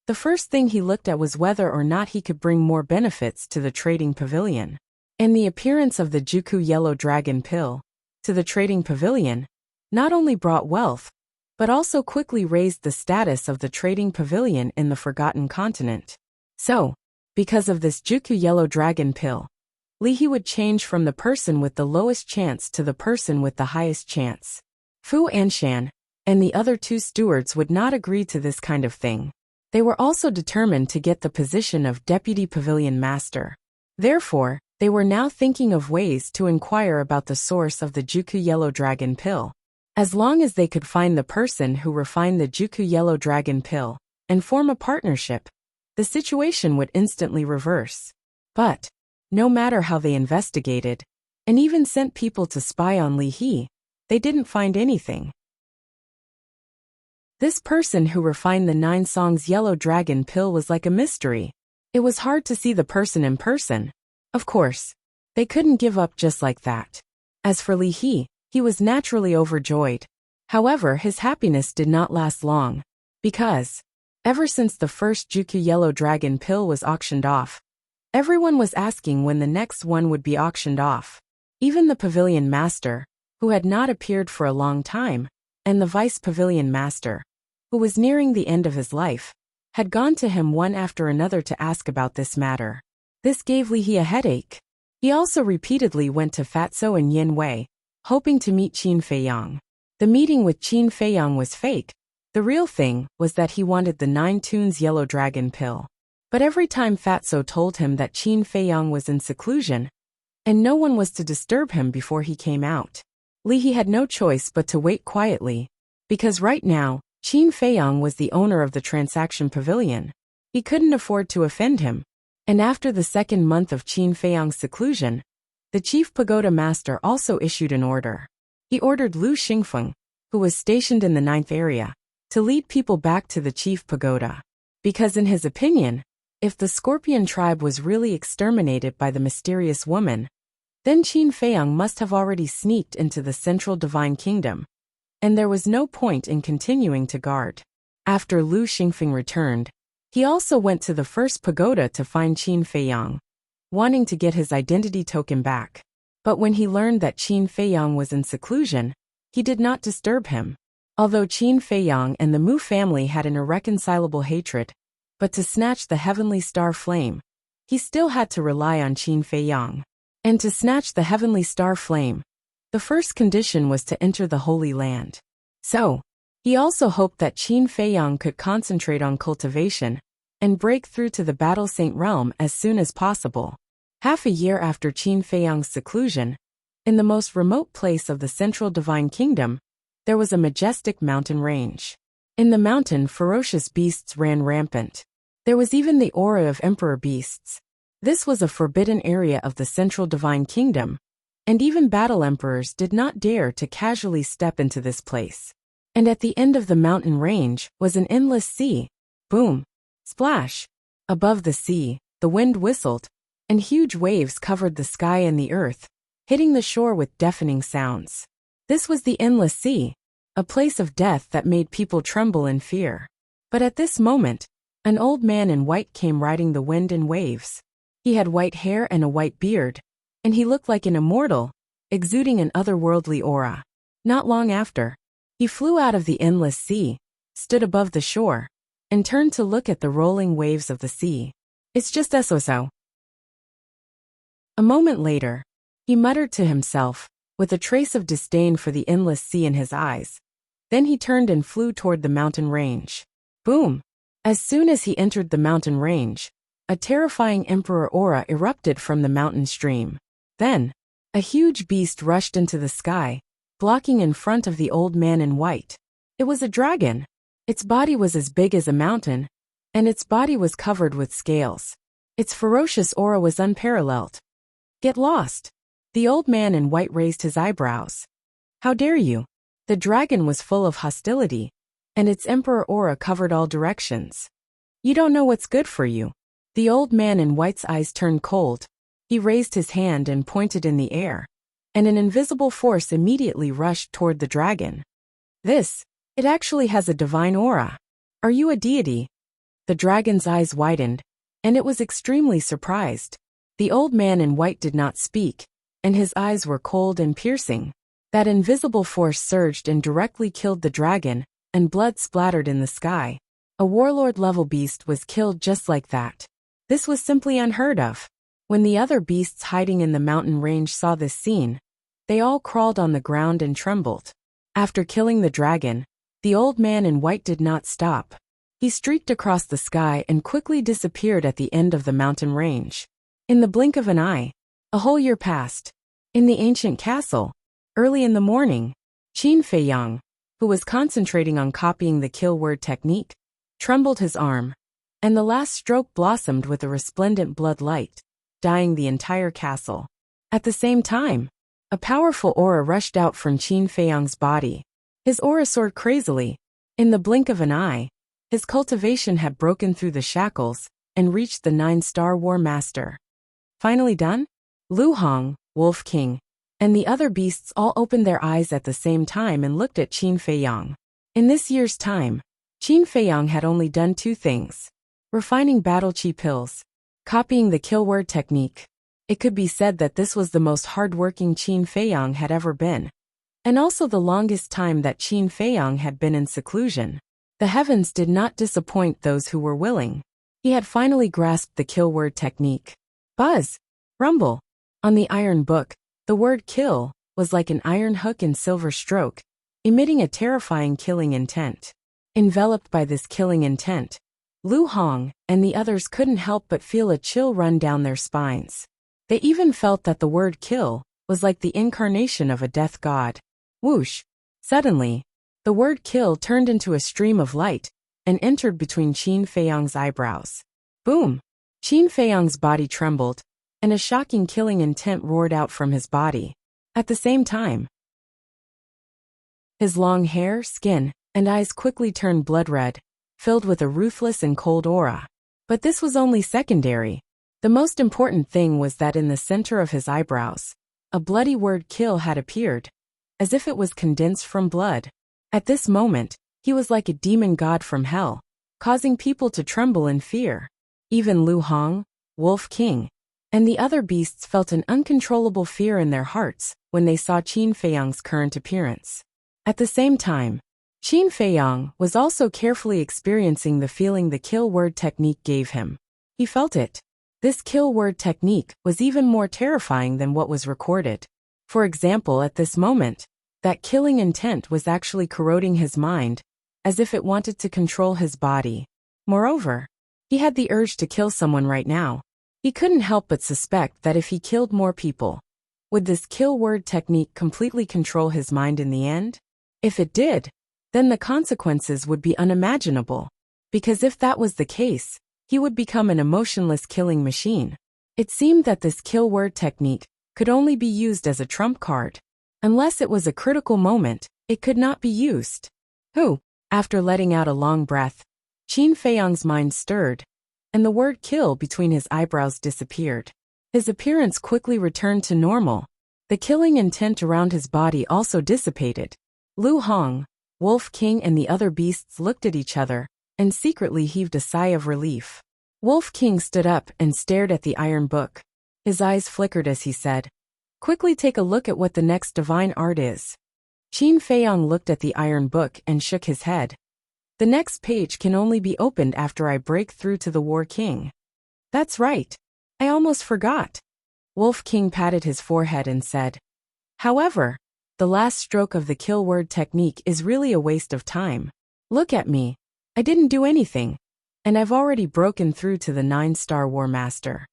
the first thing he looked at was whether or not he could bring more benefits to the trading pavilion. And the appearance of the Juku yellow dragon pill to the trading pavilion not only brought wealth, but also quickly raised the status of the trading pavilion in the Forgotten Continent. So, because of this Juku yellow dragon pill, Li He would change from the person with the lowest chance to the person with the highest chance. Fu Anshan and the other two stewards would not agree to this kind of thing. They were also determined to get the position of Deputy Pavilion Master. Therefore, they were now thinking of ways to inquire about the source of the Juku yellow dragon pill. As long as they could find the person who refined the Juku yellow dragon pill and form a partnership, the situation would instantly reverse. But, no matter how they investigated, and even sent people to spy on Li He, they didn't find anything. This person who refined the 9 songs yellow dragon pill was like a mystery. It was hard to see the person in person. Of course, they couldn't give up just like that. As for Li He, he was naturally overjoyed. However, his happiness did not last long, because, ever since the first Juku yellow dragon pill was auctioned off, everyone was asking when the next one would be auctioned off. Even the Pavilion Master, who had not appeared for a long time, and the Vice Pavilion Master, who was nearing the end of his life, had gone to him one after another to ask about this matter. This gave Li He a headache. He also repeatedly went to Fatso and Yin Wei, hoping to meet Qin Feiyang. The meeting with Qin Feiyang was fake. The real thing was that he wanted the 9 tunes yellow dragon pill. But every time Fatso told him that Qin Feiyang was in seclusion, and no one was to disturb him before he came out, Li He had no choice but to wait quietly, because right now, Qin Feiyang was the owner of the Transaction Pavilion. He couldn't afford to offend him. And after the second month of Qin Feiyang's seclusion, the Chief Pagoda Master also issued an order. He ordered Lu Xingfeng, who was stationed in the 9th area, to lead people back to the Chief Pagoda. Because in his opinion, if the Scorpion tribe was really exterminated by the mysterious woman, then Qin Feiyang must have already sneaked into the Central Divine Kingdom, and there was no point in continuing to guard. After Lu Xingfeng returned, he also went to the first pagoda to find Qin Feiyang, wanting to get his identity token back. But when he learned that Qin Feiyang was in seclusion, he did not disturb him. Although Qin Feiyang and the Mu family had an irreconcilable hatred, but to snatch the heavenly star flame, he still had to rely on Qin Feiyang. And to snatch the heavenly star flame, the first condition was to enter the Holy Land. So, he also hoped that Qin Feiyang could concentrate on cultivation and break through to the Battle Saint realm as soon as possible. Half a year after Qin Feiyang's seclusion, in the most remote place of the Central Divine Kingdom, there was a majestic mountain range. In the mountain, ferocious beasts ran rampant. There was even the aura of emperor beasts. This was a forbidden area of the Central Divine Kingdom, and even battle emperors did not dare to casually step into this place. And at the end of the mountain range was an endless sea. Boom! Splash! Above the sea, the wind whistled, and huge waves covered the sky and the earth, hitting the shore with deafening sounds. This was the endless sea, a place of death that made people tremble in fear. But at this moment, an old man in white came riding the wind and waves. He had white hair and a white beard, and he looked like an immortal, exuding an otherworldly aura. Not long after, he flew out of the endless sea, stood above the shore, and turned to look at the rolling waves of the sea. It's just so. A moment later, he muttered to himself, with a trace of disdain for the endless sea in his eyes. Then he turned and flew toward the mountain range. Boom! As soon as he entered the mountain range, a terrifying emperor aura erupted from the mountain stream. Then, a huge beast rushed into the sky, blocking in front of the old man in white. It was a dragon. Its body was as big as a mountain, and its body was covered with scales. Its ferocious aura was unparalleled. Get lost. The old man in white raised his eyebrows. How dare you? The dragon was full of hostility, and its emperor aura covered all directions. You don't know what's good for you. The old man in white's eyes turned cold. He raised his hand and pointed in the air, and an invisible force immediately rushed toward the dragon. It actually has a divine aura. Are you a deity? The dragon's eyes widened, and it was extremely surprised. The old man in white did not speak, and his eyes were cold and piercing. That invisible force surged and directly killed the dragon, and blood splattered in the sky. A warlord-level beast was killed just like that. This was simply unheard of. When the other beasts hiding in the mountain range saw this scene, they all crawled on the ground and trembled. After killing the dragon, the old man in white did not stop. He streaked across the sky and quickly disappeared at the end of the mountain range. In the blink of an eye, a whole year passed. In the ancient castle, early in the morning, Qin Feiyang, who was concentrating on copying the kill word technique, trembled his arm, and the last stroke blossomed with a resplendent blood light, dyeing the entire castle. At the same time, a powerful aura rushed out from Qin Feiyang's body. His aura soared crazily. In the blink of an eye, his cultivation had broken through the shackles and reached the 9-star War Master. Finally done? Lu Hong, Wolf King, and the other beasts all opened their eyes at the same time and looked at Qin Feiyang. In this year's time, Qin Feiyang had only done 2 things: refining battle chi pills, copying the kill word technique. It could be said that this was the most hard-working Qin Feiyang had ever been, and also the longest time that Qin Feiyang had been in seclusion. The heavens did not disappoint those who were willing. He had finally grasped the kill word technique. Buzz! Rumble! On the iron book, the word kill was like an iron hook and silver stroke, emitting a terrifying killing intent. Enveloped by this killing intent, Lu Hong and the others couldn't help but feel a chill run down their spines. They even felt that the word kill was like the incarnation of a death god. Whoosh! Suddenly, the word kill turned into a stream of light and entered between Qin Feiyang's eyebrows. Boom! Qin Feiyang's body trembled, and a shocking killing intent roared out from his body. At the same time, his long hair, skin, and eyes quickly turned blood red, filled with a ruthless and cold aura. But this was only secondary. The most important thing was that in the center of his eyebrows, a bloody word kill had appeared, as if it was condensed from blood. At this moment, he was like a demon god from hell, causing people to tremble in fear. Even Lu Hong, Wolf King, and the other beasts felt an uncontrollable fear in their hearts when they saw Qin Feiyang's current appearance. At the same time, Qin Feiyang was also carefully experiencing the feeling the kill word technique gave him. He felt it. This kill word technique was even more terrifying than what was recorded. For example, at this moment, that killing intent was actually corroding his mind, as if it wanted to control his body. Moreover, he had the urge to kill someone right now. He couldn't help but suspect that if he killed more people, would this kill word technique completely control his mind in the end? If it did, then the consequences would be unimaginable. Because if that was the case, he would become an emotionless killing machine. It seemed that this kill word technique could only be used as a trump card. Unless it was a critical moment, it could not be used. After letting out a long breath, Qin Feiyang's mind stirred, and the word kill between his eyebrows disappeared. His appearance quickly returned to normal. The killing intent around his body also dissipated. Lu Hong, Wolf King and the other beasts looked at each other, and secretly heaved a sigh of relief. Wolf King stood up and stared at the iron book. His eyes flickered as he said, "Quickly take a look at what the next divine art is." Qin Feiyang looked at the iron book and shook his head. "The next page can only be opened after I break through to the War King." "That's right. I almost forgot." Wolf King patted his forehead and said, "However, the last stroke of the kill word technique is really a waste of time. Look at me. I didn't do anything, and I've already broken through to the 9-star War Master."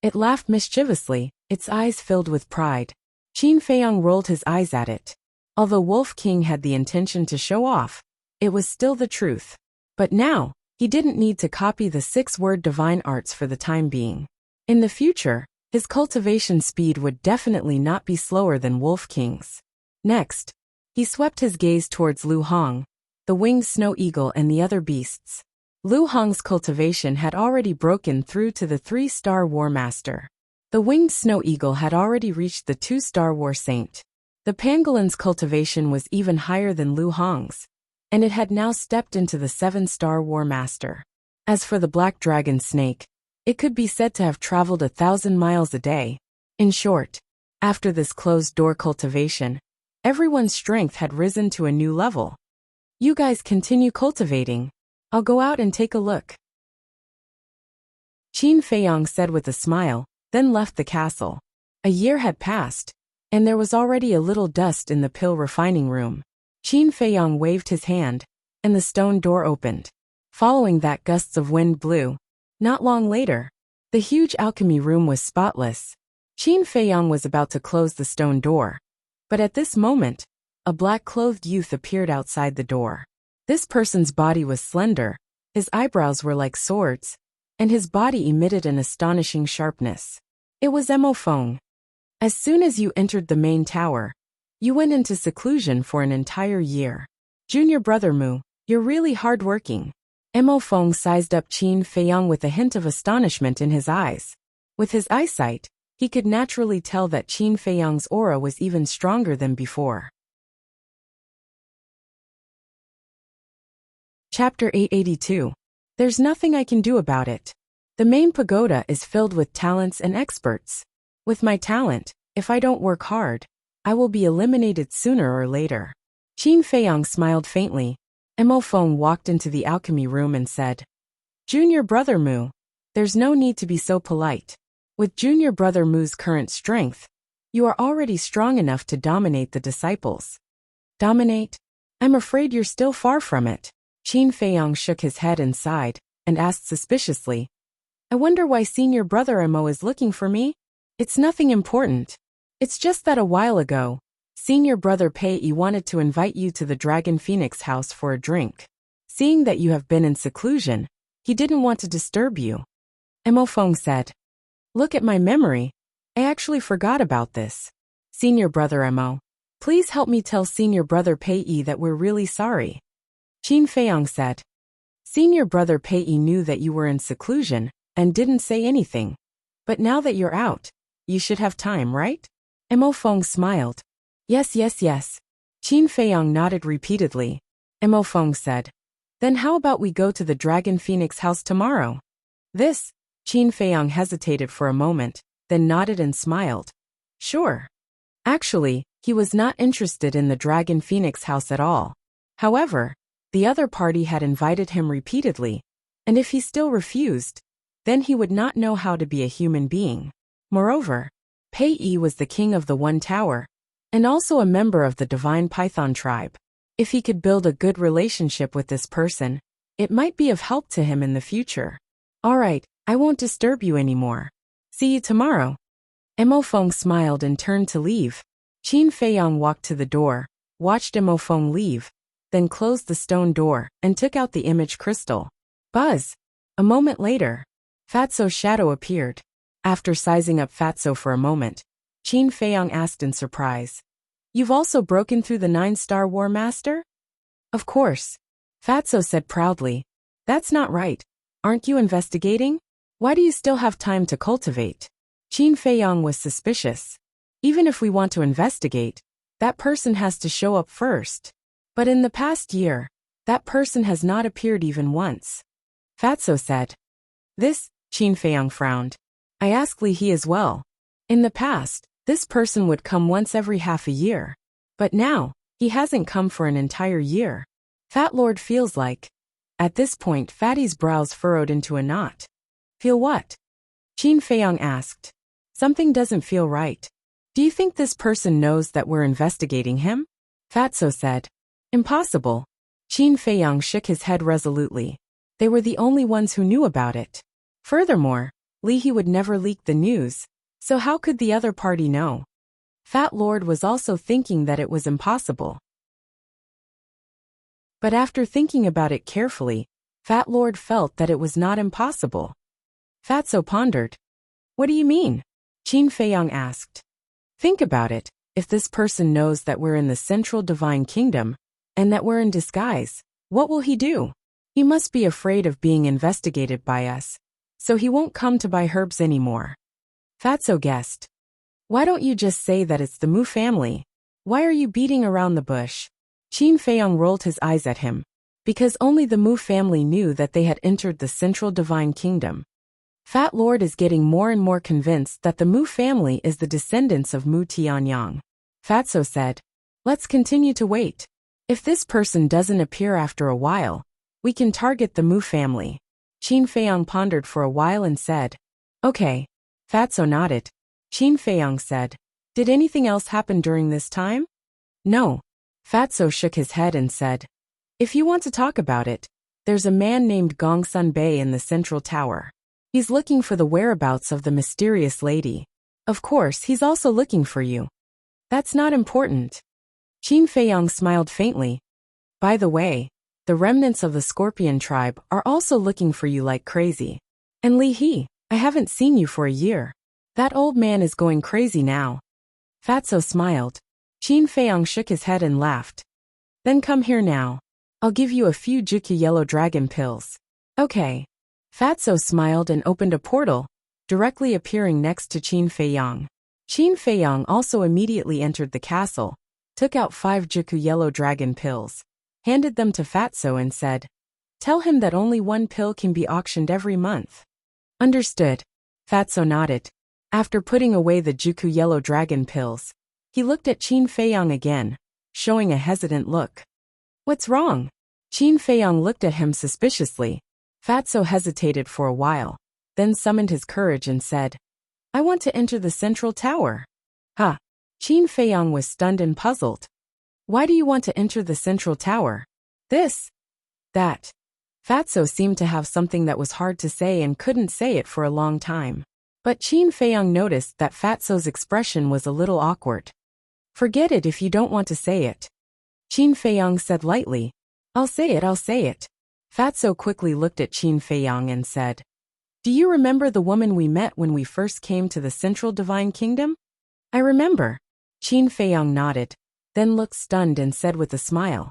It laughed mischievously, its eyes filled with pride. Qin Feiyang rolled his eyes at it. Although Wolf King had the intention to show off, it was still the truth. But now, He didn't need to copy the 6-word divine arts for the time being. In the future, his cultivation speed would definitely not be slower than Wolf King's. Next, he swept his gaze towards Lu Hong, the winged snow eagle and the other beasts. Lu Hong's cultivation had already broken through to the 3-star War Master. The winged snow eagle had already reached the 2-star War Saint. The pangolin's cultivation was even higher than Lu Hong's, and it had now stepped into the 7-star War Master. As for the black dragon snake, it could be said to have traveled 1,000 miles a day. In short, after this closed-door cultivation, everyone's strength had risen to a new level. You guys continue cultivating. I'll go out and take a look. Qin Feiyang said with a smile, then left the castle. A year had passed, and there was already a little dust in the pill refining room. Qin Feiyang waved his hand, and the stone door opened. Following that, gusts of wind blew. Not long later, the huge alchemy room was spotless. Qin Feiyang was about to close the stone door, but at this moment, a black-clothed youth appeared outside the door. This person's body was slender, his eyebrows were like swords, and his body emitted an astonishing sharpness. It was Mo Feng. As soon as you entered the main tower, you went into seclusion for an entire year. Junior brother Mu, you're really hard-working. Mo Feng sized up Qin Feiyang with a hint of astonishment in his eyes. With his eyesight, he could naturally tell that Qin Feiyang's aura was even stronger than before. Chapter 882. There's nothing I can do about it. The main pagoda is filled with talents and experts. With my talent, if I don't work hard, I will be eliminated sooner or later. Qin Feiyang smiled faintly. Mo Feng walked into the alchemy room and said, Junior brother Mu, there's no need to be so polite. With Junior brother Mu's current strength, you are already strong enough to dominate the disciples. Dominate? I'm afraid you're still far from it. Qin Feiyang shook his head and sighed, and asked suspiciously, I wonder why senior brother Mo is looking for me? It's nothing important. It's just that a while ago, senior brother Pei Yi wanted to invite you to the Dragon Phoenix house for a drink. Seeing that you have been in seclusion, he didn't want to disturb you. Mo Feng said, Look at my memory. I actually forgot about this. Senior brother Mo, please help me tell senior brother Pei Yi that we're really sorry. Qin Feiyang said, Senior brother Pei Yi knew that you were in seclusion and didn't say anything. But now that you're out, you should have time, right? Mo Feng smiled. Yes. Qin Feiyang nodded repeatedly. Mo Feng said, Then how about we go to the Dragon Phoenix house tomorrow? This, Qin Feiyang hesitated for a moment, then nodded and smiled. Sure. Actually, he was not interested in the Dragon Phoenix house at all. However, the other party had invited him repeatedly, and if he still refused, then he would not know how to be a human being. Moreover, Pei Yi was the king of the One Tower, and also a member of the Divine Python tribe. If he could build a good relationship with this person, it might be of help to him in the future. All right, I won't disturb you anymore. See you tomorrow. Mo Feng smiled and turned to leave. Qin Feiyang walked to the door, watched Mo Feng leave, then closed the stone door and took out the image crystal. Buzz! A moment later, Fatso's shadow appeared. After sizing up Fatso for a moment, Qin Feiyang asked in surprise, You've also broken through the 9-star War Master? Of course. Fatso said proudly. That's not right. Aren't you investigating? Why do you still have time to cultivate? Qin Feiyang was suspicious. Even if we want to investigate, that person has to show up first. But in the past year, that person has not appeared even once. Fatso said. This, Qin Feiyang frowned. I asked Li He as well. In the past, this person would come once every half a year. But now, he hasn't come for an entire year. Fat Lord feels like. At this point, Fatty's brows furrowed into a knot. Feel what? Qin Feiyang asked. Something doesn't feel right. Do you think this person knows that we're investigating him? Fatso said. Impossible. Qin Feiyang shook his head resolutely. They were the only ones who knew about it. Furthermore, Li He would never leak the news, so how could the other party know? Fat Lord was also thinking that it was impossible. But after thinking about it carefully, Fat Lord felt that it was not impossible. Fatso pondered. What do you mean? Qin Feiyang asked. Think about it. If this person knows that we're in the central divine kingdom, and that we're in disguise, what will he do? He must be afraid of being investigated by us, so he won't come to buy herbs anymore. Fatso guessed. Why don't you just say that it's the Mu family? Why are you beating around the bush? Qin Feiyang rolled his eyes at him, because only the Mu family knew that they had entered the central divine kingdom. Fat Lord is getting more and more convinced that the Mu family is the descendants of Mu Tianyang. Fatso said, let's continue to wait. If this person doesn't appear after a while, we can target the Mu family. Qin Feiyang pondered for a while and said, okay. Fatso nodded. Qin Feiyang said, did anything else happen during this time? No. Fatso shook his head and said, if you want to talk about it, there's a man named Gongsun Bei in the central tower. He's looking for the whereabouts of the mysterious lady. Of course, he's also looking for you. That's not important. Qin Feiyang smiled faintly. By the way, the remnants of the Scorpion tribe are also looking for you like crazy. And Li He, I haven't seen you for a year. That old man is going crazy now. Fatso smiled. Qin Feiyang shook his head and laughed. Then come here now. I'll give you a few Juku yellow dragon pills. Okay. Fatso smiled and opened a portal, directly appearing next to Qin Feiyang. Qin Feiyang also immediately entered the castle, took out 5 Juku yellow dragon pills, handed them to Fatso and said, tell him that only 1 pill can be auctioned every month. Understood. Fatso nodded. After putting away the Juku yellow dragon pills, he looked at Qin Feiyang again, showing a hesitant look. What's wrong? Qin Feiyang looked at him suspiciously. Fatso hesitated for a while, then summoned his courage and said, I want to enter the central tower. Huh. Qin Feiyang was stunned and puzzled. Why do you want to enter the central tower? This? That. Fatso seemed to have something that was hard to say and couldn't say it for a long time. But Qin Feiyang noticed that Fatso's expression was a little awkward. Forget it if you don't want to say it. Qin Feiyang said lightly, I'll say it. Fatso quickly looked at Qin Feiyang and said, do you remember the woman we met when we first came to the Central Divine Kingdom? I remember. Qin Feiyang nodded, then looked stunned and said with a smile,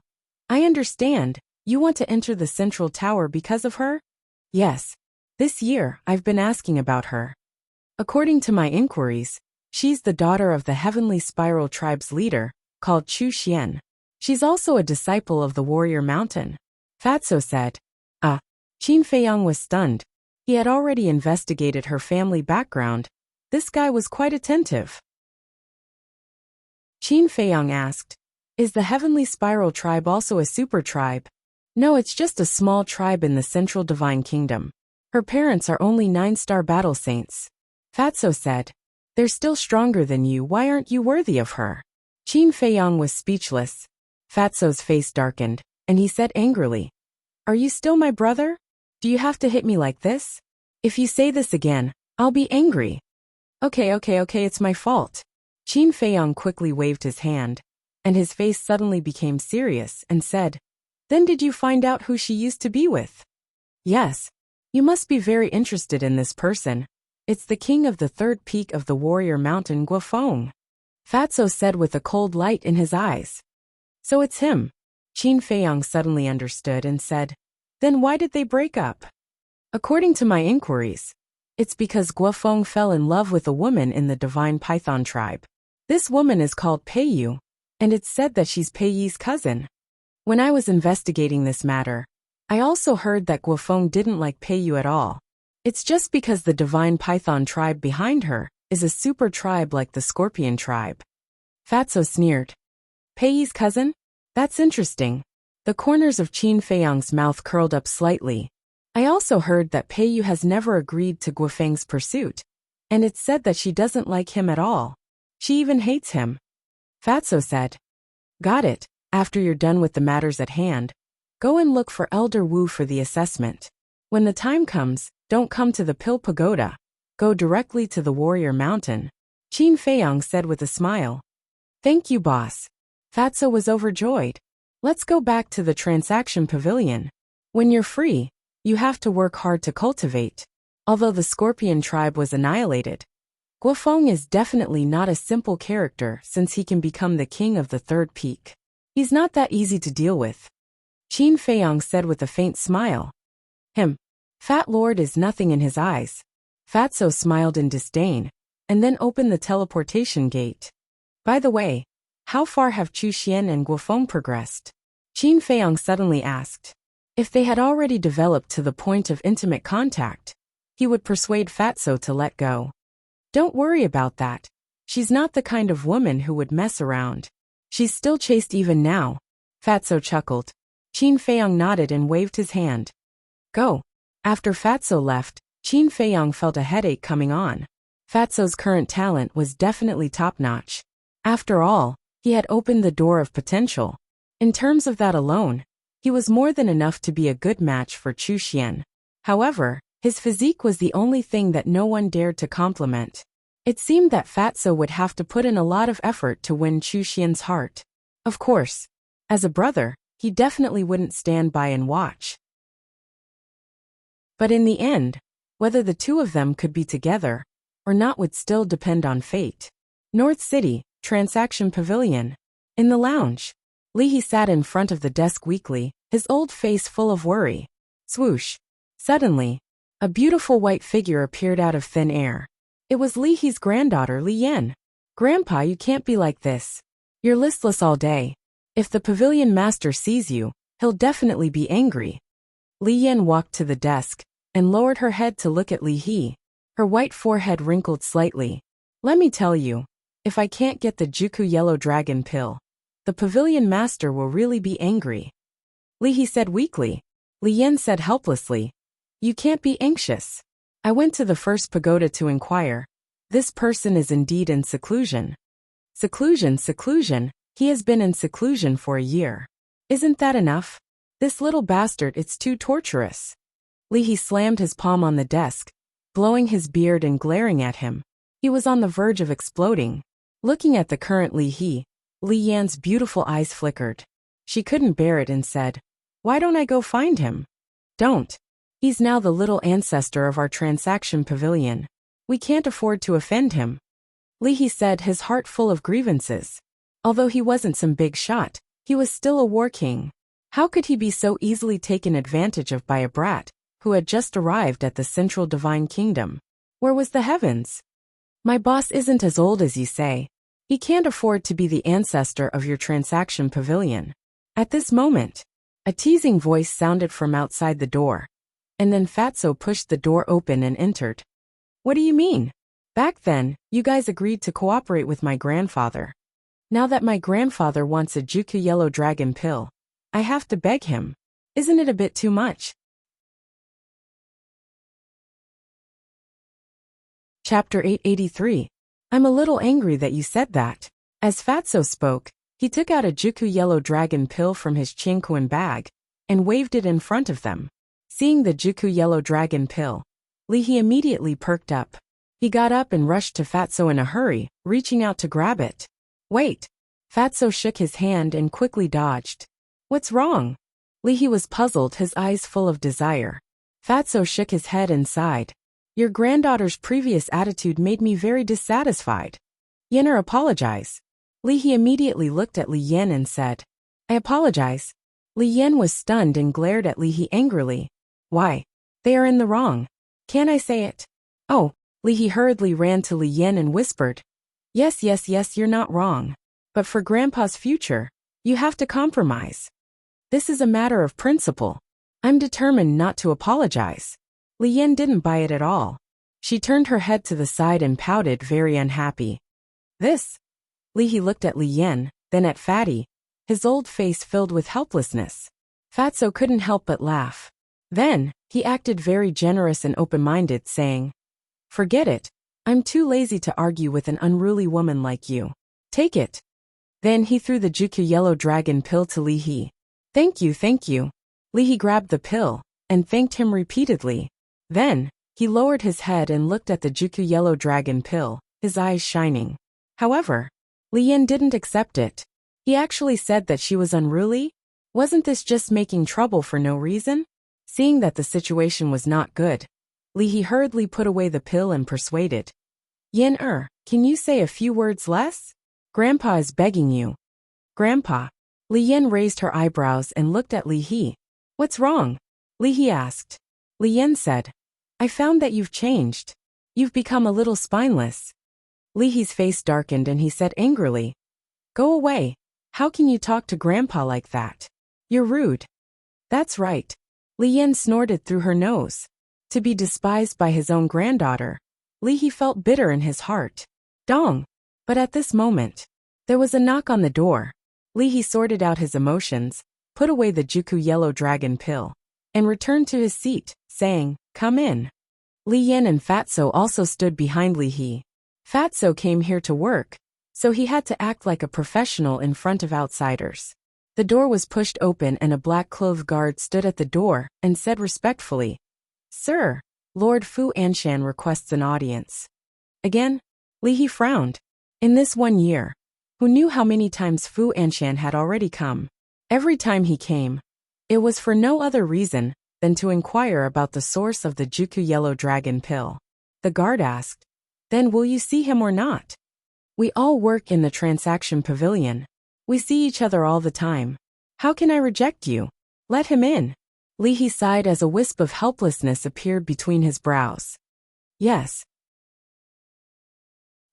I understand, you want to enter the Central Tower because of her? Yes. This year, I've been asking about her. According to my inquiries, she's the daughter of the Heavenly Spiral Tribe's leader, called Chu Xian. She's also a disciple of the Warrior Mountain. Fatso said. Qin Feiyang was stunned. He had already investigated her family background. This guy was quite attentive. Qin Feiyang asked, is the Heavenly Spiral Tribe also a super tribe? No, it's just a small tribe in the Central Divine Kingdom. Her parents are only 9-star battle saints. Fatso said, they're still stronger than you, why aren't you worthy of her? Qin Feiyang was speechless. Fatso's face darkened, and he said angrily, are you still my brother? Do you have to hit me like this? If you say this again, I'll be angry. Okay, it's my fault. Qin Feiyang quickly waved his hand, and his face suddenly became serious and said, then did you find out who she used to be with? Yes. You must be very interested in this person. It's the king of the 3rd peak of the Warrior Mountain, Guofeng. Fatso said with a cold light in his eyes. So it's him. Qin Feiyang suddenly understood and said, then why did they break up? According to my inquiries, it's because Guofeng fell in love with a woman in the Divine Python tribe. This woman is called Peiyu, and it's said that she's Peiyi's cousin. When I was investigating this matter, I also heard that Guofeng didn't like Peiyu at all. It's just because the Divine Python tribe behind her is a super tribe like the Scorpion tribe. Fatso sneered. Peiyi's cousin? That's interesting. The corners of Qin Feiyang's mouth curled up slightly. I also heard that Peiyu has never agreed to Guofeng's pursuit, and it's said that she doesn't like him at all. She even hates him. Fatso said. Got it. After you're done with the matters at hand, go and look for Elder Wu for the assessment. When the time comes, don't come to the Pill Pagoda. Go directly to the Warrior Mountain. Qin Feiyang said with a smile. Thank you, boss. Fatso was overjoyed. Let's go back to the transaction pavilion. When you're free, you have to work hard to cultivate. Although the scorpion tribe was annihilated, Guofeng is definitely not a simple character since he can become the king of the third peak. He's not that easy to deal with. Qin Feiyang said with a faint smile. Fat Lord is nothing in his eyes. Fatso smiled in disdain, and then opened the teleportation gate. By the way, how far have Chu Xian and Guofeng progressed? Qin Feiyang suddenly asked. If they had already developed to the point of intimate contact, he would persuade Fatso to let go. Don't worry about that. She's not the kind of woman who would mess around. She's still chaste even now. Fatso chuckled. Qin Feiyang nodded and waved his hand. Go. After Fatso left, Qin Feiyang felt a headache coming on. Fatso's current talent was definitely top-notch. After all, he had opened the door of potential. In terms of that alone, he was more than enough to be a good match for Chu Xian. However, his physique was the only thing that no one dared to compliment. It seemed that Fatso would have to put in a lot of effort to win Chu Xian's heart. Of course, as a brother, he definitely wouldn't stand by and watch. But in the end, whether the two of them could be together or not would still depend on fate. North City, Transaction Pavilion. In the lounge, Li He sat in front of the desk weakly, his old face full of worry. Swoosh. Suddenly, a beautiful white figure appeared out of thin air. It was Li He's granddaughter, Li Yan. Grandpa, you can't be like this. You're listless all day. If the pavilion master sees you, he'll definitely be angry. Li Yan walked to the desk and lowered her head to look at Li He. Her white forehead wrinkled slightly. Let me tell you, if I can't get the Juku Yellow Dragon pill, the pavilion master will really be angry. Li He said weakly. Li Yan said helplessly. You can't be anxious. I went to the first pagoda to inquire. This person is indeed in seclusion. Seclusion. He has been in seclusion for a year. Isn't that enough? This little bastard, it's too torturous. Li He slammed his palm on the desk, blowing his beard and glaring at him. He was on the verge of exploding. Looking at the current Li He, Li Yan's beautiful eyes flickered. She couldn't bear it and said, Why don't I go find him? Don't. He's now the little ancestor of our transaction pavilion. We can't afford to offend him. Li He said, his heart full of grievances. Although he wasn't some big shot, he was still a war king. How could he be so easily taken advantage of by a brat who had just arrived at the central divine kingdom? Where was the heavens? My boss isn't as old as you say. He can't afford to be the ancestor of your transaction pavilion. At this moment, a teasing voice sounded from outside the door, and then Fatso pushed the door open and entered. What do you mean? Back then, you guys agreed to cooperate with my grandfather. Now that my grandfather wants a Juku Yellow Dragon pill, I have to beg him. Isn't it a bit too much? Chapter 883. I'm a little angry that you said that. As Fatso spoke, he took out a Juku Yellow Dragon pill from his Qingquan bag and waved it in front of them. Seeing the Juku Yellow Dragon pill, Li He immediately perked up. He got up and rushed to Fatso in a hurry, reaching out to grab it. Wait. Fatso shook his hand and quickly dodged. What's wrong? Li He was puzzled, his eyes full of desire. Fatso shook his head and sighed. Your granddaughter's previous attitude made me very dissatisfied. Yenner, apologize. Li He immediately looked at Li Yan and said, I apologize. Li Yan was stunned and glared at Li He angrily. Why? They are in the wrong. Can I say it? Oh. Li He hurriedly ran to Li Yan and whispered, Yes, you're not wrong. But for Grandpa's future, you have to compromise. This is a matter of principle. I'm determined not to apologize. Li Yan didn't buy it at all. She turned her head to the side and pouted, very unhappy. This? Li He looked at Li Yan, then at Fatty, his old face filled with helplessness. Fatso couldn't help but laugh. Then, he acted very generous and open-minded, saying, Forget it. I'm too lazy to argue with an unruly woman like you. Take it. Then he threw the Juku Yellow Dragon pill to Li He. Thank you. Li He grabbed the pill and thanked him repeatedly. Then, he lowered his head and looked at the Juku Yellow Dragon pill, his eyes shining. However, Li Yan didn't accept it. He actually said that she was unruly? Wasn't this just making trouble for no reason? Seeing that the situation was not good, Li He hurriedly put away the pill and persuaded. Yin can you say a few words less? Grandpa is begging you. Grandpa. Li Yin raised her eyebrows and looked at Li He. What's wrong? Li He asked. Li Yin said, I found that you've changed. You've become a little spineless. Li He's face darkened and he said angrily, Go away. How can you talk to Grandpa like that? You're rude. That's right. Li Yin snorted through her nose. To be despised by his own granddaughter. Li He felt bitter in his heart. Dong. But at this moment, there was a knock on the door. Li He sorted out his emotions, put away the Juku yellow dragon pill, and returned to his seat, saying, Come in. Li Yin and Fatso also stood behind Li He. Fatso came here to work, so he had to act like a professional in front of outsiders. The door was pushed open and a black-clothed guard stood at the door and said respectfully, Sir, Lord Fu Anshan requests an audience. Again, Li He frowned. In this 1 year, who knew how many times Fu Anshan had already come? Every time he came, it was for no other reason than to inquire about the source of the Juku yellow dragon pill. The guard asked, Then will you see him or not? We all work in the transaction pavilion. We see each other all the time. How can I reject you? Let him in. Li He sighed as a wisp of helplessness appeared between his brows. Yes.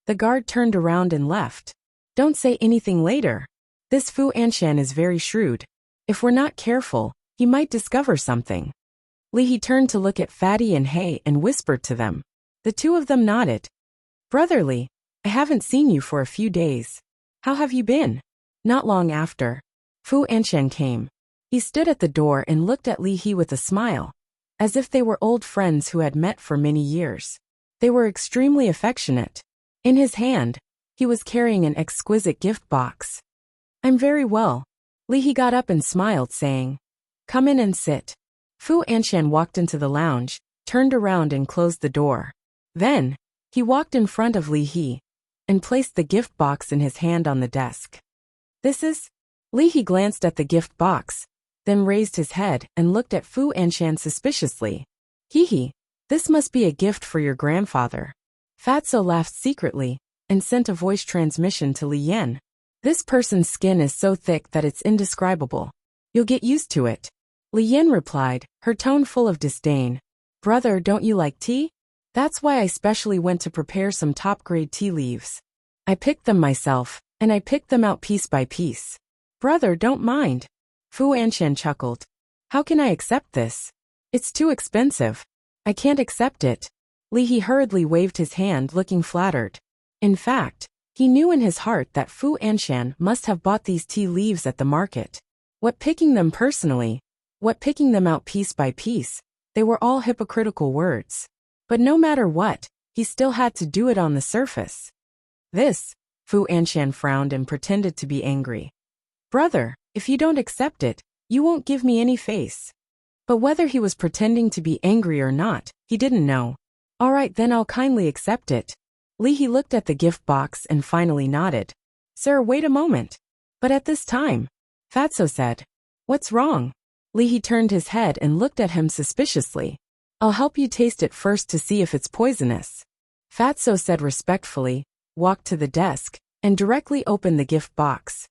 The guard turned around and left. Don't say anything later. This Fu Anshan is very shrewd. If we're not careful, he might discover something. Li He turned to look at Fatty and Hay and whispered to them. The two of them nodded. Brotherly, I haven't seen you for a few days. How have you been? Not long after, Fu Anshan came. He stood at the door and looked at Li He with a smile, as if they were old friends who had met for many years. They were extremely affectionate. In his hand, he was carrying an exquisite gift box. I'm very well. Li He got up and smiled, saying, Come in and sit. Fu Anshan walked into the lounge, turned around and closed the door. Then, he walked in front of Li He and placed the gift box in his hand on the desk. This is? Li He glanced at the gift box, then raised his head and looked at Fu Anshan suspiciously. Hee, this must be a gift for your grandfather. Fatso laughed secretly and sent a voice transmission to Li Yin. This person's skin is so thick that it's indescribable. You'll get used to it. Li Yin replied, her tone full of disdain. Brother, don't you like tea? That's why I specially went to prepare some top-grade tea leaves. I picked them myself, and I picked them out piece by piece. Brother, don't mind. Fu Anshan chuckled. How can I accept this? It's too expensive. I can't accept it. Li He hurriedly waved his hand, looking flattered. In fact, he knew in his heart that Fu Anshan must have bought these tea leaves at the market. What picking them personally, what picking them out piece by piece, they were all hypocritical words. But no matter what, he still had to do it on the surface. This, Fu Anshan frowned and pretended to be angry. Brother, if you don't accept it, you won't give me any face. But whether he was pretending to be angry or not, he didn't know. All right, then I'll kindly accept it. Li He looked at the gift box and finally nodded. Sir, wait a moment. But at this time, Fatso said, What's wrong? Li He turned his head and looked at him suspiciously. I'll help you taste it first to see if it's poisonous. Fatso said respectfully, walked to the desk, and directly opened the gift box.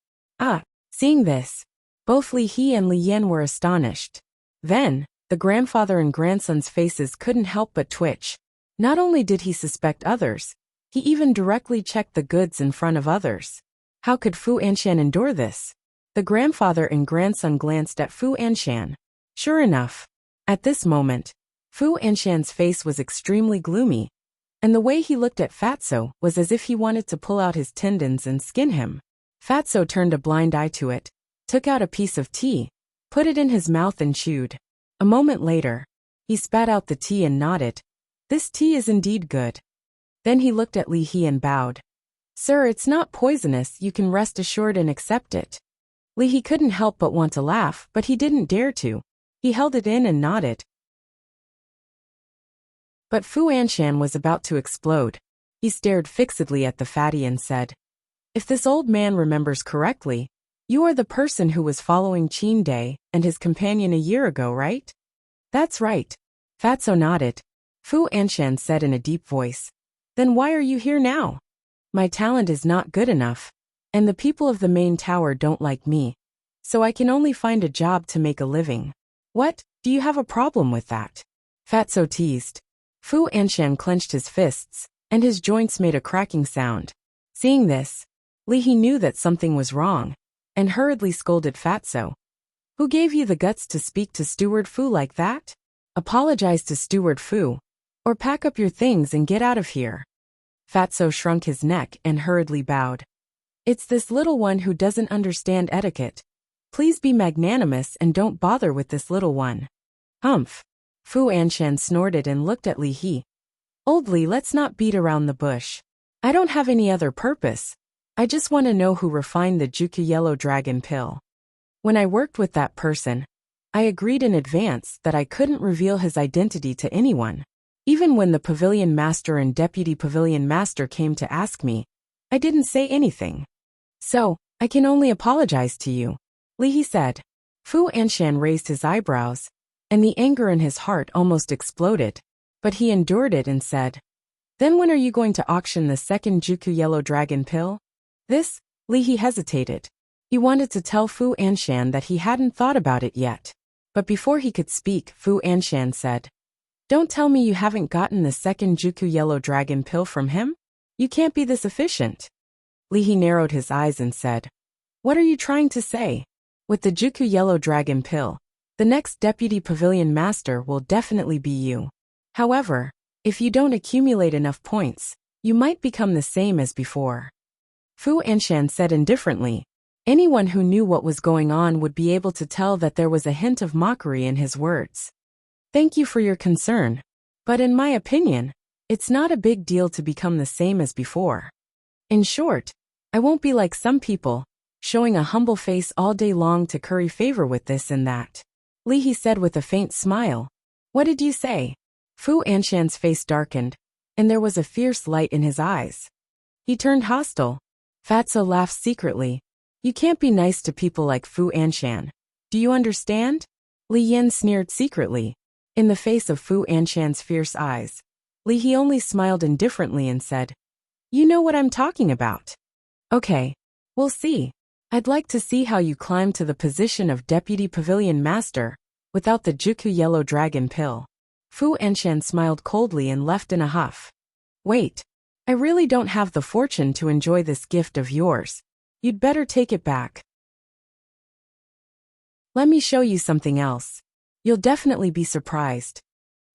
Seeing this, both Li He and Li Yin were astonished. Then, the grandfather and grandson's faces couldn't help but twitch. Not only did he suspect others, he even directly checked the goods in front of others. How could Fu Anshan endure this? The grandfather and grandson glanced at Fu Anshan. Sure enough, at this moment, Fu Anshan's face was extremely gloomy, and the way he looked at Fatso was as if he wanted to pull out his tendons and skin him. Fatso turned a blind eye to it, took out a piece of tea, put it in his mouth and chewed. A moment later, he spat out the tea and nodded. This tea is indeed good. Then he looked at Li He and bowed. Sir, it's not poisonous, you can rest assured and accept it. Li He couldn't help but want to laugh, but he didn't dare to. He held it in and nodded. But Fu Anshan was about to explode. He stared fixedly at the fatty and said, If this old man remembers correctly, you are the person who was following Qin Day and his companion a year ago, right? That's right. Fatso nodded. Fu Anshan said in a deep voice. Then why are you here now? My talent is not good enough, and the people of the main tower don't like me, so I can only find a job to make a living. What, do you have a problem with that? Fatso teased. Fu Anshan clenched his fists, and his joints made a cracking sound. Seeing this, Li He knew that something was wrong, and hurriedly scolded Fatso. Who gave you the guts to speak to Steward Fu like that? Apologize to Steward Fu, or pack up your things and get out of here. Fatso shrunk his neck and hurriedly bowed. It's this little one who doesn't understand etiquette. Please be magnanimous and don't bother with this little one. Humph. Fu Anshan snorted and looked at Li He. Old Li, let's not beat around the bush. I don't have any other purpose. I just want to know who refined the Juku Yellow Dragon pill. When I worked with that person, I agreed in advance that I couldn't reveal his identity to anyone. Even when the Pavilion Master and Deputy Pavilion Master came to ask me, I didn't say anything. So, I can only apologize to you, Li He said. Fu Anshan raised his eyebrows, and the anger in his heart almost exploded, but he endured it and said, Then when are you going to auction the second Juku Yellow Dragon pill? This, Li He hesitated. He wanted to tell Fu Anshan that he hadn't thought about it yet. But before he could speak, Fu Anshan said, Don't tell me you haven't gotten the second Juku Yellow Dragon pill from him? You can't be this efficient. Li He narrowed his eyes and said, What are you trying to say? With the Juku Yellow Dragon pill, the next Deputy Pavilion Master will definitely be you. However, if you don't accumulate enough points, you might become the same as before. Fu Anshan said indifferently. Anyone who knew what was going on would be able to tell that there was a hint of mockery in his words. Thank you for your concern, but in my opinion, it's not a big deal to become the same as before. In short, I won't be like some people, showing a humble face all day long to curry favor with this and that. Li He said with a faint smile. What did you say? Fu Anshan's face darkened, and there was a fierce light in his eyes. He turned hostile. Fatso laughed secretly. You can't be nice to people like Fu Anshan. Do you understand? Li Yin sneered secretly. In the face of Fu Anshan's fierce eyes, Li He only smiled indifferently and said, You know what I'm talking about. Okay, we'll see. I'd like to see how you climb to the position of Deputy Pavilion Master without the Juku Yellow Dragon pill. Fu Anshan smiled coldly and left in a huff. Wait, I really don't have the fortune to enjoy this gift of yours. You'd better take it back. Let me show you something else. You'll definitely be surprised.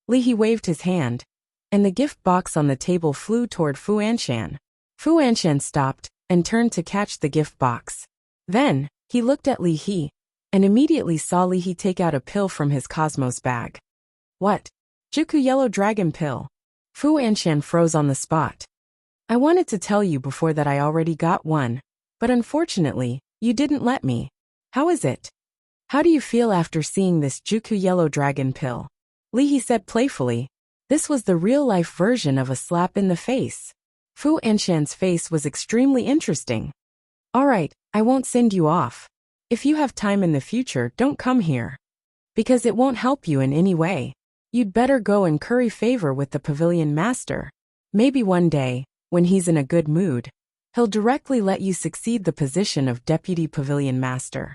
Li He waved his hand, and the gift box on the table flew toward Fu Anshan. Fu Anshan stopped and turned to catch the gift box. Then, he looked at Li He, and immediately saw Li He take out a pill from his Cosmos bag. What? Juku Yellow Dragon pill. Fu Anshan froze on the spot. I wanted to tell you before that I already got one, but unfortunately, you didn't let me. How is it? How do you feel after seeing this Juku Yellow Dragon pill? Li He said playfully. This was the real-life version of a slap in the face. Fu Anshan's face was extremely interesting. Alright, I won't send you off. If you have time in the future, don't come here. Because it won't help you in any way. You'd better go and curry favor with the Pavilion Master. Maybe one day, when he's in a good mood, he'll directly let you succeed the position of Deputy Pavilion Master.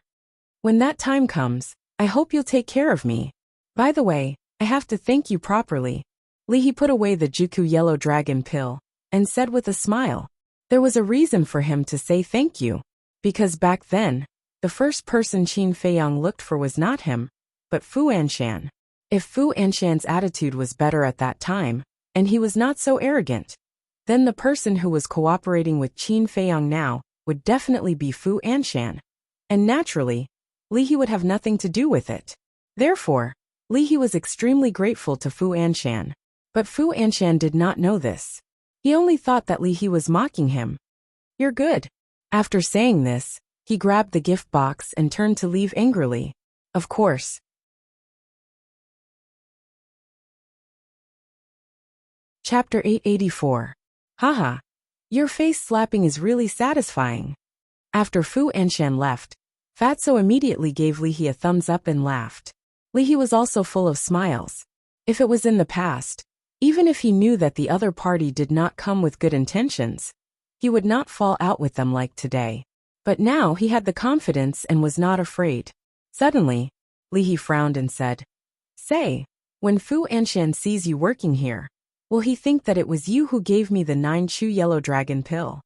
When that time comes, I hope you'll take care of me. By the way, I have to thank you properly. Li He put away the Juku Yellow Dragon pill, and said with a smile. There was a reason for him to say thank you. Because back then, the first person Qin Feiyang looked for was not him, but Fu Anshan. If Fu Anshan's attitude was better at that time, and he was not so arrogant, then the person who was cooperating with Qin Feiyang now would definitely be Fu Anshan. And naturally, Li He would have nothing to do with it. Therefore, Li He was extremely grateful to Fu Anshan. But Fu Anshan did not know this. He only thought that Li He was mocking him. You're good. After saying this, he grabbed the gift box and turned to leave angrily. Of course. Chapter 884. Haha. Your face slapping is really satisfying. After Fu Anshan left, Fatso immediately gave Li He a thumbs up and laughed. Li He was also full of smiles. If it was in the past, even if he knew that the other party did not come with good intentions, he would not fall out with them like today. But now he had the confidence and was not afraid. Suddenly, Li He frowned and said, "Say, when Fu Anshan sees you working here, will he think that it was you who gave me the 9-chew yellow dragon pill?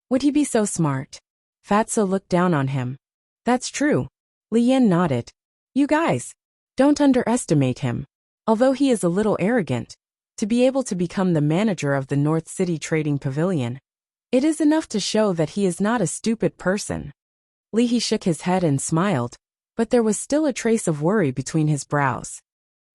Would he be so smart?" Fatso looked down on him. "That's true." Li Yan nodded. "You guys, don't underestimate him. Although he is a little arrogant, to be able to become the manager of the North City Trading Pavilion, it is enough to show that he is not a stupid person." Li He shook his head and smiled, but there was still a trace of worry between his brows.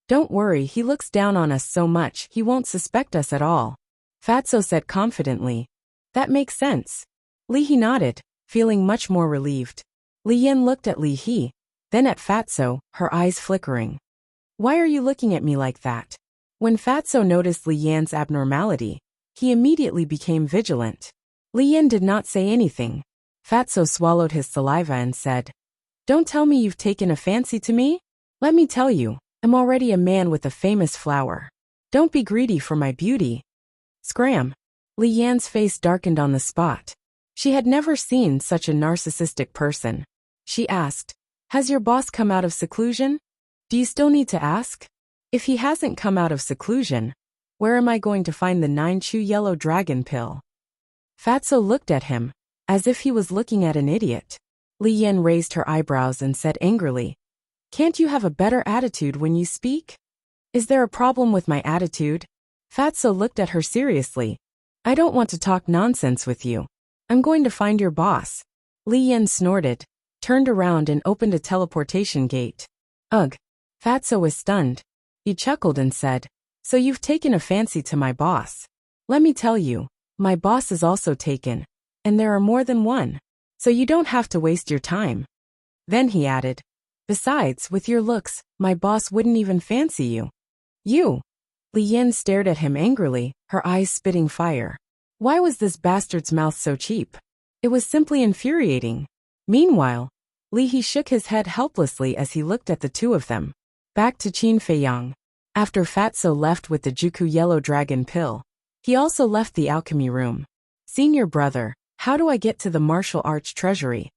"Don't worry, he looks down on us so much he won't suspect us at all," Fatso said confidently. "That makes sense." Li He nodded, feeling much more relieved. Li Yan looked at Li He, then at Fatso, her eyes flickering. "Why are you looking at me like that?" When Fatso noticed Li Yan's abnormality, he immediately became vigilant. Li Yan did not say anything. Fatso swallowed his saliva and said, "Don't tell me you've taken a fancy to me? Let me tell you, I'm already a man with a famous flower. Don't be greedy for my beauty." Scram! Li Yan's face darkened on the spot. She had never seen such a narcissistic person. She asked, "Has your boss come out of seclusion? Do you still need to ask? If he hasn't come out of seclusion, where am I going to find the 9-chew yellow dragon pill?" Fatso looked at him, as if he was looking at an idiot. Li Yan raised her eyebrows and said angrily, "Can't you have a better attitude when you speak? Is there a problem with my attitude?" Fatso looked at her seriously. "I don't want to talk nonsense with you. I'm going to find your boss." Li Yan snorted, turned around and opened a teleportation gate. "Ugh." Fatso was stunned. He chuckled and said, "So you've taken a fancy to my boss. Let me tell you, my boss is also taken, and there are more than one, so you don't have to waste your time." Then he added, "Besides, with your looks, my boss wouldn't even fancy you." "You?" Li Yan stared at him angrily, her eyes spitting fire. Why was this bastard's mouth so cheap? It was simply infuriating. Meanwhile, Li He shook his head helplessly as he looked at the two of them. Back to Qin Feiyang. After Fatso left with the Juku yellow dragon pill, he also left the alchemy room. "Senior brother, how do I get to the martial arts treasury?"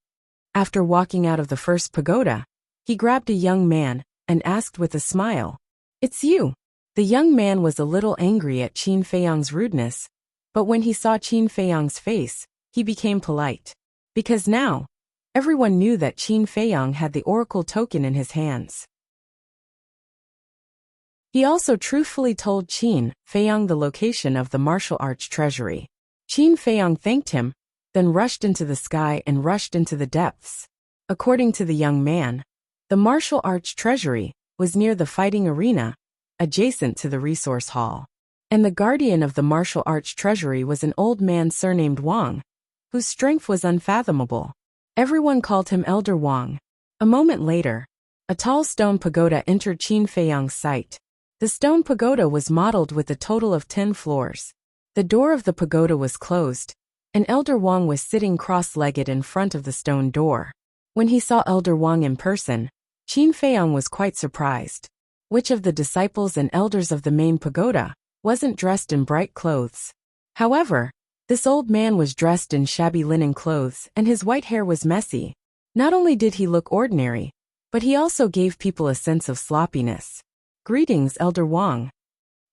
After walking out of the first pagoda, he grabbed a young man and asked with a smile, "It's you." The young man was a little angry at Qin Feiyang's rudeness, but when he saw Qin Feiyang's face, he became polite. Because now, everyone knew that Qin Feiyang had the oracle token in his hands. He also truthfully told Qin Feiyang the location of the martial arts treasury. Qin Feiyang thanked him, then rushed into the sky and rushed into the depths. According to the young man, the martial arts treasury was near the fighting arena, adjacent to the resource hall. And the guardian of the martial arts treasury was an old man surnamed Wang, whose strength was unfathomable. Everyone called him Elder Wang. A moment later, a tall stone pagoda entered Qin Feiyang's sight. The stone pagoda was modeled with a total of 10 floors. The door of the pagoda was closed, and Elder Wang was sitting cross-legged in front of the stone door. When he saw Elder Wang in person, Qin Feiyang was quite surprised. Which of the disciples and elders of the main pagoda wasn't dressed in bright clothes? However, this old man was dressed in shabby linen clothes and his white hair was messy. Not only did he look ordinary, but he also gave people a sense of sloppiness. "Greetings, Elder Wang."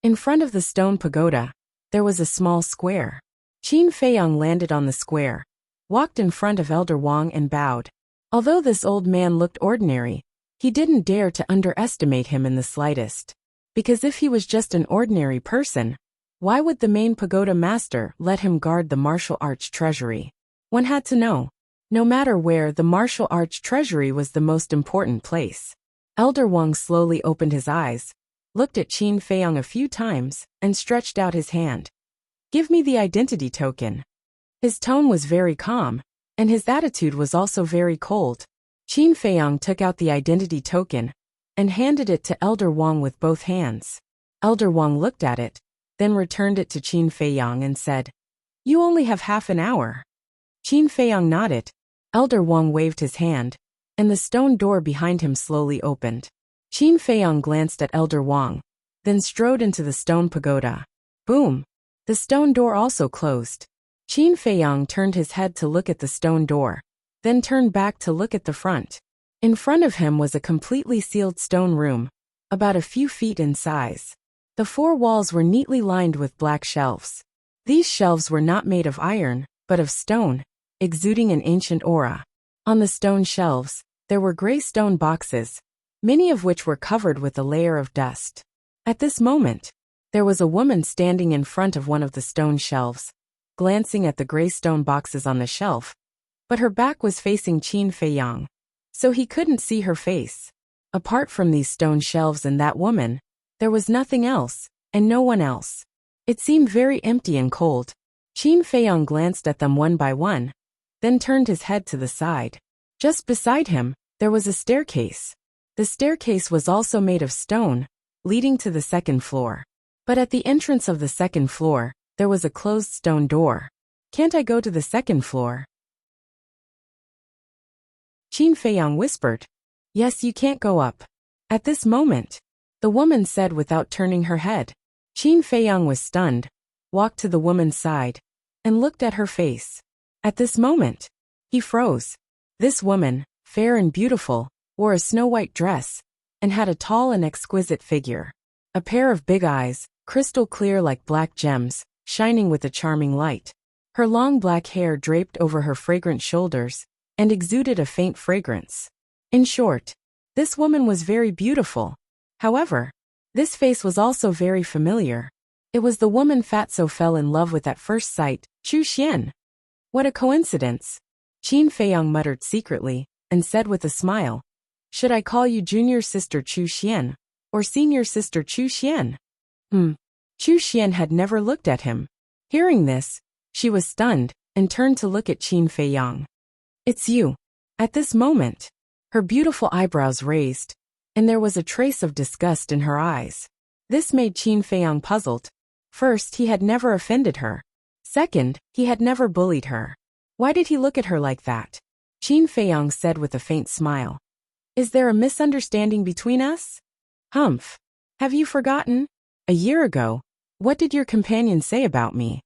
In front of the stone pagoda, there was a small square. Qin Feiyang landed on the square, walked in front of Elder Wang and bowed. Although this old man looked ordinary, he didn't dare to underestimate him in the slightest. Because if he was just an ordinary person, why would the main pagoda master let him guard the martial arts treasury? One had to know. No matter where, the martial arts treasury was the most important place. Elder Wang slowly opened his eyes, looked at Qin Feiyang a few times, and stretched out his hand. "Give me the identity token." His tone was very calm, and his attitude was also very cold. Qin Feiyang took out the identity token and handed it to Elder Wang with both hands. Elder Wang looked at it, then returned it to Qin Feiyang and said, "You only have half an hour." Qin Feiyang nodded. Elder Wang waved his hand, and the stone door behind him slowly opened. Qin Feiyang glanced at Elder Wang, then strode into the stone pagoda. Boom! The stone door also closed. Qin Feiyang turned his head to look at the stone door, then turned back to look at the front. In front of him was a completely sealed stone room, about a few feet in size. The four walls were neatly lined with black shelves. These shelves were not made of iron, but of stone, exuding an ancient aura. On the stone shelves, there were gray stone boxes, many of which were covered with a layer of dust. At this moment, there was a woman standing in front of one of the stone shelves, glancing at the gray stone boxes on the shelf, but her back was facing Qin Feiyang, so he couldn't see her face. Apart from these stone shelves and that woman, there was nothing else, and no one else. It seemed very empty and cold. Qin Feiyang glanced at them one by one, then turned his head to the side. Just beside him, there was a staircase. The staircase was also made of stone, leading to the second floor. But at the entrance of the second floor, there was a closed stone door. Can't I go to the second floor? Qin Feiyang whispered. Yes, you can't go up. At this moment, the woman said without turning her head. Qin Feiyang was stunned, walked to the woman's side, and looked at her face. At this moment, he froze. This woman, fair and beautiful, wore a snow-white dress, and had a tall and exquisite figure. A pair of big eyes, crystal clear like black gems, shining with a charming light. Her long black hair draped over her fragrant shoulders, and exuded a faint fragrance. In short, this woman was very beautiful. However, this face was also very familiar. It was the woman Fatso fell in love with at first sight, Chu Xian. What a coincidence! Qin Feiyang muttered secretly, and said with a smile, Should I call you junior sister Chu Xian, or senior sister Chu Xian? Chu Xian had never looked at him. Hearing this, she was stunned, and turned to look at Qin Feiyang. It's you. At this moment, her beautiful eyebrows raised, and there was a trace of disgust in her eyes. This made Qin Feiyang puzzled. First, he had never offended her. Second, he had never bullied her. Why did he look at her like that? Qin Feiyang said with a faint smile. Is there a misunderstanding between us? Humph. Have you forgotten? A year ago, what did your companion say about me?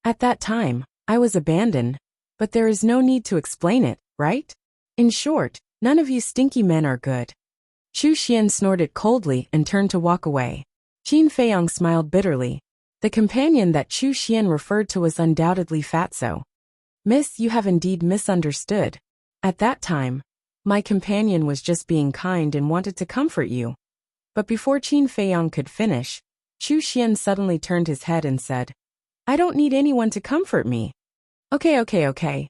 At that time, I was abandoned, but there is no need to explain it, right? In short, none of you stinky men are good. Chu Xian snorted coldly and turned to walk away. Qin Feiyang smiled bitterly. The companion that Chu Xian referred to was undoubtedly Fatso. Miss, you have indeed misunderstood. At that time, my companion was just being kind and wanted to comfort you. But before Qin Feiyang could finish, Chu Xian suddenly turned his head and said, I don't need anyone to comfort me. Okay.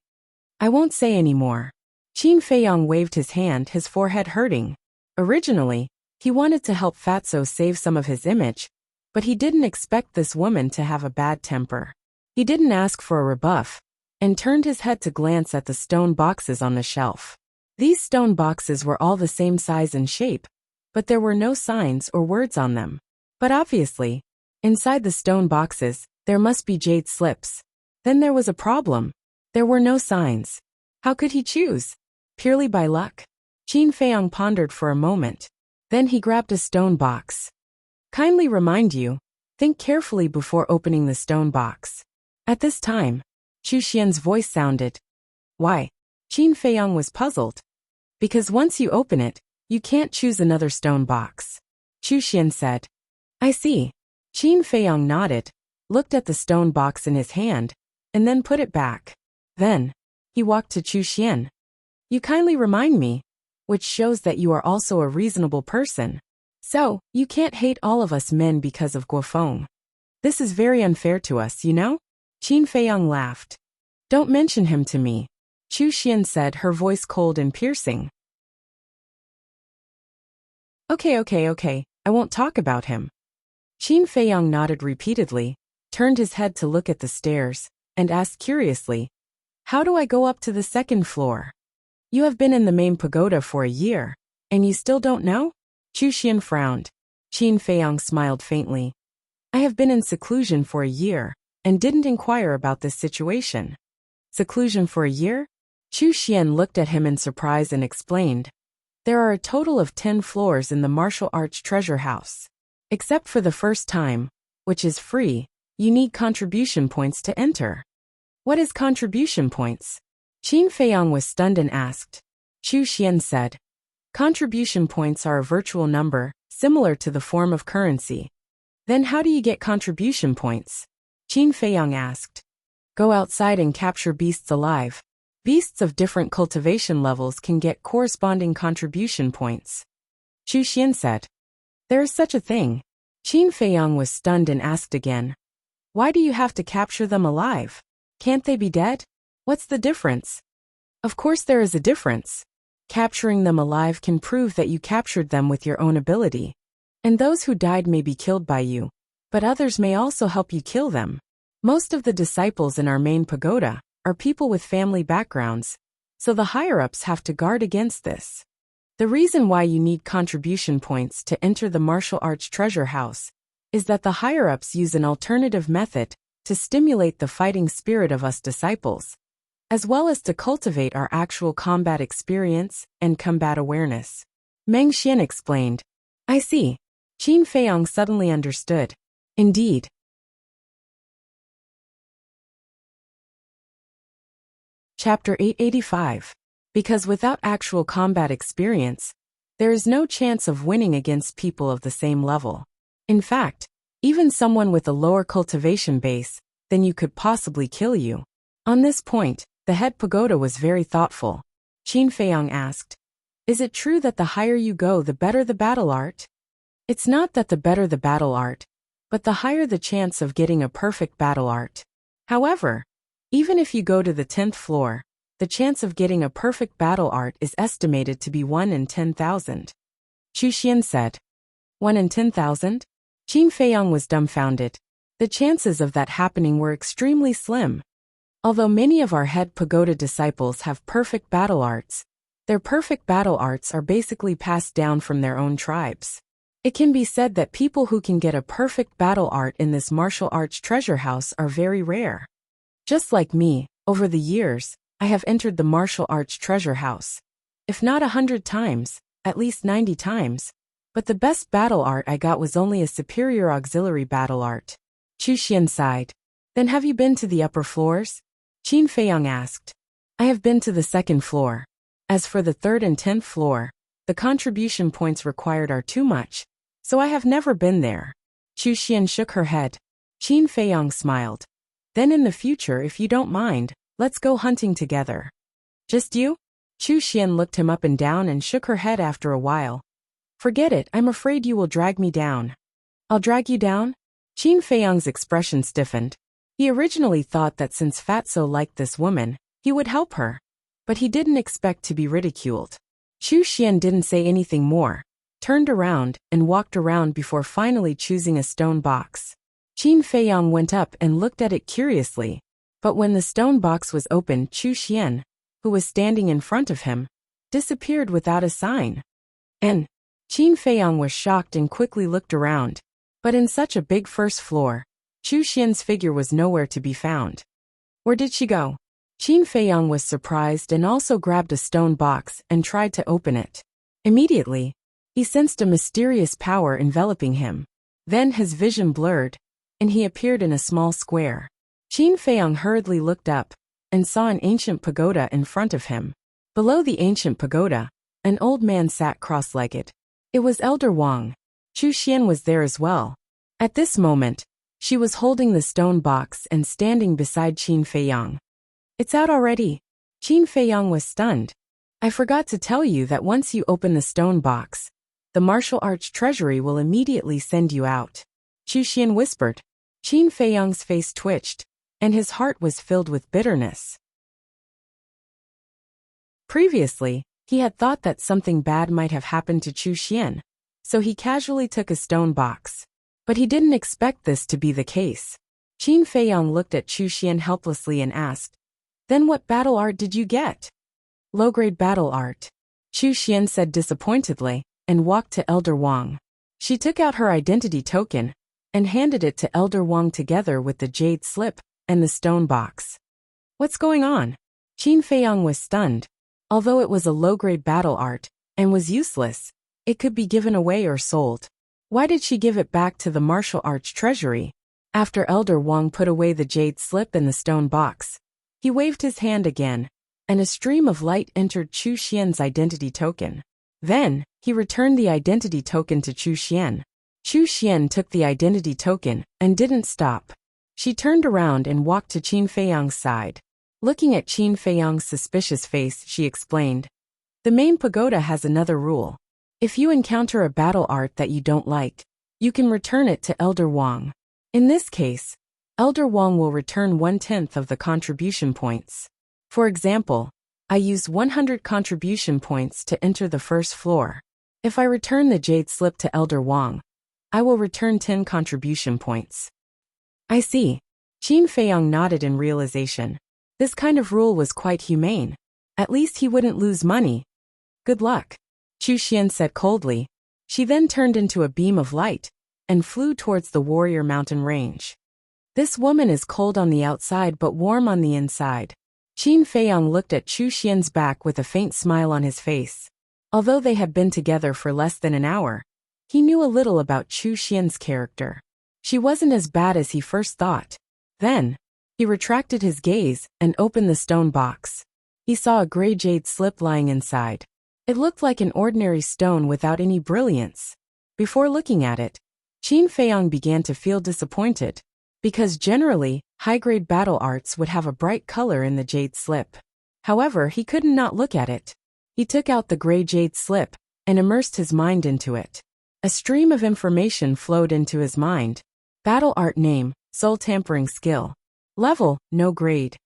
I won't say any more. Qin Feiyang waved his hand, his forehead hurting. Originally, he wanted to help Fatso save some of his image, but he didn't expect this woman to have a bad temper. He didn't ask for a rebuff, and turned his head to glance at the stone boxes on the shelf. These stone boxes were all the same size and shape, but there were no signs or words on them. But obviously, inside the stone boxes, there must be jade slips. Then there was a problem. There were no signs. How could he choose? Purely by luck? Qin Feiyang pondered for a moment. Then he grabbed a stone box. Kindly remind you, think carefully before opening the stone box. At this time, Chu Xian's voice sounded. Why? Qin Feiyang was puzzled. Because once you open it, you can't choose another stone box. Chu Xian said. I see. Qin Feiyang nodded, looked at the stone box in his hand, and then put it back. Then, he walked to Chu Xian. You kindly remind me, which shows that you are also a reasonable person. So, you can't hate all of us men because of Guofeng. This is very unfair to us, you know? Qin Feiyang laughed. Don't mention him to me, Chu Xian said, her voice cold and piercing. Okay, I won't talk about him. Qin Feiyang nodded repeatedly, turned his head to look at the stairs, and asked curiously, How do I go up to the second floor? You have been in the main pagoda for a year, and you still don't know? Chu Xian frowned. Qin Feiyang smiled faintly. I have been in seclusion for a year, and didn't inquire about this situation. Seclusion for a year? Chu Xian looked at him in surprise and explained. There are a total of 10 floors in the martial arts treasure house. Except for the first time, which is free, you need contribution points to enter. What is contribution points? Qin Feiyang was stunned and asked. Chu Xian said, contribution points are a virtual number, similar to the form of currency. Then how do you get contribution points? Qin Feiyang asked. Go outside and capture beasts alive. Beasts of different cultivation levels can get corresponding contribution points. Chu Xian said. There is such a thing. Qin Feiyang was stunned and asked again. Why do you have to capture them alive? Can't they be dead? What's the difference? Of course there is a difference. Capturing them alive can prove that you captured them with your own ability. And those who died may be killed by you, but others may also help you kill them. Most of the disciples in our main pagoda are people with family backgrounds, so the higher-ups have to guard against this. The reason why you need contribution points to enter the martial arts treasure house is that the higher-ups use an alternative method to stimulate the fighting spirit of us disciples, as well as to cultivate our actual combat experience and combat awareness. Meng Xian explained. I see. Qin Feiyang suddenly understood. Indeed. Chapter 885. Because without actual combat experience, there is no chance of winning against people of the same level. In fact, even someone with a lower cultivation base than you could possibly kill you. On this point, the head pagoda was very thoughtful. Qin Feiyang asked, is it true that the higher you go the better the battle art? It's not that the better the battle art, but the higher the chance of getting a perfect battle art. However, even if you go to the 10th floor, the chance of getting a perfect battle art is estimated to be 1 in 10,000. Chu Xian said. 1 in 10,000? Qin Feiyang was dumbfounded. The chances of that happening were extremely slim. Although many of our head pagoda disciples have perfect battle arts, their perfect battle arts are basically passed down from their own tribes. It can be said that people who can get a perfect battle art in this martial arts treasure house are very rare. Just like me, over the years, I have entered the martial arts treasure house. If not 100 times, at least 90 times. But the best battle art I got was only a superior auxiliary battle art. Chu Xian sighed. Then have you been to the upper floors? Qin Feiyang asked. I have been to the 2nd floor. As for the 3rd and 10th floor, the contribution points required are too much, so I have never been there. Chu Xian shook her head. Qin Feiyang smiled. Then in the future, if you don't mind, let's go hunting together. Just you? Chu Xian looked him up and down and shook her head after a while. Forget it, I'm afraid you will drag me down. I'll drag you down? Qin Feiyang's expression stiffened. He originally thought that since Fatso liked this woman, he would help her. But he didn't expect to be ridiculed. Chu Xian didn't say anything more, turned around, and walked around before finally choosing a stone box. Qin Feiyang went up and looked at it curiously, but when the stone box was opened, Chu Xian, who was standing in front of him, disappeared without a sign. And Qin Feiyang was shocked and quickly looked around, but in such a big first floor, Chu Xian's figure was nowhere to be found. Where did she go? Qin Feiyang was surprised and also grabbed a stone box and tried to open it. Immediately, he sensed a mysterious power enveloping him. Then his vision blurred, and he appeared in a small square. Qin Feiyang hurriedly looked up and saw an ancient pagoda in front of him. Below the ancient pagoda, an old man sat cross-legged. It was Elder Wang. Chu Xian was there as well. At this moment, she was holding the stone box and standing beside Qin Feiyang. It's out already. Qin Feiyang was stunned. I forgot to tell you that once you open the stone box, the martial arts treasury will immediately send you out. Chu Xian whispered. Qin Feiyang's face twitched, and his heart was filled with bitterness. Previously, he had thought that something bad might have happened to Chu Xian, so he casually took a stone box. But he didn't expect this to be the case. Qin Feiyang looked at Chu Xian helplessly and asked, Then what battle art did you get? Low-grade battle art. Chu Xian said disappointedly, and walked to Elder Wang. She took out her identity token and handed it to Elder Wang together with the jade slip and the stone box. What's going on? Qin Feiyang was stunned. Although it was a low-grade battle art, and was useless. It could be given away or sold. Why did she give it back to the martial arts treasury? After Elder Wang put away the jade slip in the stone box, he waved his hand again, and a stream of light entered Chu Xian's identity token. Then, he returned the identity token to Chu Xian. Chu Xian took the identity token and didn't stop. She turned around and walked to Qin Feiyang's side. Looking at Qin Feiyang's suspicious face, she explained, "The main pagoda has another rule. If you encounter a battle art that you don't like, you can return it to Elder Wang. In this case, Elder Wang will return 1/10 of the contribution points. For example, I used 100 contribution points to enter the first floor. If I return the jade slip to Elder Wang, I will return 10 contribution points." "I see." Qin Feiyang nodded in realization. This kind of rule was quite humane. At least he wouldn't lose money. "Good luck," Chu Xian said coldly. She then turned into a beam of light and flew towards the warrior mountain range. This woman is cold on the outside but warm on the inside. Qin Feiyang looked at Chu Xian's back with a faint smile on his face. Although they had been together for less than an hour, he knew a little about Chu Xian's character. She wasn't as bad as he first thought. Then, he retracted his gaze and opened the stone box. He saw a gray jade slip lying inside. It looked like an ordinary stone without any brilliance. Before looking at it, Qin Feiyang began to feel disappointed, because generally, high-grade battle arts would have a bright color in the jade slip. However, he couldn't not look at it. He took out the gray jade slip and immersed his mind into it. A stream of information flowed into his mind. Battle art name, soul tampering skill. Level, no grade.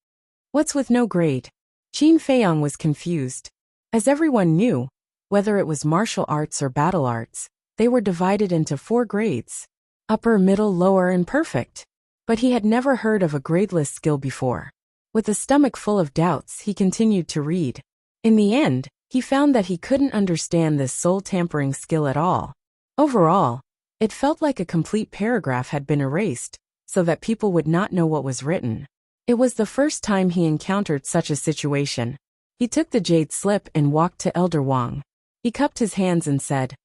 What's with no grade? Qin Feiyang was confused. As everyone knew, whether it was martial arts or battle arts, they were divided into 4 grades: upper, middle, lower, and perfect. But he had never heard of a gradeless skill before. With a stomach full of doubts, he continued to read. In the end, he found that he couldn't understand this soul tampering skill at all. Overall, it felt like a complete paragraph had been erased, so that people would not know what was written. It was the first time he encountered such a situation. He took the jade slip and walked to Elder Wang. He cupped his hands and said,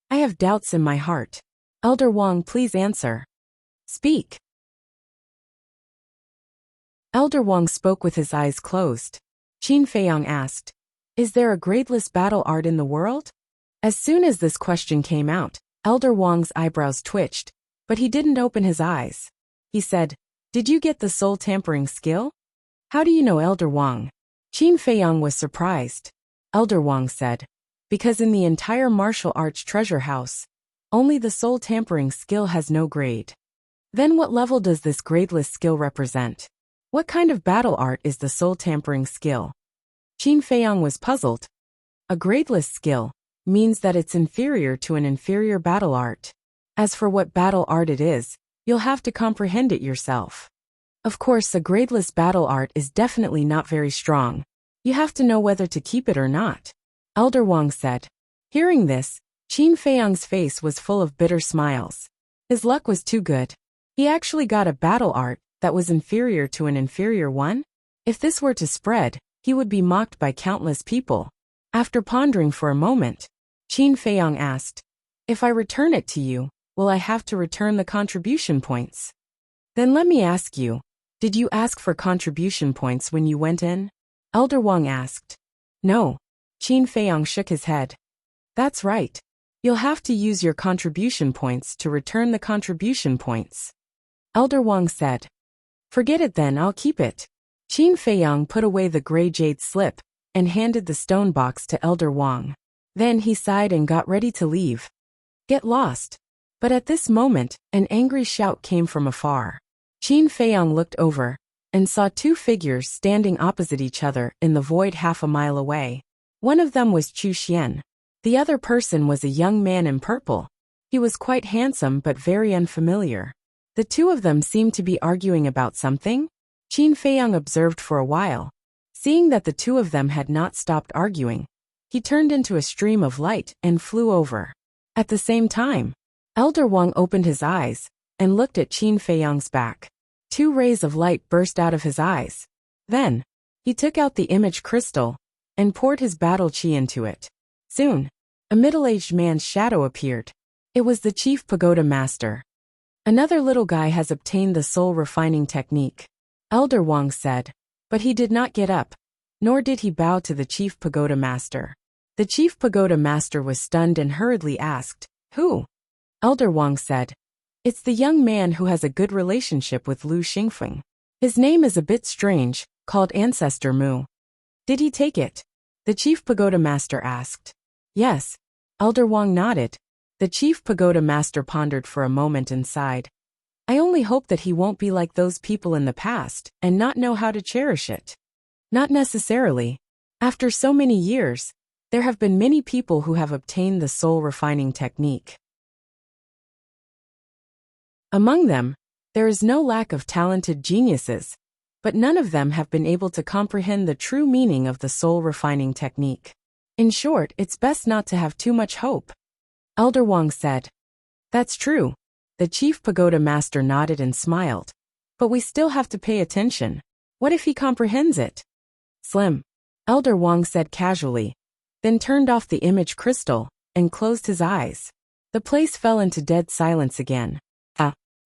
"I have doubts in my heart. Elder Wang, please answer. Speak." Elder Wang spoke with his eyes closed. Qin Feiyang asked, "Is there a gradeless battle art in the world?" As soon as this question came out, Elder Wang's eyebrows twitched, but he didn't open his eyes. He said, "Did you get the soul tampering skill?" "How do you know, Elder Wang?" Qin Feiyang was surprised. Elder Wang said, "Because in the entire martial arts treasure house, only the soul tampering skill has no grade." "Then what level does this gradeless skill represent? What kind of battle art is the soul tampering skill?" Qin Feiyang was puzzled. A gradeless skill means that it's inferior to an inferior battle art. As for what battle art it is, you'll have to comprehend it yourself. Of course, a gradeless battle art is definitely not very strong. You have to know whether to keep it or not, Elder Wang said. Hearing this, Qin Feiyang's face was full of bitter smiles. His luck was too good. He actually got a battle art that was inferior to an inferior one? If this were to spread, he would be mocked by countless people. After pondering for a moment, Qin Feiyang asked, "If I return it to you, will I have to return the contribution points?" "Then let me ask you, did you ask for contribution points when you went in?" Elder Wang asked. "No." Qin Feiyang shook his head. "That's right. You'll have to use your contribution points to return the contribution points." Elder Wang said. "Forget it then, I'll keep it." Qin Feiyang put away the gray jade slip and handed the stone box to Elder Wang. Then he sighed and got ready to leave. Get lost. But at this moment, an angry shout came from afar. Qin Feiyang looked over and saw 2 figures standing opposite each other in the void half a mile away. One of them was Chu Xian. The other person was a young man in purple. He was quite handsome but very unfamiliar. The 2 of them seemed to be arguing about something. Qin Feiyang observed for a while. Seeing that the 2 of them had not stopped arguing, he turned into a stream of light and flew over. At the same time, Elder Wang opened his eyes and looked at Qin Feiyang's back. 2 rays of light burst out of his eyes. Then, he took out the image crystal and poured his battle chi into it. Soon, A middle-aged man's shadow appeared. It was the chief pagoda master. Another little guy has obtained the soul refining technique, Elder Wang said, but he did not get up, nor did he bow to the chief pagoda master. The chief pagoda master was stunned and hurriedly asked, "Who?" Elder Wang said, "It's the young man who has a good relationship with Lu Xingfeng. His name is a bit strange, called Ancestor Mu." "Did he take it?" the chief pagoda master asked. "Yes." Elder Wang nodded. The chief pagoda master pondered for a moment and sighed. "I only hope that he won't be like those people in the past and not know how to cherish it." "Not necessarily. After so many years, there have been many people who have obtained the soul refining technique. Among them, there is no lack of talented geniuses, but none of them have been able to comprehend the true meaning of the soul refining technique. In short, it's best not to have too much hope." Elder Wang said. "That's true." The chief pagoda master nodded and smiled. "But we still have to pay attention. What if he comprehends it?" "Slim," Elder Wang said casually, then turned off the image crystal and closed his eyes. The place fell into dead silence again.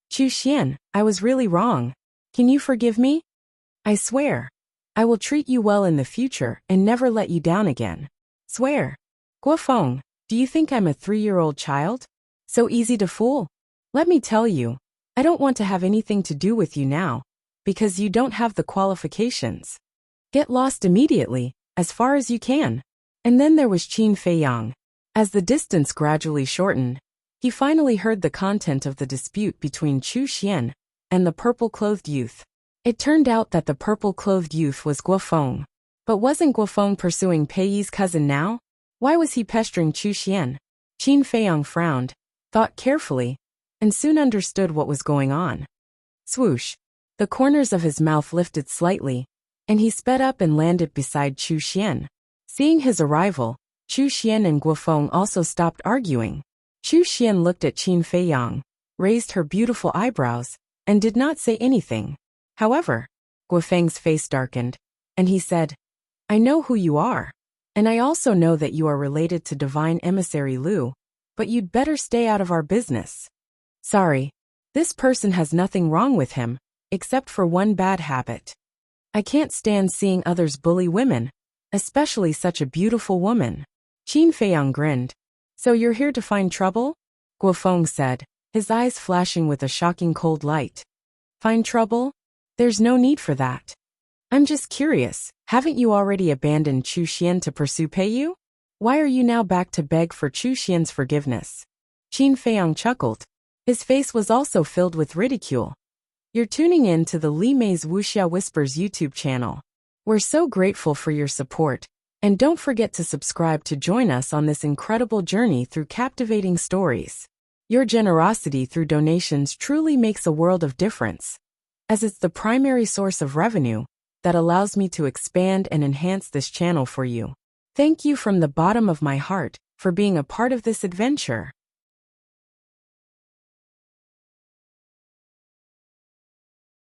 Chu Xian, I was really wrong. Can you forgive me?" "I swear. I will treat you well in the future and never let you down again." "Swear." "Guofeng, do you think I'm a 3-year-old child? So easy to fool? Let me tell you, I don't want to have anything to do with you now, because you don't have the qualifications. Get lost immediately, as far as you can." And then there was Qin Feiyang. As the distance gradually shortened, he finally heard the content of the dispute between Chu Xian and the purple-clothed youth. It turned out that the purple-clothed youth was Guofeng. But wasn't Guofeng pursuing Peiyi's cousin now? Why was he pestering Chu Xian? Qin Feiyang frowned, thought carefully, and soon understood what was going on. Swoosh! The corners of his mouth lifted slightly, and he sped up and landed beside Chu Xian. Seeing his arrival, Chu Xian and Guofeng also stopped arguing. Chu Xian looked at Qin Feiyang, raised her beautiful eyebrows, and did not say anything. However, Guofeng's face darkened, and he said, "I know who you are, and I also know that you are related to Divine Emissary Lu, but you'd better stay out of our business." "Sorry, this person has nothing wrong with him, except for one bad habit. I can't stand seeing others bully women, especially such a beautiful woman." Qin Feiyang grinned. "So you're here to find trouble?" Guofeng said, his eyes flashing with a shocking cold light. "Find trouble? There's no need for that. I'm just curious, haven't you already abandoned Chu Xian to pursue Peiyu? Why are you now back to beg for Chu Xian's forgiveness?" Qin Feiyang chuckled. His face was also filled with ridicule. "You're tuning in to the Li Mei's Wuxia Whispers YouTube channel. We're so grateful for your support, and don't forget to subscribe to join us on this incredible journey through captivating stories. Your generosity through donations truly makes a world of difference, as it's the primary source of revenue that allows me to expand and enhance this channel for you. Thank you from the bottom of my heart for being a part of this adventure."